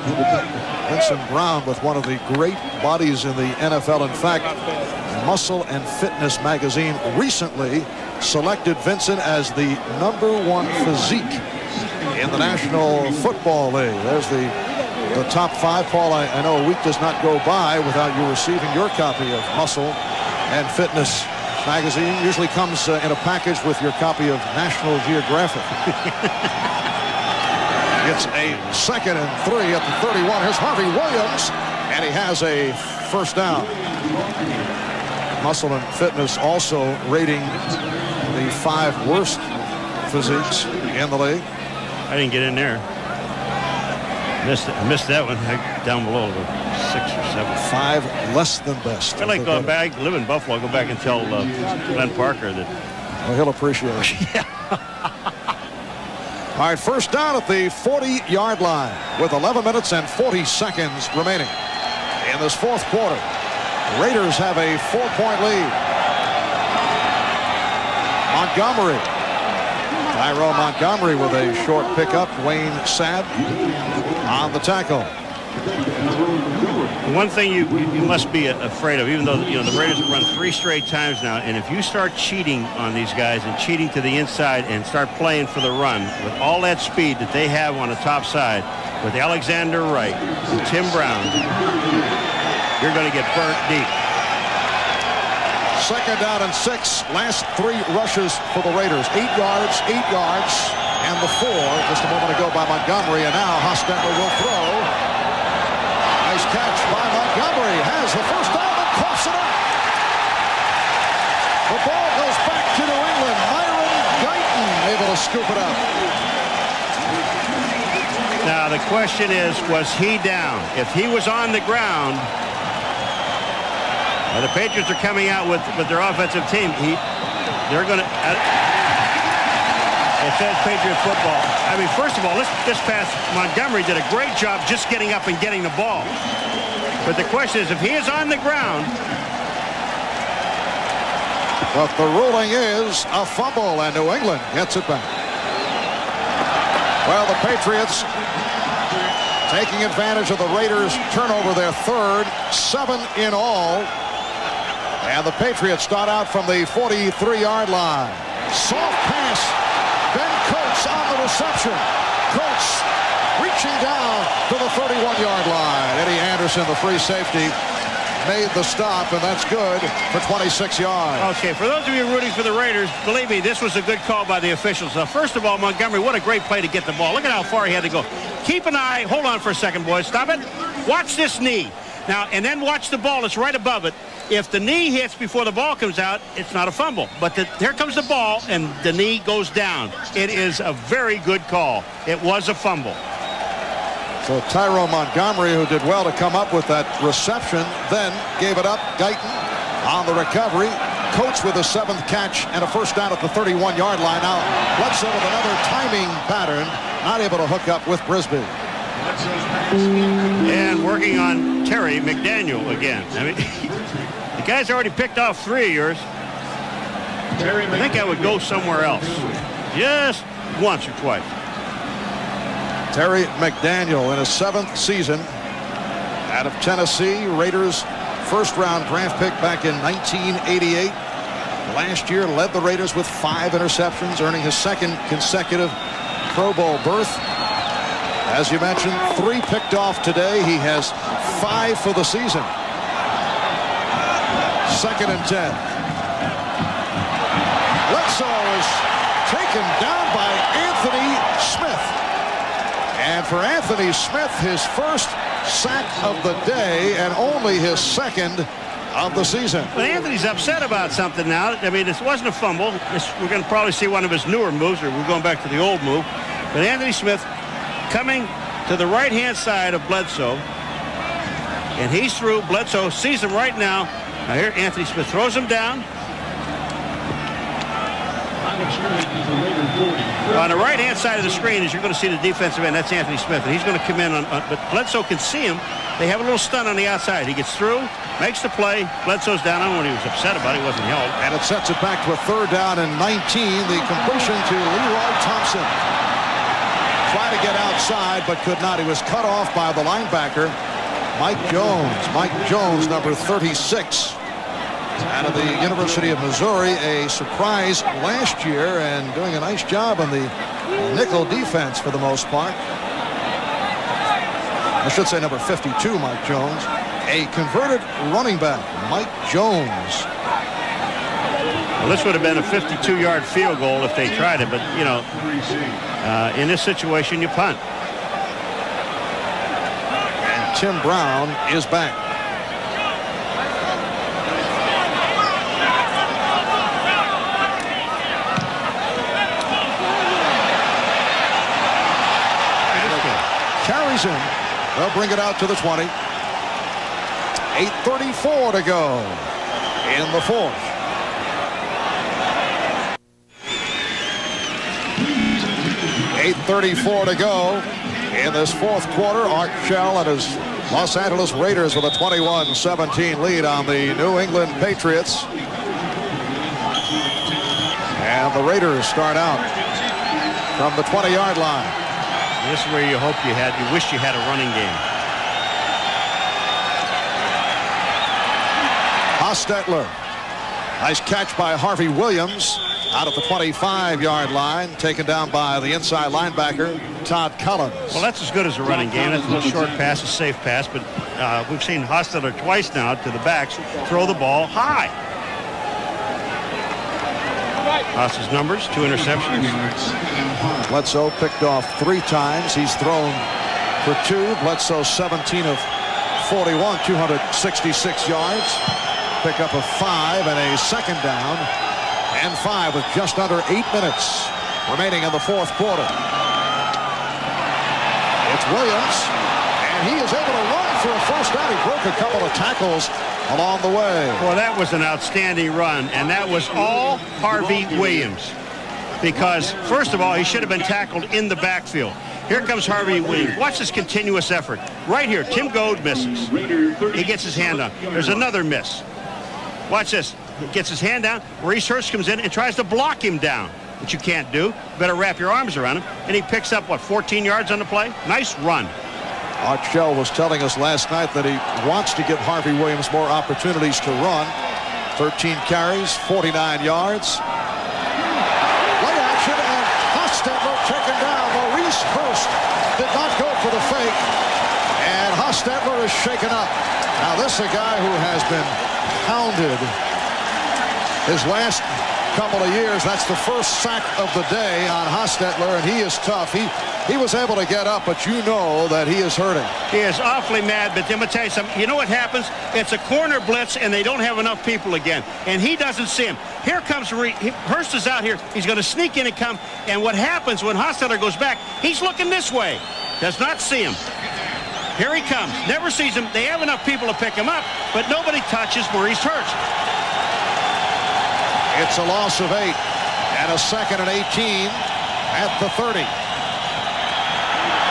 Vincent Brown with one of the great bodies in the NFL. In fact, Muscle and Fitness magazine recently selected Vincent as the #1 physique in the National Football League. There's the top 5. Paul, I know a week does not go by without you receiving your copy of Muscle and Fitness magazine. Usually comes in a package with your copy of National Geographic. It's a 2nd and 3 at the 31. Here's Harvey Williams, and he has a first down. Muscle and Fitness also rating the 5 worst physiques in the league. I didn't get in there. I missed that one. Down below, 6 or 7. 5 less than best. I like going back, live in Buffalo, go back and tell Glenn Parker that. Well, he'll appreciate it. Yeah. All right, first down at the 40-yard line with 11 minutes and 40 seconds remaining in this 4th quarter. The Raiders have a 4-point lead. Montgomery. Tyrone Montgomery with a short pickup. Wayne Sabb on the tackle. One thing you must be afraid of, even though the Raiders have run 3 straight times now, and if you start cheating on these guys and cheating to the inside and start playing for the run with all that speed that they have on the top side with Alexander Wright and Tim Brown, you're going to get burnt deep. 2nd down and 6. Last 3 rushes for the Raiders. 8 yards, 8 yards, and the 4 just a moment ago by Montgomery. And now Hostetler will throw. Nice catch by Montgomery. Has the first down and coughs it up. The ball goes back to New England. Myron Guyton able to scoop it up. Now the question is, was he down? If he was on the ground, the Patriots are coming out with their offensive team. They're going to. It says Patriot football. I mean, first of all, this pass, Montgomery did a great job just getting up and getting the ball. But the question is, if he is on the ground. But the ruling is a fumble, and New England gets it back. Well, the Patriots taking advantage of the Raiders' turnover, their 3rd, 7 in all. And the Patriots start out from the 43-yard line. Soft pass. Ben Coates on the reception. Coates reaching down to the 31-yard line. Eddie Anderson, the free safety, made the stop, and that's good for 26 yards. Okay, for those of you rooting for the Raiders, believe me, this was a good call by the officials. Now, first of all, Montgomery, what a great play to get the ball. Look at how far he had to go. Keep an eye. Hold on for a second, boys. Stop it. Watch this knee. Now, and then watch the ball. It's right above it. If the knee hits before the ball comes out, it's not a fumble. But here comes the ball, and the knee goes down. It is a very good call. It was a fumble. So Tyrone Montgomery, who did well to come up with that reception, then gave it up. Guyton on the recovery. Coates with a 7th catch and a first down at the 31-yard line. Now, Bledsoe with another timing pattern, not able to hook up with Brisbane. And working on Terry McDaniel again. I mean, the guy's already picked off 3 of yours. I think I would go somewhere else. Just once or twice. Terry McDaniel in his 7th season out of Tennessee. Raiders first-round draft pick back in 1988. Last year led the Raiders with 5 interceptions, earning his 2nd consecutive Pro Bowl berth. As you mentioned, 3 picked off today. He has 5 for the season. 2nd and 10. Bledsoe is taken down by Anthony Smith. And for Anthony Smith, his first sack of the day and only his 2nd of the season. But Anthony's upset about something now. I mean, this wasn't a fumble. We're going to probably see one of his newer moves, or we're going back to the old move. But Anthony Smith coming to the right-hand side of Bledsoe. And he's through. Bledsoe sees him right now. Now here, Anthony Smith throws him down. On the right-hand side of the screen, as you're going to see the defensive end, that's Anthony Smith, and he's going to come in but Bledsoe can see him. They have a little stunt on the outside. He gets through, makes the play. Bledsoe's down. I don't know what he was upset about. He wasn't held. And it sets it back to a 3rd down and 19. The completion to Leroy Thompson. Tried to get outside, but could not. He was cut off by the linebacker, Mike Jones. Mike Jones, number 36. Out of the University of Missouri, a surprise last year and doing a nice job on the nickel defense for the most part. I should say number 52, Mike Jones. A converted running back, Mike Jones. Well, this would have been a 52-yard field goal if they tried it, but, you know, in this situation, you punt. And Tim Brown is back. Carries him. They'll bring it out to the 20. 8:34 to go in the 4th. .834 to go in this 4th quarter. Art Shell and his Los Angeles Raiders with a 21-17 lead on the New England Patriots. And the Raiders start out from the 20-yard line. This is where you wish you had a running game. Hostetler. Nice catch by Harvey Williams out at the 25-yard line, taken down by the inside linebacker, Todd Collins. Well, that's as good as a running game. That's a little short pass, a safe pass, but we've seen Hostetler twice now to the backs throw the ball high. Haas's numbers, 2 interceptions. Bledsoe picked off 3 times. He's thrown for 2. Bledsoe 17 of 41, 266 yards. Pick up of 5 and a second down and 5 with just under 8 minutes remaining in the fourth quarter. It's Williams, and he is able to run for a first down. He broke a couple of tackles along the way. Well, that was an outstanding run, and that was all Harvey Williams. Because, first of all, he should have been tackled in the backfield. Here comes Harvey Williams. Watch this continuous effort. Right here, Tim Goad misses. He gets his hand on. There's another miss. Watch this. He gets his hand down. Maurice Hurst comes in and tries to block him down, which you can't do. Better wrap your arms around him. And he picks up, 14 yards on the play? Nice run. Art Shell was telling us last night that he wants to give Harvey Williams more opportunities to run. 13 carries, 49 yards. Play action, and Hostetler taken down. Maurice Hurst did not go for the fake, and Hostetler is shaken up. Now, this is a guy who has been pounded his last couple of years. That's the first sack of the day on Hostetler, and he is tough. He was able to get up, but you know that he is hurting. He is awfully mad, but I'm going to tell you something. You know what happens? It's a corner blitz, and they don't have enough people again, and he doesn't see him. Here comes Hurst is out here. He's going to sneak in and come, and what happens when Hostetler goes back, he's looking this way. Does not see him. Here he comes. Never sees him. They have enough people to pick him up, but nobody touches Maurice Hurst. It's a loss of 8 and a 2nd and 18 at the 30.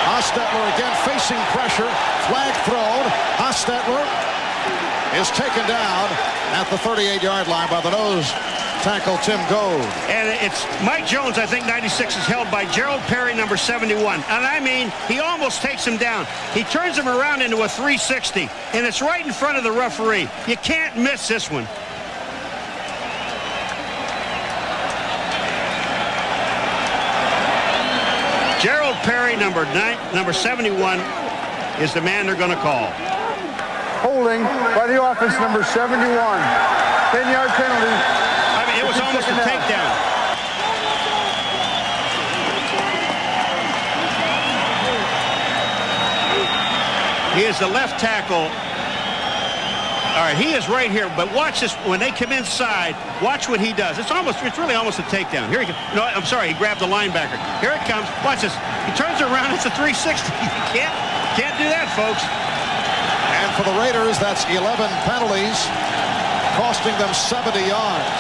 Hostetler again facing pressure. Flag thrown. Hostetler is taken down at the 38-yard line by the nose tackle, Tim Goad. And it's Mike Jones, I think 96 is held by Gerald Perry, number 71. And I mean, he almost takes him down. He turns him around into a 360, and it's right in front of the referee. You can't miss this one. Gerald Perry, number 71, is the man they're going to call. Holding by the offense, number 71. 10-yard penalty. I mean, it was almost a takedown. He is the left tackle. All right, he is right here, but watch this. When they come inside, watch what he does. It's really almost a takedown. Here he goes. No, I'm sorry, he grabbed the linebacker. Here it comes. Watch this. He turns around. It's a 360. You can't do that, folks. And for the Raiders, that's 11 penalties, costing them 70 yards.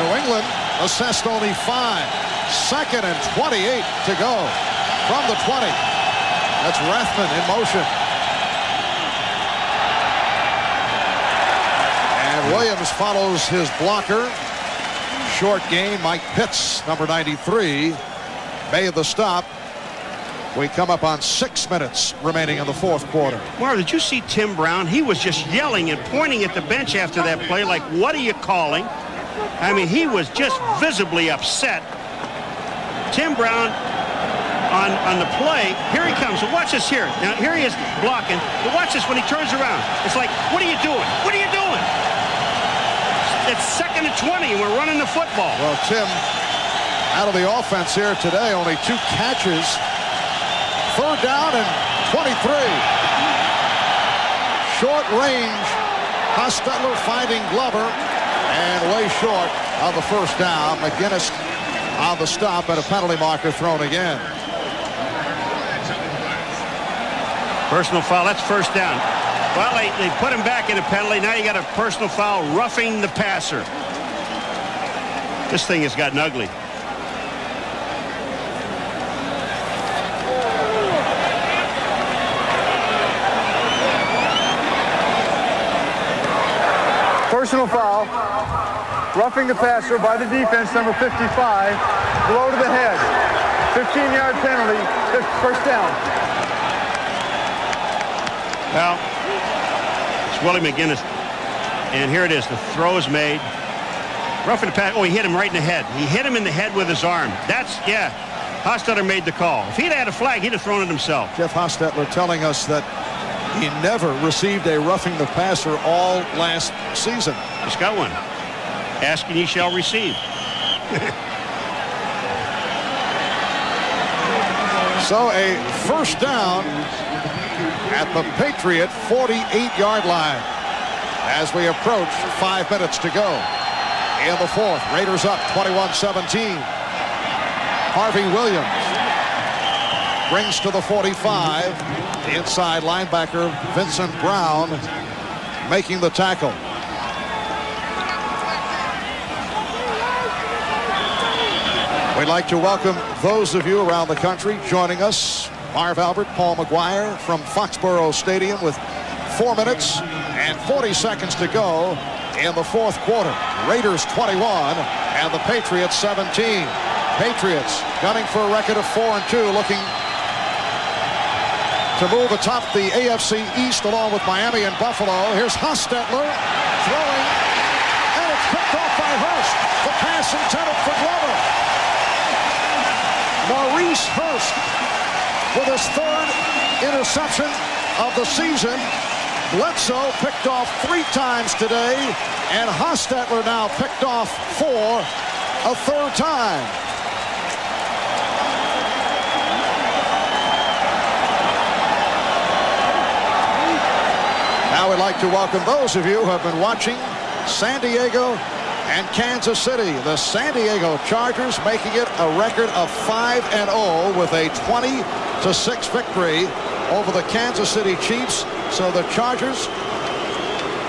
New England assessed only 5. 2nd and 28 to go from the 20. That's Rathman in motion. And Williams follows his blocker. Short gain. Mike Pitts, number 93, made the stop. We come up on 6 minutes remaining in the fourth quarter. Marv, did you see Tim Brown? He was just yelling and pointing at the bench after that play like, what are you calling? I mean, he was just visibly upset. Tim Brown on the play. Here he comes. So watch this here. Now, here he is blocking. But watch this when he turns around. It's like, what are you doing? What are you doing? It's 2nd and 20. We're running the football. Well, Tim, out of the offense here today, only 2 catches. 3rd down and 23. Short range. Hostetler finding Glover. And way short of the first down. McGinnis on the stop and a penalty marker thrown again. Personal foul. That's first down. Well, they put him back in a penalty. Now you got a personal foul, roughing the passer. This thing has gotten ugly. Personal foul roughing the passer by the defense, number 55, blow to the head. 15-yard penalty, first down. Well, it's Willie McGinnis. And here it is. The throw is made. Roughing the pass. Oh, he hit him right in the head. He hit him in the head with his arm. That's, yeah. Hostetler made the call. If he'd had a flag, he'd have thrown it himself. Jeff Hostetler telling us that he never received a roughing the passer all last season. Just got one. Ask and ye shall receive. So a first down at the Patriot 48-yard line as we approach 5 minutes to go in the fourth. Raiders up 21-17. Harvey Williams brings to the 45. The inside linebacker Vincent Brown making the tackle. We'd like to welcome those of you around the country joining us. Marv Albert, Paul McGuire from Foxborough Stadium with 4 minutes and 40 seconds to go in the fourth quarter. Raiders 21 and the Patriots 17. Patriots gunning for a record of 4-2, looking to move atop the AFC East along with Miami and Buffalo. Here's Hostetler throwing, and it's picked off by Hurst. The pass intended for Glover. Maurice Hurst with his third interception of the season. Bledsoe picked off 3 times today, and Hostetler now picked off for a third time. Now we'd like to welcome those of you who have been watching San Diego and Kansas City. The San Diego Chargers making it a record of 5-0 with a 20-6 victory over the Kansas City Chiefs. So the Chargers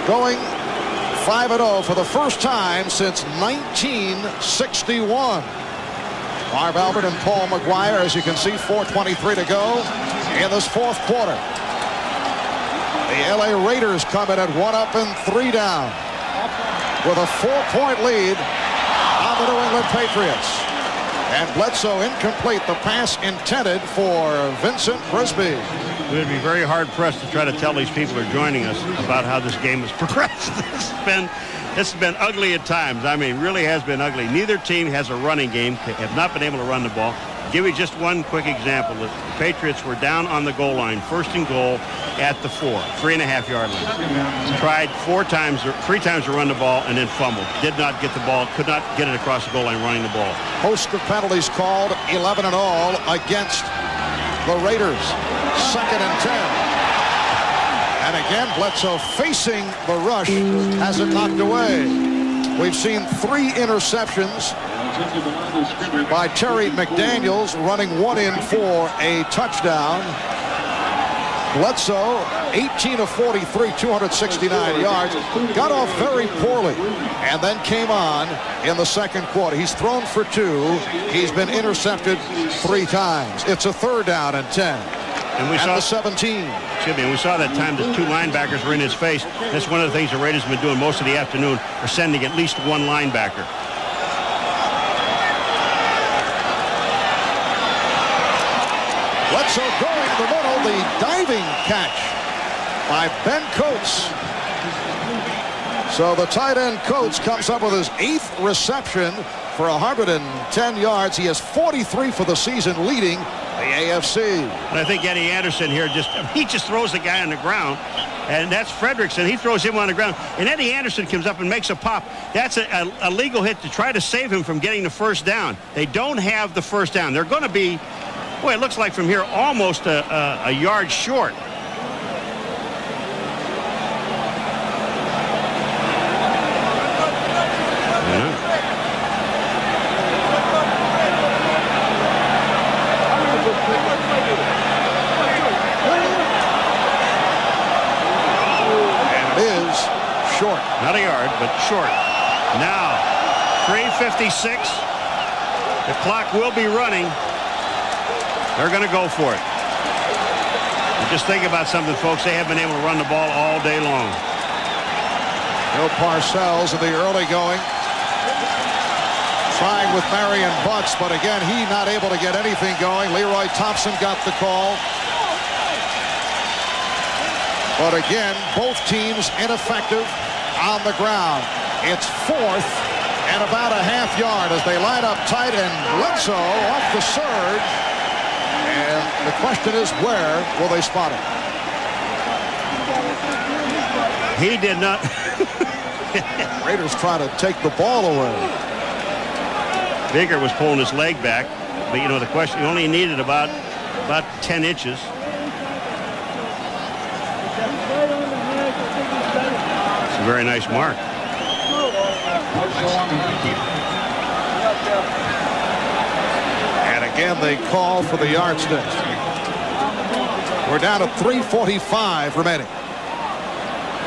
going 5-0 for the first time since 1961. Marv Albert and Paul McGuire, as you can see, 4:23 to go in this fourth quarter. The LA Raiders come in at 1 up and 3 down with a 4-point lead on the New England Patriots. And Bledsoe incomplete. The pass intended for Vincent Brisby. We would be very hard-pressed to try to tell these people who are joining us about how this game has progressed. It's been ugly at times. I mean, really has been ugly. Neither team has a running game. They have not been able to run the ball. Give you just one quick example. The Patriots were down on the goal line, first and goal at the 3.5-yard line. Tried 3 times to run the ball and then fumbled. Did not get the ball, could not get it across the goal line running the ball. Host of penalties called, 11 in all against the Raiders. 2nd and 10. And again, Bledsoe facing the rush, has it knocked away. We've seen 3 interceptions by Terry McDaniels, running 1 in for a touchdown. Bledsoe, 18 of 43, 269 yards. Got off very poorly and then came on in the second quarter. He's thrown for 2. He's been intercepted 3 times. It's a 3rd down and 10. And we saw the 17. Excuse me. And we saw that time the 2 linebackers were in his face. That's one of the things the Raiders have been doing most of the afternoon, are sending at least 1 linebacker. Bledsoe going to the middle, the diving catch by Ben Coates. So the tight end Coates comes up with his 8th reception for 110 yards. He has 43 for the season, leading the AFC. And I think Eddie Anderson here he just throws the guy on the ground, and that's Fredrickson. He throws him on the ground, and Eddie Anderson comes up and makes a pop. That's a legal hit to try to save him from getting the first down. They don't have the first down. They're going to be, boy, it looks like from here almost a yard short. Short. Not a yard, but short. Now, 3:56. The clock will be running. They're going to go for it. And just think about something, folks. They have been able to run the ball all day long. Bill Parcells in the early going. with Marion Butts, but again, he not able to get anything going. Leroy Thompson got the call. But again, both teams ineffective on the ground. It's 4th and about a half yard as they line up tight, and Bledsoe off the surge. And the question is, where will they spot him? He did not. Raiders try to take the ball away. Baker was pulling his leg back, but you know the question, he only needed about 10 inches. It's a very nice mark. And again, they call for the yardsticks. We're down to 3:45 remaining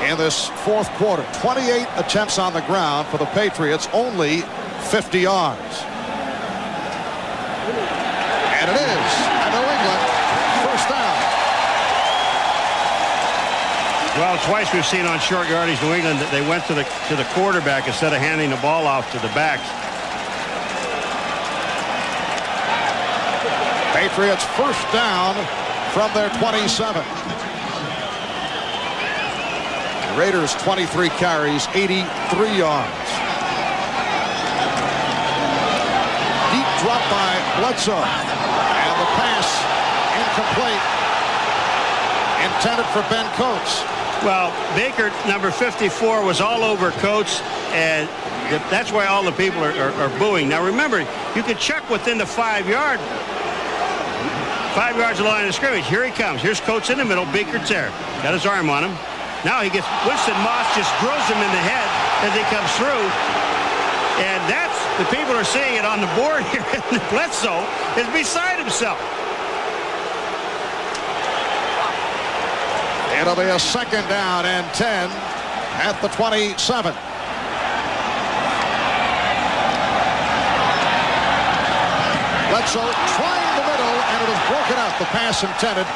in this 4th quarter. 28 attempts on the ground for the Patriots, only 50 yards. And it is a New England first down. Well, twice we've seen on short yardage New England that they went to the quarterback instead of handing the ball off to the backs. Patriots first down from their 27. Raiders 23 carries, 83 yards. Deep drop by Bledsoe. And the pass incomplete. Intended for Ben Coates. Well, Baker, number 54, was all over Coates, and that's why all the people are booing. Now, remember, you could check within the 5 yards of the line of scrimmage. Here he comes. Here's Coates in the middle. Baker's there. Got his arm on him. Now he gets Winston Moss just drills him in the head as he comes through. And that's, the people are seeing it on the board here. And Bledsoe is beside himself. It'll be a 2nd down and 10 at the 27. Bledsoe trying the middle, and it is broken up. The pass intended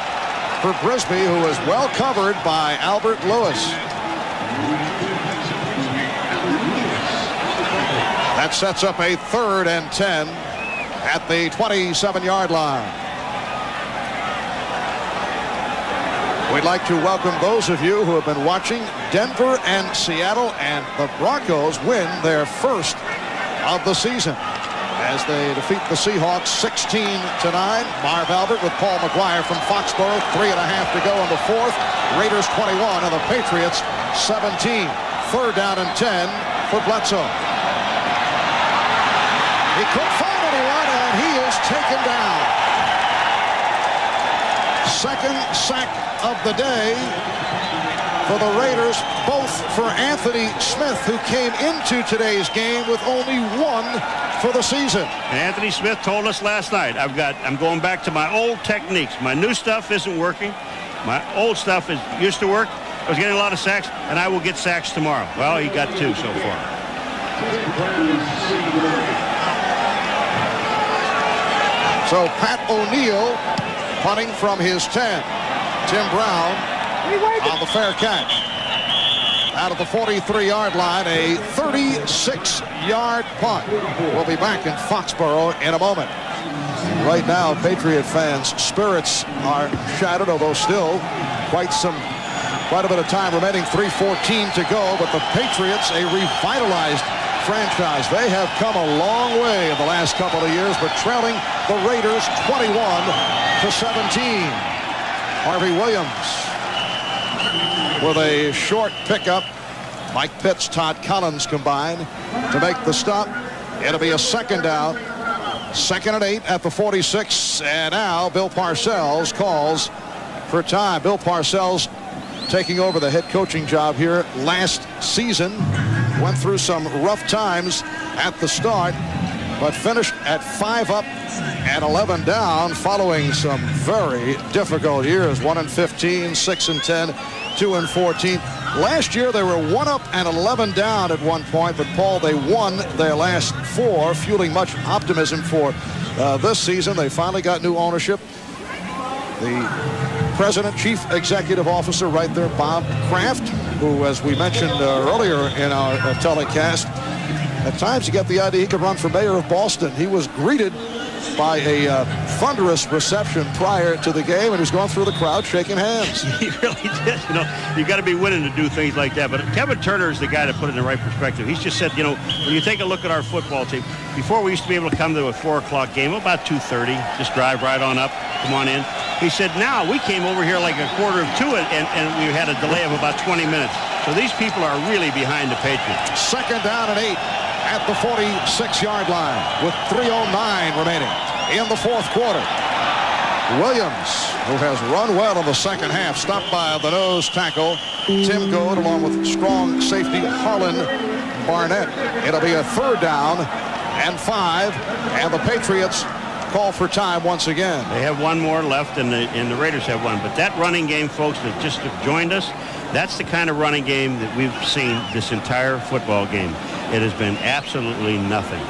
for Brisby, who was well covered by Albert Lewis. That sets up a 3rd and 10 at the 27-yard line. We'd like to welcome those of you who have been watching Denver and Seattle, and the Broncos win their first of the season as they defeat the Seahawks 16-9. Marv Albert with Paul McGuire from Foxborough. 3.5 to go in the 4th. Raiders 21 and the Patriots 17. 3rd down and 10 for Bledsoe. He couldn't find anyone, and he is taken down. 2nd sack of the day for the Raiders, both for Anthony Smith, who came into today's game with only 1 for the season. And Anthony Smith told us last night, I'm going back to my old techniques. My new stuff isn't working. My old stuff used to work. I was getting a lot of sacks, and I will get sacks tomorrow. Well, he got 2 so far. So Pat O'Neill punting from his 10. Tim Brown on the fair catch. Out of the 43-yard line, a 36-yard punt. We'll be back in Foxborough in a moment. Right now, Patriot fans' spirits are shattered, although still quite a bit of time remaining. 3:14 to go, but the Patriots, a revitalized franchise. They have come a long way in the last couple of years, but trailing the Raiders 21-17. Harvey Williams with a short pickup. Mike Pitts, Todd Collins combined to make the stop. It'll be a 2nd down. 2nd and 8 at the 46. And now Bill Parcells calls for time. Bill Parcells taking over the head coaching job here last season. Went through some rough times at the start, but finished at 5 up and 11 down following some very difficult years. 1-15, 6-10, 2-14. Last year they were 1 up and 11 down at one point, but Paul, they won their last 4, fueling much optimism for this season. They finally got new ownership. The president, chief executive officer right there, Bob Kraft, who, as we mentioned earlier in our telecast, At times you get the idea he could run for mayor of Boston. He was greeted by a thunderous reception prior to the game, and he's going through the crowd shaking hands. He really did. You know, you got to be willing to do things like that. But Kevin Turner is the guy to put it in the right perspective. He's just said, you know, when you take a look at our football team, before we used to be able to come to a 4 o'clock game, about 2:30, just drive right on up, come on in. He said, now we came over here like a 1:45, and we had a delay of about 20 minutes. So these people are really behind the Patriots. 2nd down and 8 at the 46-yard line with 3:09 remaining in the 4th quarter. Williams, who has run well in the second half, stopped by the nose tackle Tim Goad along with strong safety Harlan Barnett. It'll be a 3rd down and 5, and the Patriots call for time once again. They have one more left, and the Raiders have one. But that running game, folks, that just have joined us, that's the kind of running game that we've seen this entire football game. It has been absolutely nothing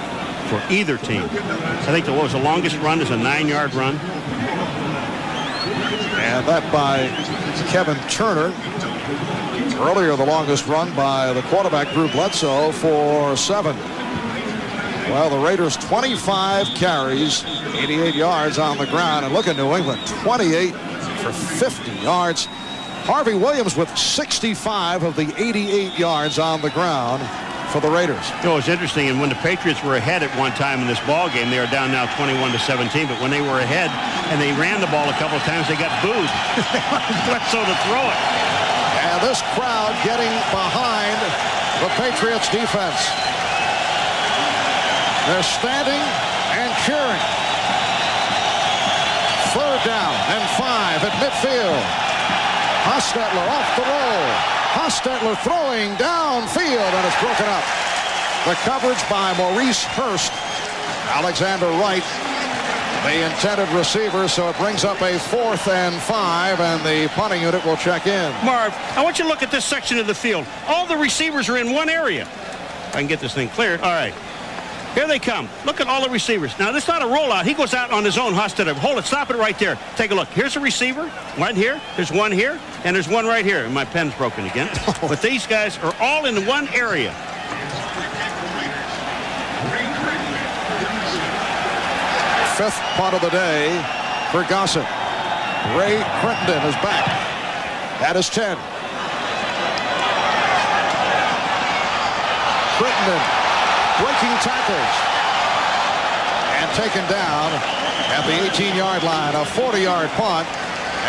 for either team. I think what was the longest run is a 9-yard run. And that by Kevin Turner. Earlier, the longest run by the quarterback, Drew Bledsoe, for 7. Well, the Raiders 25 carries, 88 yards on the ground. And look at New England, 28 for 50 yards. Harvey Williams with 65 of the 88 yards on the ground for the Raiders. You know, it's interesting, and when the Patriots were ahead at one time in this ball game, they are down now 21-17, but when they were ahead and they ran the ball a couple of times, they got booed. They wanted Bledsoe to throw it. And this crowd getting behind the Patriots defense. They're standing and cheering. 3rd down and 5 at midfield. Hostetler off the roll. Hostetler throwing downfield, and it's broken up. The coverage by Maurice Hurst. Alexander Wright, the intended receiver, so it brings up a 4th and 5, and the punting unit will check in. Marv, I want you to look at this section of the field. All the receivers are in one area. If I can get this thing cleared. All right. Here they come. Look at all the receivers. Now, this is not a rollout. He goes out on his own. Hostetler. Hold it. Stop it right there. Take a look. Here's a receiver. One here. There's one here. And there's one right here. And my pen's broken again. But these guys are all in one area. Fifth punt of the day for Gossett. Ray Crittenden is back. That is 10. Crittenden breaking tackles and taken down at the 18-yard line. A 40-yard punt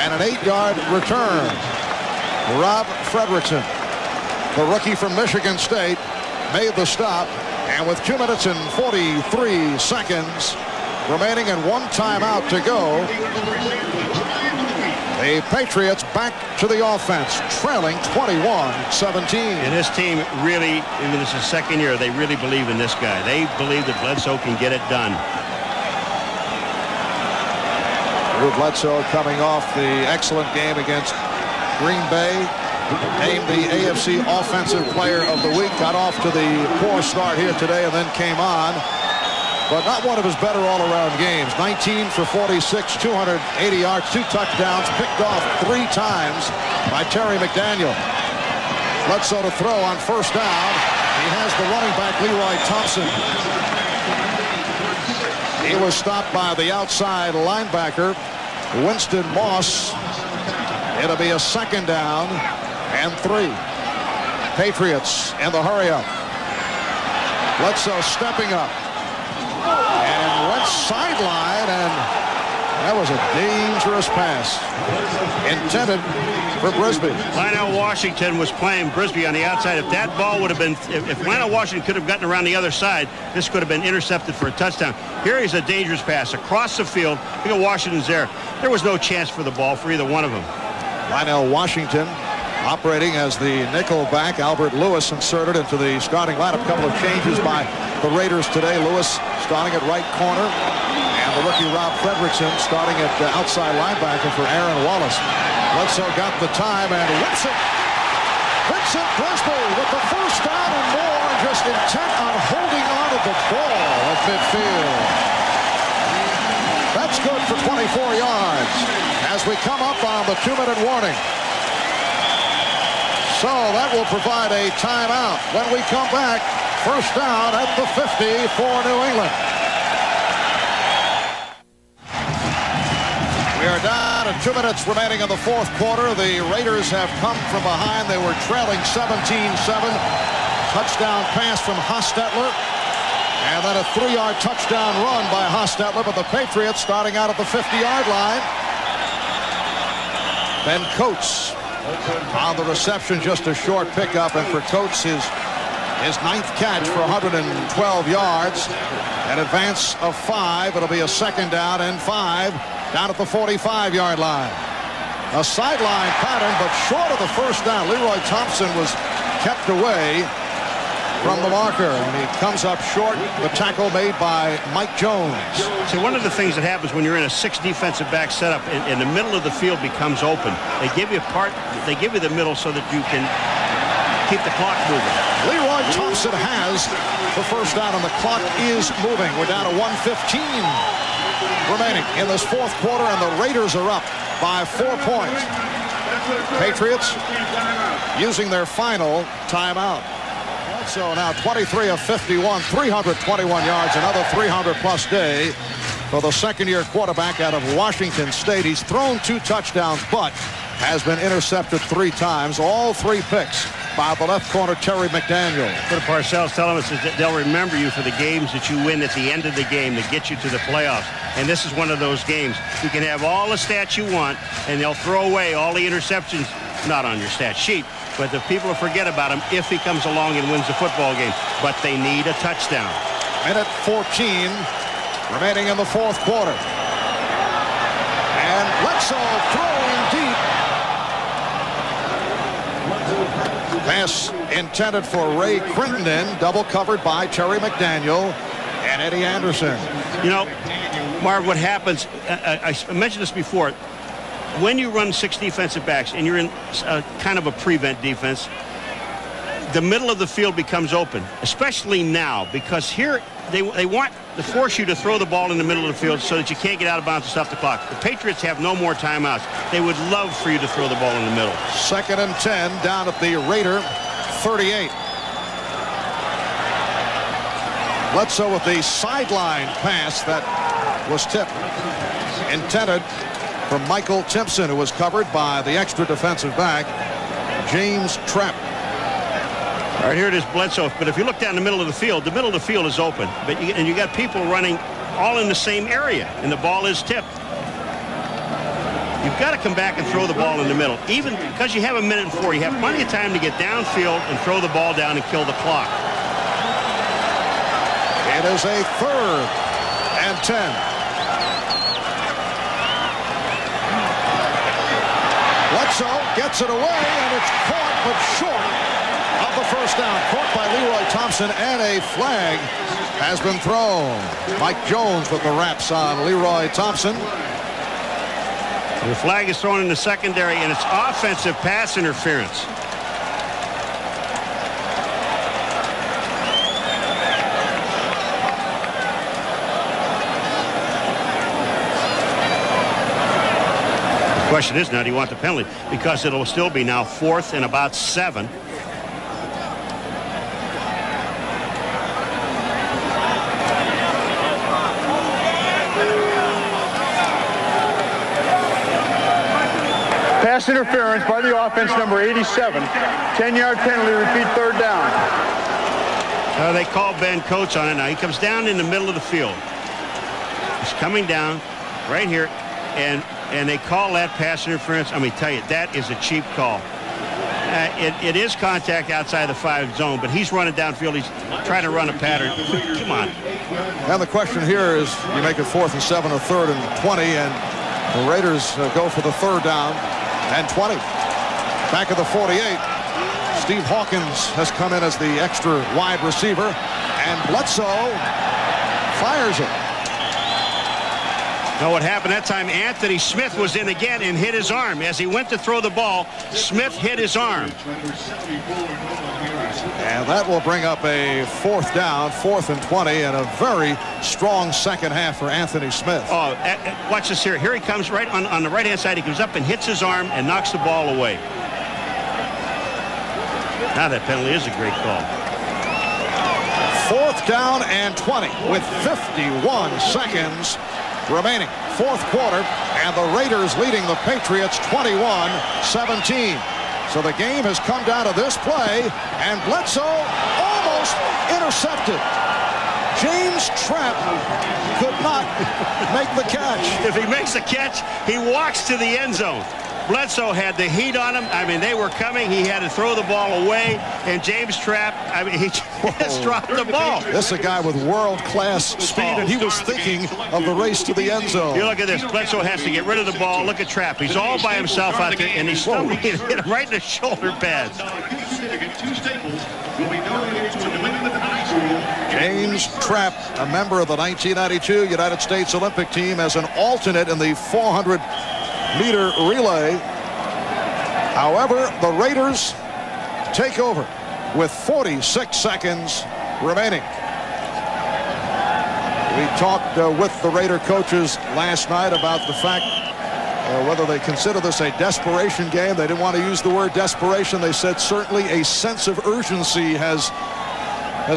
and an 8-yard return. Rob Fredrickson, the rookie from Michigan State, made the stop, and with 2 minutes and 43 seconds remaining and 1 timeout to go, the Patriots back to the offense, trailing 21-17. And this team really, I mean, this is the 2nd year, they really believe in this guy. They believe that Bledsoe can get it done. Drew Bledsoe coming off the excellent game against Green Bay, named the AFC Offensive Player of the Week, got off to the poor start here today and then came on. But not one of his better all-around games. 19 for 46, 280 yards, 2 touchdowns, picked off 3 times by Terry McDaniel. Bledsoe to throw on 1st down. He has the running back, Leroy Thompson. He was stopped by the outside linebacker, Winston Moss. It'll be a 2nd down and 3. Patriots in the hurry-up. Bledsoe stepping up. And went sideline, and that was a dangerous pass intended for Brisbee. Lionel Washington was playing Brisbee on the outside. If that ball would have been, if Lionel Washington could have gotten around the other side, this could have been intercepted for a touchdown. Here is a dangerous pass across the field. Look at Washington's there. There was no chance for the ball for either one of them. Lionel Washington operating as the nickel back. Albert Lewis inserted into the starting lineup. A couple of changes by the Raiders today. Lewis starting at right corner, and the rookie Rob Fredrickson starting at outside linebacker for Aaron Wallace. Bledsoe got the time and whips it. Vincent Brisbee with the 1st down and more, just intent on holding on to the ball at midfield. That's good for 24 yards as we come up on the 2-minute warning. So that will provide a timeout. When we come back, first down at the 50 for New England. We are down to 2 minutes remaining in the fourth quarter. The Raiders have come from behind. They were trailing 17-7. Touchdown pass from Hostetler. And then a 3-yard touchdown run by Hostetler. But the Patriots starting out at the 50-yard line. Ben Coates on the reception, just a short pickup. And for Coates, his 9th catch for 112 yards. An advance of 5. It'll be a 2nd down and 5. Down at the 45-yard line. A sideline pattern, but short of the first down. Leroy Thompson was kept away from the marker, and he comes up short. The tackle made by Mike Jones. So one of the things that happens when you're in a 6 defensive back setup, in the middle of the field becomes open. They give you the middle so that you can keep the clock moving. Leroy Thompson has the first down, and the clock is moving. We're down to 1:15 remaining in this fourth quarter, and the Raiders are up by 4 points. Patriots using their final timeout. So now 23 of 51, 321 yards, another 300-plus day for the second-year quarterback out of Washington State. He's thrown 2 touchdowns, but has been intercepted 3 times, all 3 picks by the left corner, Terry McDaniel. But Parcells telling us that they'll remember you for the games that you win at the end of the game that get you to the playoffs. And this is one of those games. You can have all the stats you want, and they'll throw away all the interceptions, not on your stat sheet, but the people will forget about him if he comes along and wins the football game. But they need a touchdown. Minute 14 remaining in the fourth quarter. And Bledsoe throwing deep. Pass intended for Ray Crittenden, double covered by Terry McDaniel and Eddie Anderson. You know, Marv, what happens, I mentioned this before, when you run 6 defensive backs and you're in kind of a prevent defense, the middle of the field becomes open, especially now, because here they want to force you to throw the ball in the middle of the field so that you can't get out of bounds and stop the clock. The Patriots have no more timeouts. They would love for you to throw the ball in the middle. 2nd and 10 down at the Raider 38. Bledsoe with the sideline pass that was tipped. Intended for Michael Timpson, who was covered by the extra defensive back, James Trapp. All right, here it is, Bledsoe. But if you look down the middle of the field is open. But you got people running all in the same area, and the ball is tipped. You've got to come back and throw the ball in the middle. Even because you have 1 minute and 4, you have plenty of time to get downfield and throw the ball down and kill the clock. It is a 3rd and 10. Bledsoe gets it away, and it's caught but short of the first down. Caught by Leroy Thompson, and a flag has been thrown. Mike Jones with the wraps on Leroy Thompson. The flag is thrown in the secondary, and it's offensive pass interference. The question is now, do you want the penalty? Because it'll still be now 4th and about 7. Pass interference by the offense, number 87. 10-yard penalty, repeat 3rd down. They call Ben Coates on it now. He comes down in the middle of the field. He's coming down right here, and they call that pass interference. I mean, tell you, that is a cheap call. It is contact outside the 5 zone, but he's running downfield. He's trying to run a pattern. Come on. And the question here is, you make it 4th and 7 or 3rd and 20, and the Raiders go for the 3rd down and 20. Back at the 48, Steve Hawkins has come in as the extra wide receiver, and Bledsoe fires it. Now what happened that time, Anthony Smith was in again and hit his arm. As he went to throw the ball, Smith hit his arm. And that will bring up a 4th down, 4th and 20, and a very strong second half for Anthony Smith. Oh, watch this here. Here he comes right on the right-hand side. He comes up and hits his arm and knocks the ball away. Now that penalty is a great call. 4th down and 20 with 51 seconds remaining. 4th quarter, and the Raiders leading the Patriots 21-17. So the game has come down to this play, and Bledsoe almost intercepted. James Trapp could not make the catch. If he makes the catch, he walks to the end zone. Bledsoe had the heat on him. I mean, they were coming. He had to throw the ball away, and James Trapp, I mean, he just dropped the ball. This is a guy with world-class speed, and he was thinking of the race to the end zone. You look at this. Bledsoe has to get rid of the ball. Look at Trapp. He's all by himself out there, and he's stumbling and hit him right in the shoulder pads. James Trapp, a member of the 1992 United States Olympic team, as an alternate in the 400-meter relay. However, the Raiders take over with 46 seconds remaining. We talked with the Raider coaches last night about the fact whether they consider this a desperation game. They didn't want to use the word desperation. They said certainly a sense of urgency has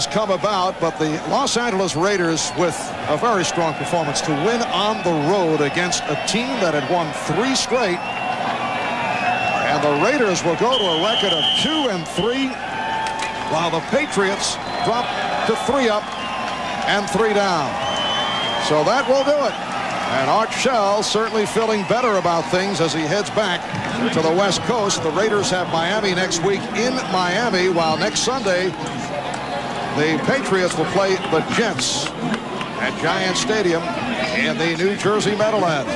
come about, but the Los Angeles Raiders, with a very strong performance to win on the road against a team that had won 3 straight, and the Raiders will go to a record of 2-3, while the Patriots drop to 3 up and 3 down. So that will do it. And Art Shell certainly feeling better about things as he heads back to the West Coast. The Raiders have Miami next week in Miami, while next Sunday the Patriots will play the Jets at Giant Stadium in the New Jersey Meadowlands.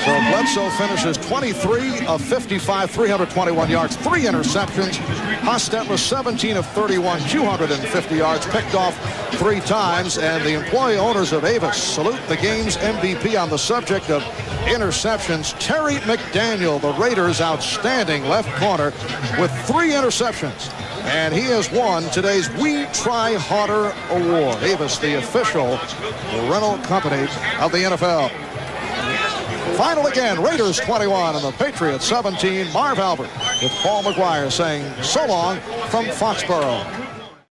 So Bledsoe finishes 23 of 55, 321 yards, 3 interceptions. Hostetler 17 of 31, 250 yards, picked off 3 times. And the employee owners of Avis salute the game's MVP on the subject of interceptions. Terry McDaniel, the Raiders' outstanding left corner, with 3 interceptions. And he has won today's We Try Harder Award. Avis, the official rental company of the NFL. Final again, Raiders 21 and the Patriots 17. Marv Albert with Paul McGuire saying so long from Foxborough.